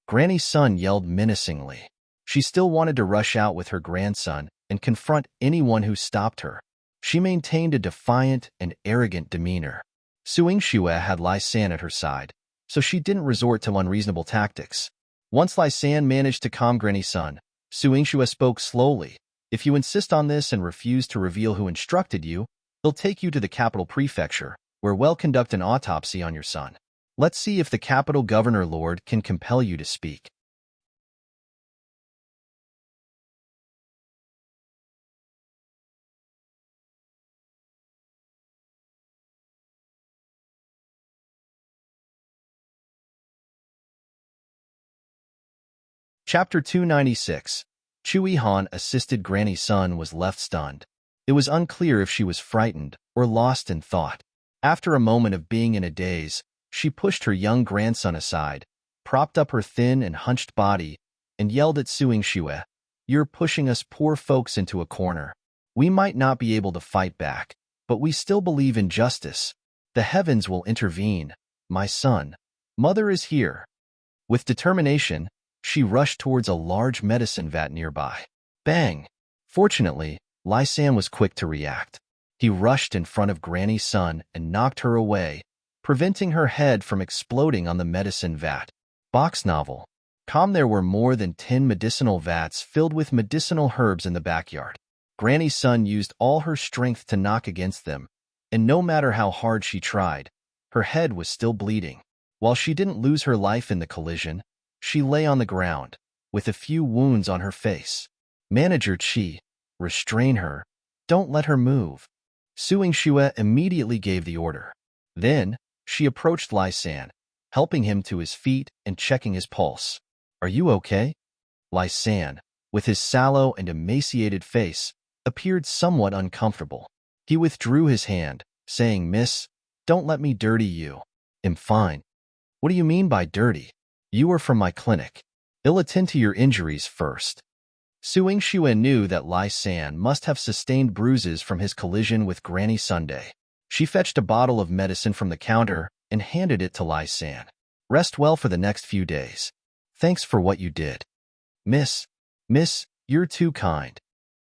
Granny's son yelled menacingly. She still wanted to rush out with her grandson and confront anyone who stopped her. She maintained a defiant and arrogant demeanor. Su Yingxue had Lai San at her side, so she didn't resort to unreasonable tactics. Once Lai San managed to calm Granny's son, Su Yingxue spoke slowly. If you insist on this and refuse to reveal who instructed you, they'll take you to the capital prefecture, where we'll conduct an autopsy on your son. Let's see if the capital governor lord can compel you to speak. Chapter 296. Chu Yihan assisted Granny's son was left stunned. It was unclear if she was frightened or lost in thought. After a moment of being in a daze, she pushed her young grandson aside, propped up her thin and hunched body, and yelled at Su Yingxue, "You're pushing us poor folks into a corner. We might not be able to fight back, but we still believe in justice. The heavens will intervene. My son. Mother is here." With determination, she rushed towards a large medicine vat nearby. Bang! Fortunately, Lai San was quick to react. He rushed in front of Granny's son and knocked her away, preventing her head from exploding on the medicine vat. Box novel. There were more than 10 medicinal vats filled with medicinal herbs in the backyard. Granny's son used all her strength to knock against them, and no matter how hard she tried, her head was still bleeding. While she didn't lose her life in the collision, she lay on the ground, with a few wounds on her face. Manager Qi, restrain her. Don't let her move. Su Yingxue immediately gave the order. Then, she approached Lai San, helping him to his feet and checking his pulse. Are you okay? Lai San, with his sallow and emaciated face, appeared somewhat uncomfortable. He withdrew his hand, saying, "Miss, don't let me dirty you. I'm fine." What do you mean by dirty? You are from my clinic. I'll attend to your injuries first. Su Yingxue knew that Lai San must have sustained bruises from his collision with Granny Sunday. She fetched a bottle of medicine from the counter and handed it to Lai San. Rest well for the next few days. Thanks for what you did. Miss, you're too kind.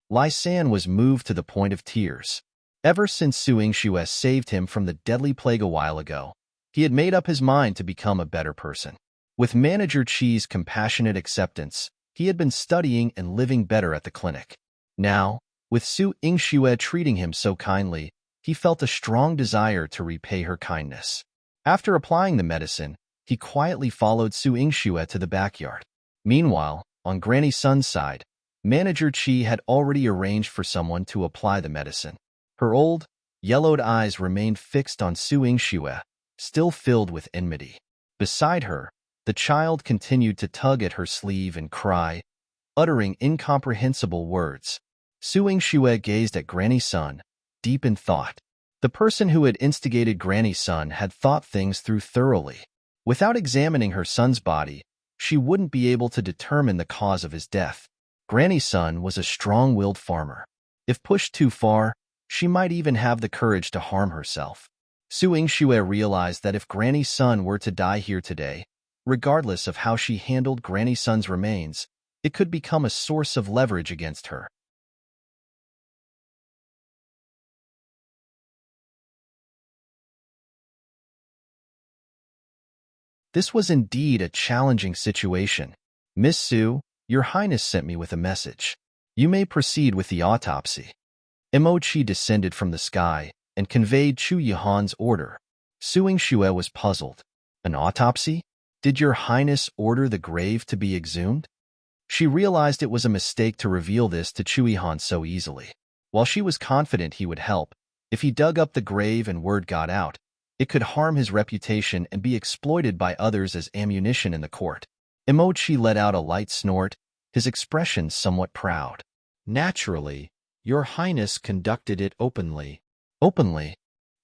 Lai San was moved to the point of tears. Ever since Su Yingxue saved him from the deadly plague a while ago, he had made up his mind to become a better person. With Manager Qi's compassionate acceptance, he had been studying and living better at the clinic. Now, with Su Yingxue treating him so kindly, he felt a strong desire to repay her kindness. After applying the medicine, he quietly followed Su Yingxue to the backyard. Meanwhile, on Granny's son's side, Manager Qi had already arranged for someone to apply the medicine. Her old, yellowed eyes remained fixed on Su Yingxue, still filled with enmity. Beside her, the child continued to tug at her sleeve and cry, uttering incomprehensible words. Su Yingxue gazed at Granny's son, deep in thought. The person who had instigated Granny's son had thought things through thoroughly. Without examining her son's body, she wouldn't be able to determine the cause of his death. Granny's son was a strong-willed farmer. If pushed too far, she might even have the courage to harm herself. Su Yingxue realized that if Granny's son were to die here today, regardless of how she handled Granny's son's remains, it could become a source of leverage against her. This was indeed a challenging situation. Miss Su, Your Highness sent me with a message. You may proceed with the autopsy. Mochi descended from the sky and conveyed Chu Yihan's order. Su Yingxue was puzzled. An autopsy? Did Your Highness order the grave to be exhumed? She realized it was a mistake to reveal this to Chu Yihan so easily. While she was confident he would help, if he dug up the grave and word got out, It could harm his reputation and be exploited by others as ammunition in the court. Emochi let out a light snort, his expression somewhat proud. Naturally, Your Highness conducted it openly. Openly?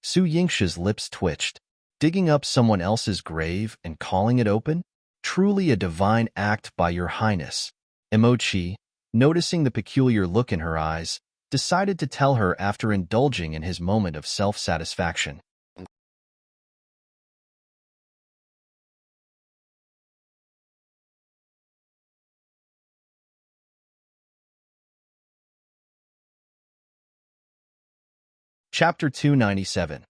Su Yingsha's lips twitched. Digging up someone else's grave and calling it open? Truly a divine act by Your Highness. Emochi, noticing the peculiar look in her eyes, decided to tell her after indulging in his moment of self-satisfaction. Chapter 297.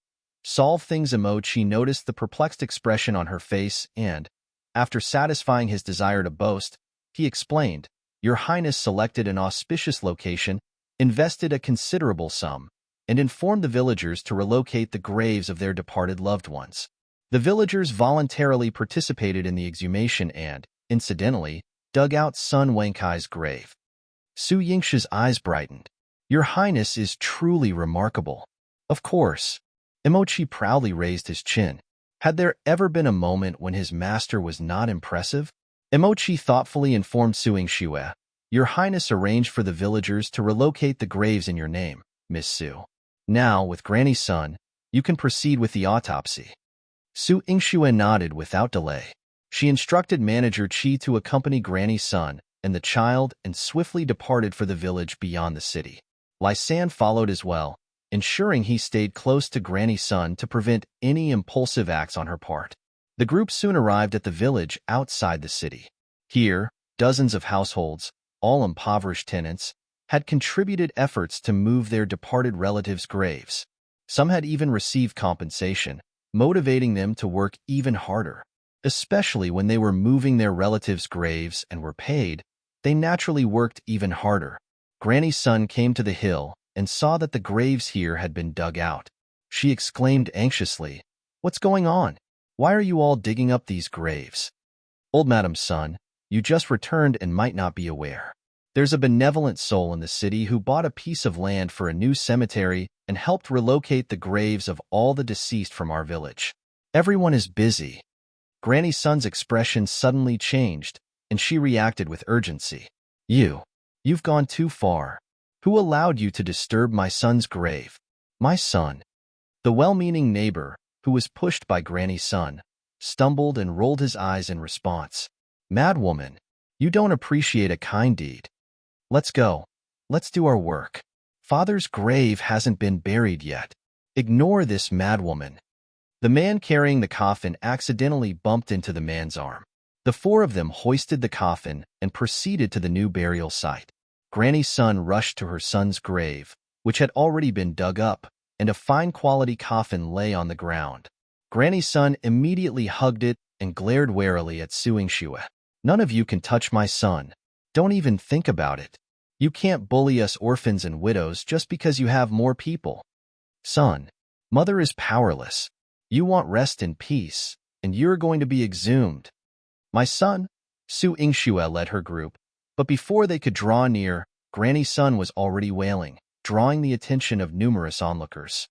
Solve things. Emochi noticed the perplexed expression on her face and, after satisfying his desire to boast, he explained, Your Highness selected an auspicious location, invested a considerable sum, and informed the villagers to relocate the graves of their departed loved ones. The villagers voluntarily participated in the exhumation and, incidentally, dug out Sun Wenkai's grave. Su Yingsha's eyes brightened. Your Highness is truly remarkable. Of course. Emochi proudly raised his chin. Had there ever been a moment when his master was not impressive? Emochi thoughtfully informed Su Yingsha, Your Highness arranged for the villagers to relocate the graves in your name, Miss Su. Now, with Granny's son, you can proceed with the autopsy. Su Yingsha nodded without delay. She instructed Manager Chi to accompany Granny's son and the child and swiftly departed for the village beyond the city. Lai San followed as well, ensuring he stayed close to Granny's son to prevent any impulsive acts on her part. The group soon arrived at the village outside the city. Here, dozens of households, all impoverished tenants, had contributed efforts to move their departed relatives' graves. Some had even received compensation, motivating them to work even harder. Especially when they were moving their relatives' graves and were paid, they naturally worked even harder. Granny's son came to the hill and saw that the graves here had been dug out. She exclaimed anxiously, What's going on? Why are you all digging up these graves? Old Madam's son, you just returned and might not be aware. There's a benevolent soul in the city who bought a piece of land for a new cemetery and helped relocate the graves of all the deceased from our village. Everyone is busy. Granny's son's expression suddenly changed, and she reacted with urgency. You've gone too far. Who allowed you to disturb my son's grave? My son. The well-meaning neighbor, who was pushed by Granny's son, stumbled and rolled his eyes in response. Madwoman, you don't appreciate a kind deed. Let's go. Let's do our work. Father's grave hasn't been buried yet. Ignore this madwoman. The man carrying the coffin accidentally bumped into the man's arm. The four of them hoisted the coffin and proceeded to the new burial site. Granny's son rushed to her son's grave, which had already been dug up, and a fine-quality coffin lay on the ground. Granny's son immediately hugged it and glared warily at Su Yingsha. None of you can touch my son. Don't even think about it. You can't bully us orphans and widows just because you have more people. Son, mother is powerless. You want rest and peace, and you're going to be exhumed. My son, Su Yingsha led her group, but before they could draw near, Granny's son was already wailing, drawing the attention of numerous onlookers.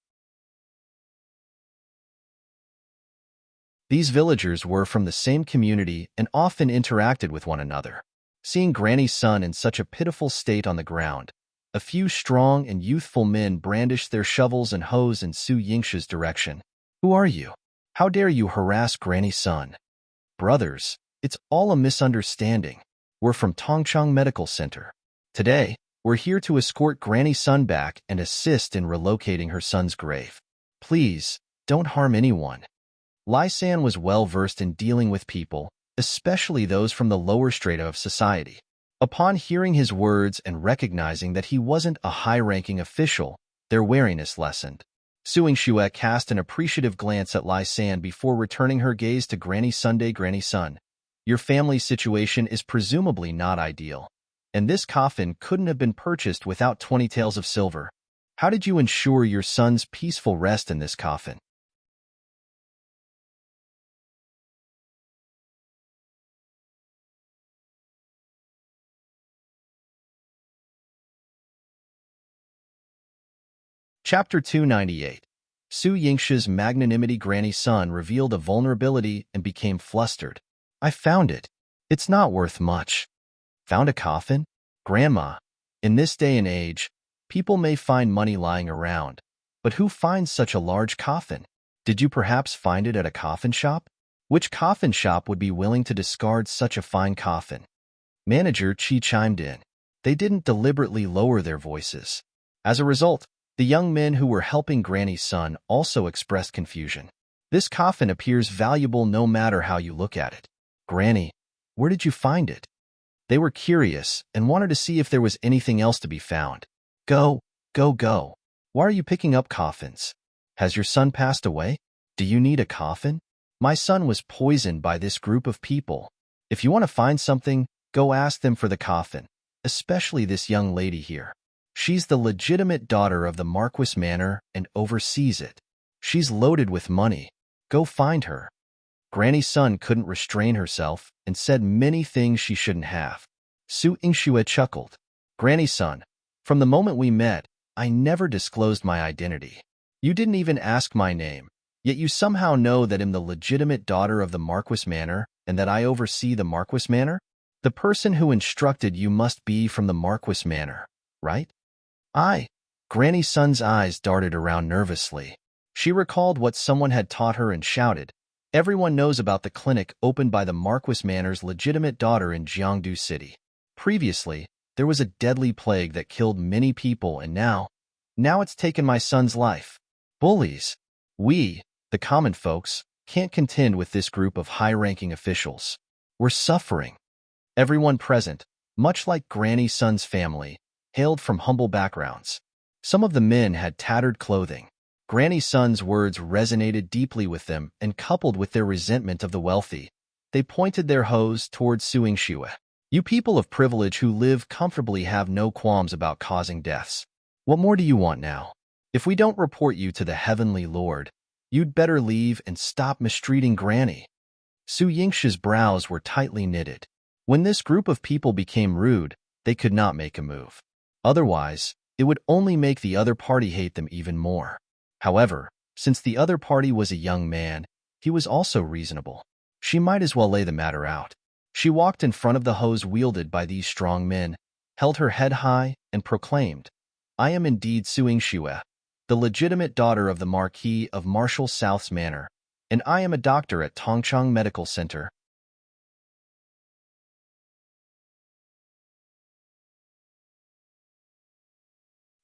These villagers were from the same community and often interacted with one another. Seeing Granny's son in such a pitiful state on the ground, a few strong and youthful men brandished their shovels and hoes in Su Yingsha's direction. Who are you? How dare you harass Granny's son? Brothers, it's all a misunderstanding. We're from Tongchang Medical Center. Today, we're here to escort Granny's son back and assist in relocating her son's grave. Please, don't harm anyone. Lai San was well versed in dealing with people, especially those from the lower strata of society. Upon hearing his words and recognizing that he wasn't a high-ranking official, their wariness lessened. Su Yingsha cast an appreciative glance at Lai San before returning her gaze to Granny Sunday. Granny son, your family's situation is presumably not ideal, and this coffin couldn't have been purchased without 20 taels of silver. How did you ensure your son's peaceful rest in this coffin? Chapter 298. Su Yingsha's magnanimity Granny's son revealed a vulnerability and became flustered. I found it. It's not worth much. Found a coffin? Grandma, in this day and age, people may find money lying around, but who finds such a large coffin? Did you perhaps find it at a coffin shop? Which coffin shop would be willing to discard such a fine coffin? Manager Chi chimed in. They didn't deliberately lower their voices. As a result, the young men who were helping Granny's son also expressed confusion. This coffin appears valuable no matter how you look at it. Granny, where did you find it? They were curious and wanted to see if there was anything else to be found. Go, go, go. Why are you picking up coffins? Has your son passed away? Do you need a coffin? My son was poisoned by this group of people. If you want to find something, go ask them for the coffin, especially this young lady here. She's the legitimate daughter of the Marquis Manor and oversees it. She's loaded with money. Go find her. Granny's son couldn't restrain herself and said many things she shouldn't have. Su Yingxue chuckled. Granny's son, from the moment we met, I never disclosed my identity. You didn't even ask my name, yet you somehow know that I'm the legitimate daughter of the Marquis Manor and that I oversee the Marquis Manor? The person who instructed you must be from the Marquis Manor, right? Granny's son's eyes darted around nervously. She recalled what someone had taught her and shouted, everyone knows about the clinic opened by the Marquis Manor's legitimate daughter in Jiangdu City. Previously, there was a deadly plague that killed many people and now it's taken my son's life. Bullies. We, the common folks, can't contend with this group of high-ranking officials. We're suffering. Everyone present, much like Granny's son's family, hailed from humble backgrounds. Some of the men had tattered clothing. Granny's son's words resonated deeply with them, and coupled with their resentment of the wealthy, they pointed their hoes towards Su Yingxue. You people of privilege who live comfortably have no qualms about causing deaths. What more do you want now? If we don't report you to the Heavenly Lord, you'd better leave and stop mistreating Granny. Su Yingsha's brows were tightly knitted. When this group of people became rude, they could not make a move. Otherwise, it would only make the other party hate them even more. However, since the other party was a young man, he was also reasonable. She might as well lay the matter out. She walked in front of the hose wielded by these strong men, held her head high, and proclaimed, I am indeed Su Yingxue, the legitimate daughter of the Marquis of Marshall South's Manor, and I am a doctor at Tongchang Medical Center.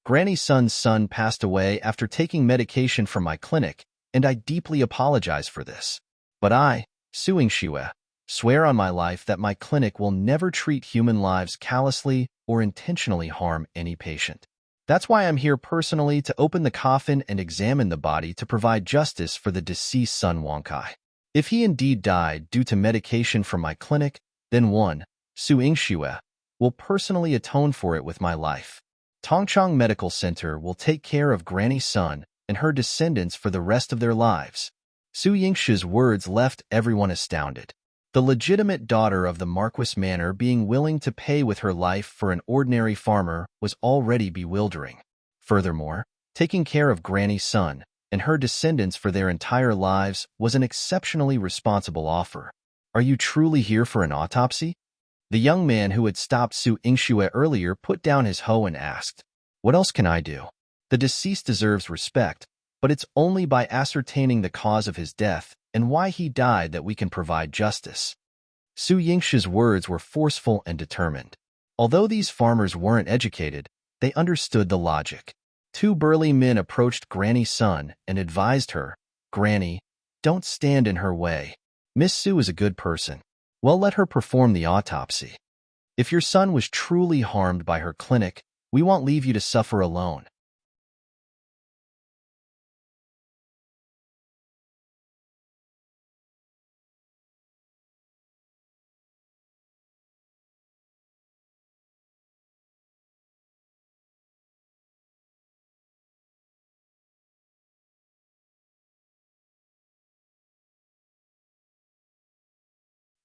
Granny's son's son passed away after taking medication from my clinic, and I deeply apologize for this. But I, Su Yingxue, swear on my life that my clinic will never treat human lives callously or intentionally harm any patient. That's why I'm here personally to open the coffin and examine the body to provide justice for the deceased son Wangkai. If he indeed died due to medication from my clinic, then one, Su Yingxue, will personally atone for it with my life. Tongchang Medical Center will take care of Granny's son and her descendants for the rest of their lives. Su Yingsha's words left everyone astounded. The legitimate daughter of the Marquis Manor being willing to pay with her life for an ordinary farmer was already bewildering. Furthermore, taking care of Granny's son and her descendants for their entire lives was an exceptionally responsible offer. Are you truly here for an autopsy? The young man who had stopped Su Yingxue earlier put down his hoe and asked, What else can I do? The deceased deserves respect, but it's only by ascertaining the cause of his death and why he died that we can provide justice. Su Yingsha's words were forceful and determined. Although these farmers weren't educated, they understood the logic. Two burly men approached Granny's son and advised her, Granny, don't stand in her way. Miss Su is a good person. Well, let her perform the autopsy. If your son was truly harmed by her clinic, we won't leave you to suffer alone.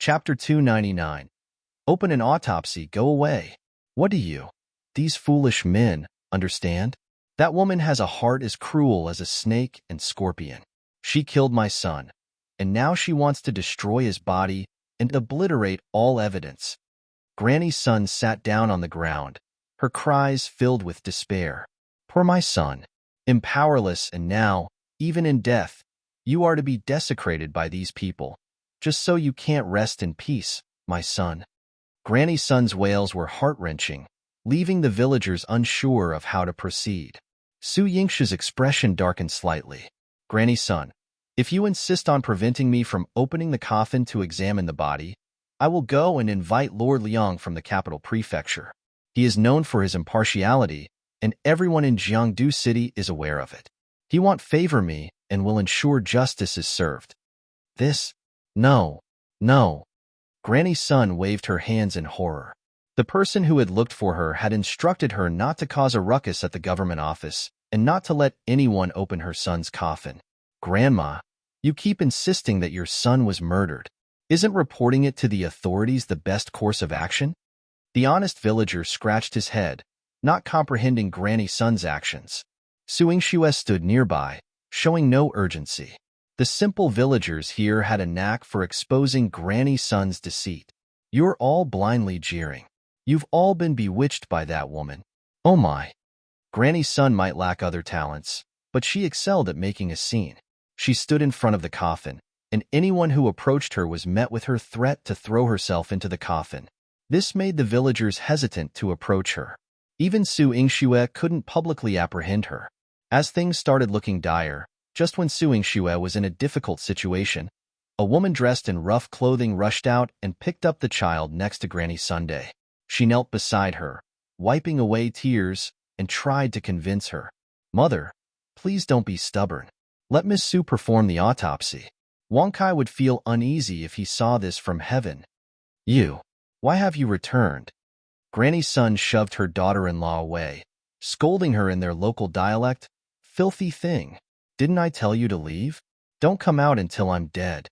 Chapter 299. Open an autopsy, go away. What do you, these foolish men, understand? That woman has a heart as cruel as a snake and scorpion. She killed my son, and now she wants to destroy his body and obliterate all evidence. Granny's son sat down on the ground, her cries filled with despair. Poor my son, powerless, and now, even in death, you are to be desecrated by these people, just so you can't rest in peace, my son. Granny's son's wails were heart-wrenching, leaving the villagers unsure of how to proceed. Su Yingsha's expression darkened slightly. Granny's son, if you insist on preventing me from opening the coffin to examine the body, I will go and invite Lord Liang from the capital prefecture. He is known for his impartiality, and everyone in Jiangdu City is aware of it. He won't favor me and will ensure justice is served. This? No. No. Granny's son waved her hands in horror. The person who had looked for her had instructed her not to cause a ruckus at the government office and not to let anyone open her son's coffin. Grandma, you keep insisting that your son was murdered. Isn't reporting it to the authorities the best course of action? The honest villager scratched his head, not comprehending Granny's son's actions. Su Yingxue stood nearby, showing no urgency. The simple villagers here had a knack for exposing Granny's son's deceit. You're all blindly jeering. You've all been bewitched by that woman. Oh my. Granny's son might lack other talents, but she excelled at making a scene. She stood in front of the coffin, and anyone who approached her was met with her threat to throw herself into the coffin. This made the villagers hesitant to approach her. Even Su Yingxue couldn't publicly apprehend her. As things started looking dire, just when Su Yingxue was in a difficult situation, a woman dressed in rough clothing rushed out and picked up the child next to Granny Sunday. She knelt beside her, wiping away tears, and tried to convince her. Mother, please don't be stubborn. Let Miss Su perform the autopsy. Wang Kai would feel uneasy if he saw this from heaven. You, why have you returned? Granny's son shoved her daughter-in-law away, scolding her in their local dialect. Filthy thing. Didn't I tell you to leave? Don't come out until I'm dead.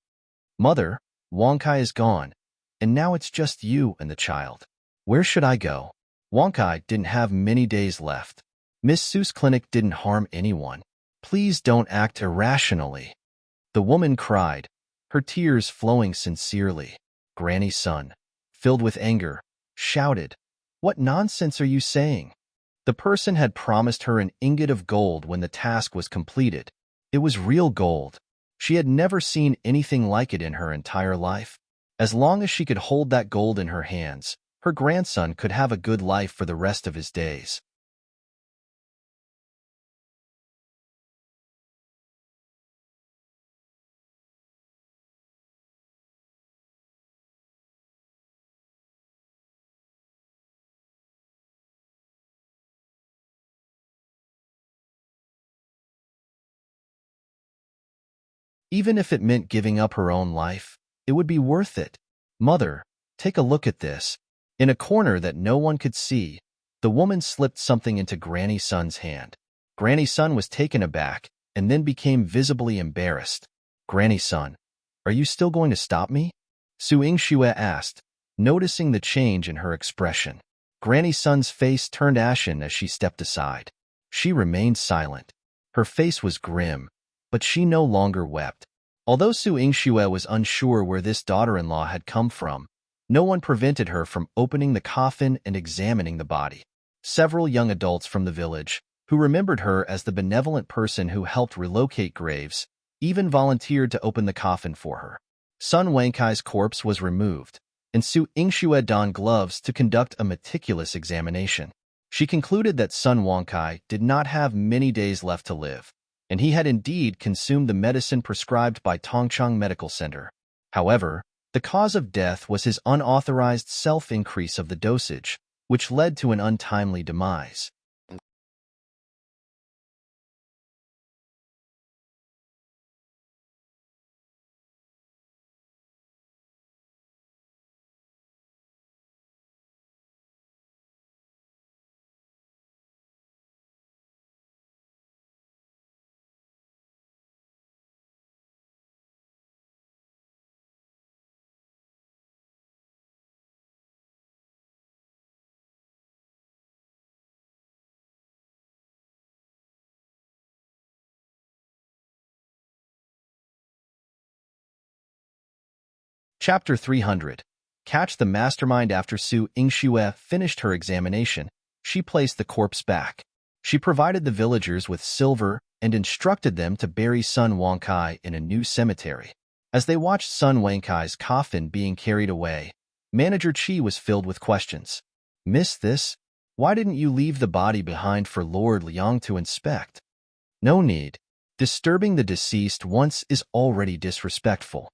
Mother, Wang Kai is gone, and now it's just you and the child. Where should I go? Wang Kai didn't have many days left. Miss Su's clinic didn't harm anyone. Please don't act irrationally. The woman cried, her tears flowing sincerely. Granny's son, filled with anger, shouted, "What nonsense are you saying?" The person had promised her an ingot of gold when the task was completed. It was real gold. She had never seen anything like it in her entire life. As long as she could hold that gold in her hands, her grandson could have a good life for the rest of his days. Even if it meant giving up her own life, it would be worth it. Mother, take a look at this. In a corner that no one could see, the woman slipped something into Granny's son's hand. Granny's son was taken aback and then became visibly embarrassed. Granny's son, are you still going to stop me? Su Yingxue asked, noticing the change in her expression. Granny's son's face turned ashen as she stepped aside. She remained silent. Her face was grim, but she no longer wept. Although Su Yingxue was unsure where this daughter-in-law had come from, no one prevented her from opening the coffin and examining the body. Several young adults from the village, who remembered her as the benevolent person who helped relocate graves, even volunteered to open the coffin for her. Sun Wankai's corpse was removed, and Su Yingxue donned gloves to conduct a meticulous examination. She concluded that Sun Wankai did not have many days left to live, and he had indeed consumed the medicine prescribed by Tongchang Medical Center. However, the cause of death was his unauthorized self-increase of the dosage, which led to an untimely demise. Chapter 300. Catch the mastermind. After Su Yingxue finished her examination, she placed the corpse back. She provided the villagers with silver and instructed them to bury Sun Wangkai in a new cemetery. As they watched Sun Wangkai's coffin being carried away, Manager Qi was filled with questions. "Miss this? Why didn't you leave the body behind for Lord Liang to inspect?" "No need. Disturbing the deceased once is already disrespectful."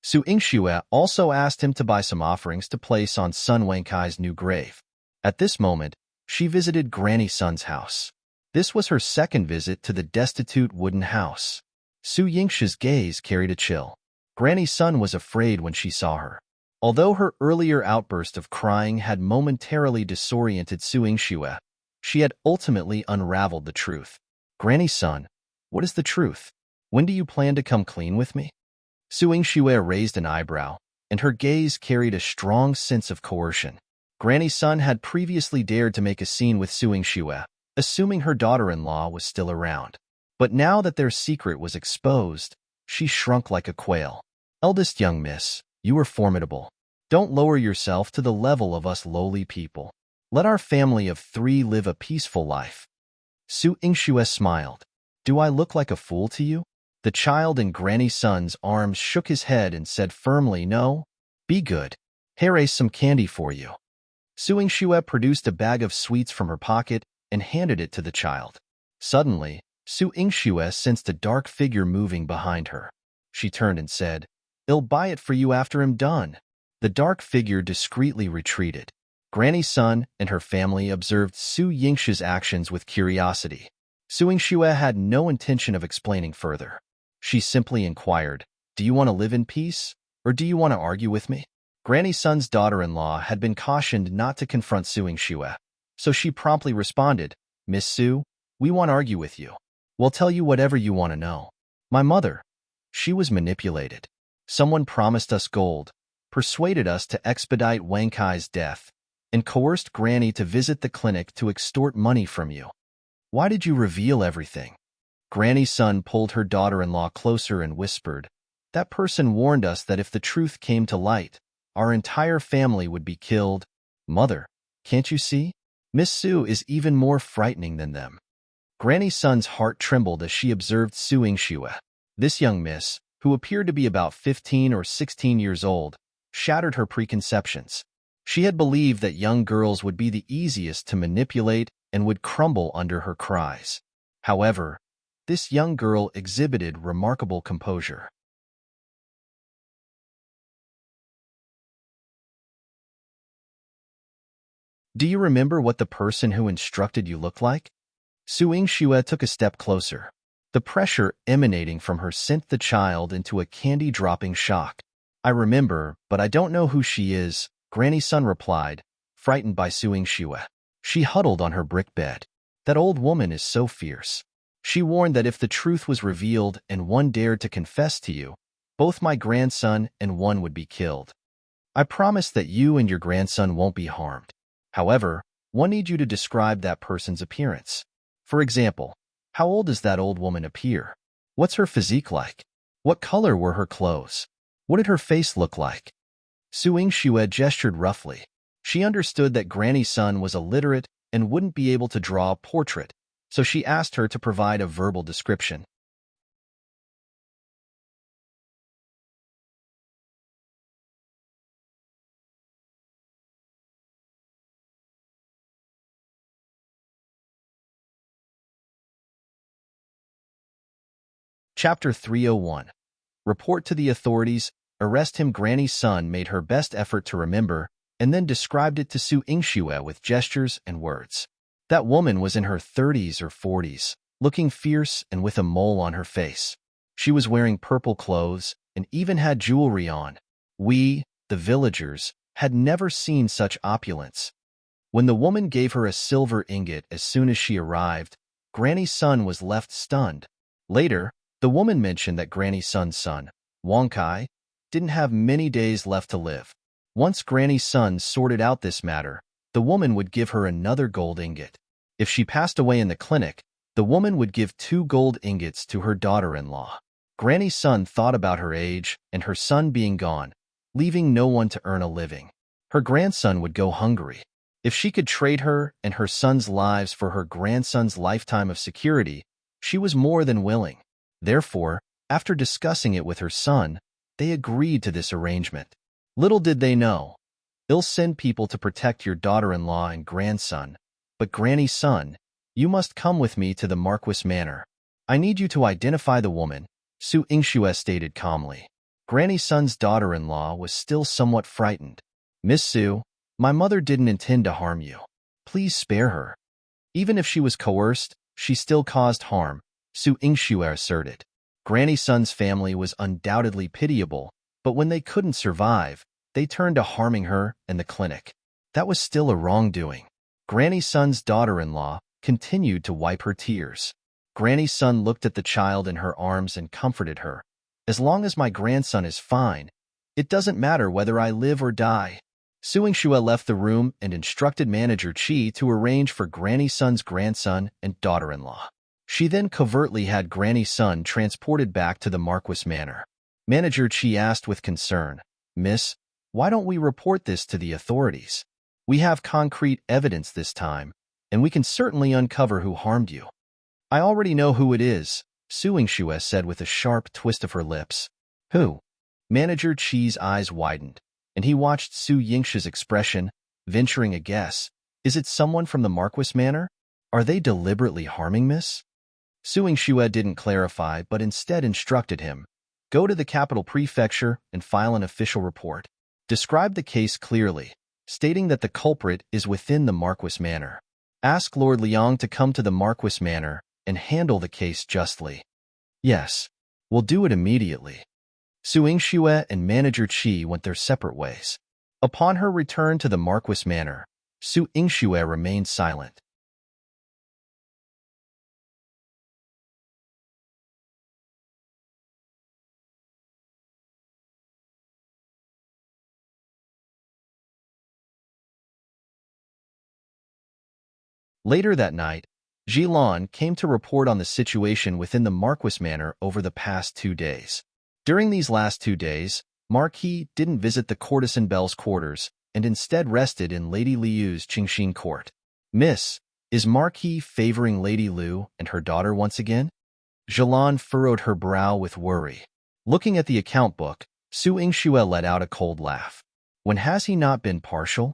Su Yingxue also asked him to buy some offerings to place on Sun Wangkai's new grave. At this moment, she visited Granny Sun's house. This was her second visit to the destitute wooden house. Su Yingxue's gaze carried a chill. Granny Sun was afraid when she saw her. Although her earlier outburst of crying had momentarily disoriented Su Yingxue, she had ultimately unraveled the truth. "Granny Sun, what is the truth? When do you plan to come clean with me?" Su Yingxue raised an eyebrow, and her gaze carried a strong sense of coercion. Granny Sun had previously dared to make a scene with Su Yingxue, assuming her daughter-in-law was still around. But now that their secret was exposed, she shrunk like a quail. "Eldest young miss, you are formidable. Don't lower yourself to the level of us lowly people. Let our family of three live a peaceful life." Su Yingxue smiled. "Do I look like a fool to you?" The child in Granny Sun's arms shook his head and said firmly, "No. Be good. Here is some candy for you." Su Yingxue produced a bag of sweets from her pocket and handed it to the child. Suddenly, Su Yingxue sensed a dark figure moving behind her. She turned and said, "I'll buy it for you after I'm done." The dark figure discreetly retreated. Granny Sun and her family observed Su Yingxue's actions with curiosity. Su Yingxue had no intention of explaining further. She simply inquired, "Do you want to live in peace, or do you want to argue with me?" Granny Sun's daughter-in-law had been cautioned not to confront Su Yingxue, so she promptly responded, "Miss Su, we want to argue with you. We'll tell you whatever you want to know." "My mother, she was manipulated. Someone promised us gold, persuaded us to expedite Wang Kai's death, and coerced Granny to visit the clinic to extort money from you. Why did you reveal everything?" Granny Sun pulled her daughter-in-law closer and whispered, "That person warned us that if the truth came to light, our entire family would be killed." "Mother, can't you see? Miss Su is even more frightening than them." Granny Sun's heart trembled as she observed Su Yingxue. This young miss, who appeared to be about 15 or 16 years old, shattered her preconceptions. She had believed that young girls would be the easiest to manipulate and would crumble under her cries. However, this young girl exhibited remarkable composure. "Do you remember what the person who instructed you looked like?" Su Yingxue took a step closer. The pressure emanating from her sent the child into a candy-dropping shock. "I remember, but I don't know who she is," Granny Sun replied, frightened by Su Yingxue. She huddled on her brick bed. "That old woman is so fierce. She warned that if the truth was revealed and one dared to confess to you, both my grandson and one would be killed. I promise that you and your grandson won't be harmed. However, one needs you to describe that person's appearance. For example, how old does that old woman appear? What's her physique like? What color were her clothes? What did her face look like?" Su Yingxue gestured roughly. She understood that Granny Sun was illiterate and wouldn't be able to draw a portrait, so she asked her to provide a verbal description. Chapter 301. Report to the authorities, arrest him. Granny Sun made her best effort to remember, and then described it to Su Yingxue with gestures and words. That woman was in her 30s or 40s, looking fierce and with a mole on her face. She was wearing purple clothes and even had jewelry on. We, the villagers, had never seen such opulence. When the woman gave her a silver ingot as soon as she arrived, Granny Sun was left stunned. Later, the woman mentioned that Granny Sun's son, Wang Kai, didn't have many days left to live. Once Granny Sun sorted out this matter, the woman would give her another gold ingot. If she passed away in the clinic, the woman would give 2 gold ingots to her daughter-in-law. Granny Sun thought about her age and her son being gone, leaving no one to earn a living. Her grandson would go hungry. If she could trade her and her son's lives for her grandson's lifetime of security, she was more than willing. Therefore, after discussing it with her son, they agreed to this arrangement. Little did they know, they'll send people to protect your daughter-in-law and grandson, but Granny's son, you must come with me to the Marquis Manor. I need you to identify the woman, Su Yingxue stated calmly. Granny's son's daughter-in-law was still somewhat frightened. Miss Su, my mother didn't intend to harm you. Please spare her. Even if she was coerced, she still caused harm, Su Yingxue asserted. Granny's son's family was undoubtedly pitiable, but when they couldn't survive, they turned to harming her and the clinic. That was still a wrongdoing. Granny's son's daughter-in-law continued to wipe her tears. Granny's son looked at the child in her arms and comforted her. As long as my grandson is fine, it doesn't matter whether I live or die. Su Yingxue left the room and instructed Manager Qi to arrange for Granny's son's grandson and daughter-in-law. She then covertly had Granny's son transported back to the Marquis Manor. Manager Qi asked with concern, Miss, why don't we report this to the authorities? We have concrete evidence this time, and we can certainly uncover who harmed you. I already know who it is, Su Yingxue said with a sharp twist of her lips. Who? Manager Qi's eyes widened, and he watched Su Yingxue's expression, venturing a guess. Is it someone from the Marquis Manor? Are they deliberately harming Miss? Su Yingxue didn't clarify, but instead instructed him, go to the capital prefecture and file an official report. Describe the case clearly, stating that the culprit is within the Marquis Manor. Ask Lord Liang to come to the Marquis Manor and handle the case justly. Yes, we'll do it immediately. Su Yingxue and Manager Qi went their separate ways. Upon her return to the Marquis Manor, Su Yingxue remained silent. Later that night, Jilan came to report on the situation within the Marquis Manor over the past 2 days. During these last 2 days, Marquis didn't visit the courtesan Belle's quarters and instead rested in Lady Liu's Qingxin court. Miss, is Marquis favoring Lady Liu and her daughter once again? Jilan furrowed her brow with worry. Looking at the account book, Su Yingxue let out a cold laugh. When has he not been partial?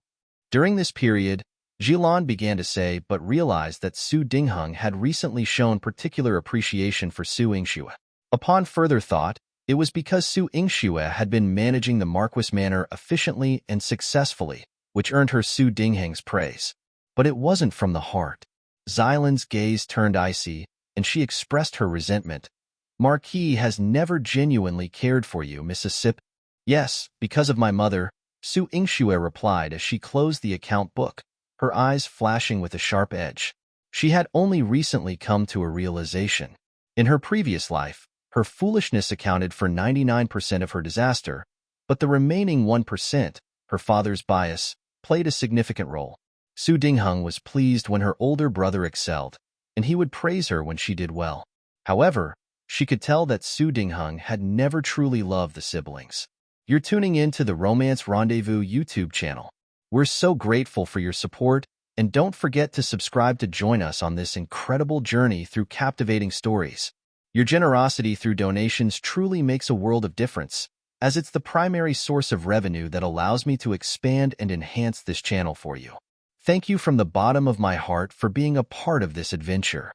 During this period, Jilan began to say but realized that Su Dingheng had recently shown particular appreciation for Su Yingxue. Upon further thought, it was because Su Yingxue had been managing the Marquis Manor efficiently and successfully, which earned her Su Dingheng's praise. But it wasn't from the heart. Xilan's gaze turned icy, and she expressed her resentment. Marquis has never genuinely cared for you, Mrs. Sip. Yes, because of my mother, Su Yingxue replied as she closed the account book, her eyes flashing with a sharp edge. She had only recently come to a realization. In her previous life, her foolishness accounted for 99% of her disaster, but the remaining 1%, her father's bias, played a significant role. Su Dingheng was pleased when her older brother excelled, and he would praise her when she did well. However, she could tell that Su Dingheng had never truly loved the siblings. You're tuning in to the Romance Rendezvous YouTube channel. We're so grateful for your support, and don't forget to subscribe to join us on this incredible journey through captivating stories. Your generosity through donations truly makes a world of difference, as it's the primary source of revenue that allows me to expand and enhance this channel for you. Thank you from the bottom of my heart for being a part of this adventure.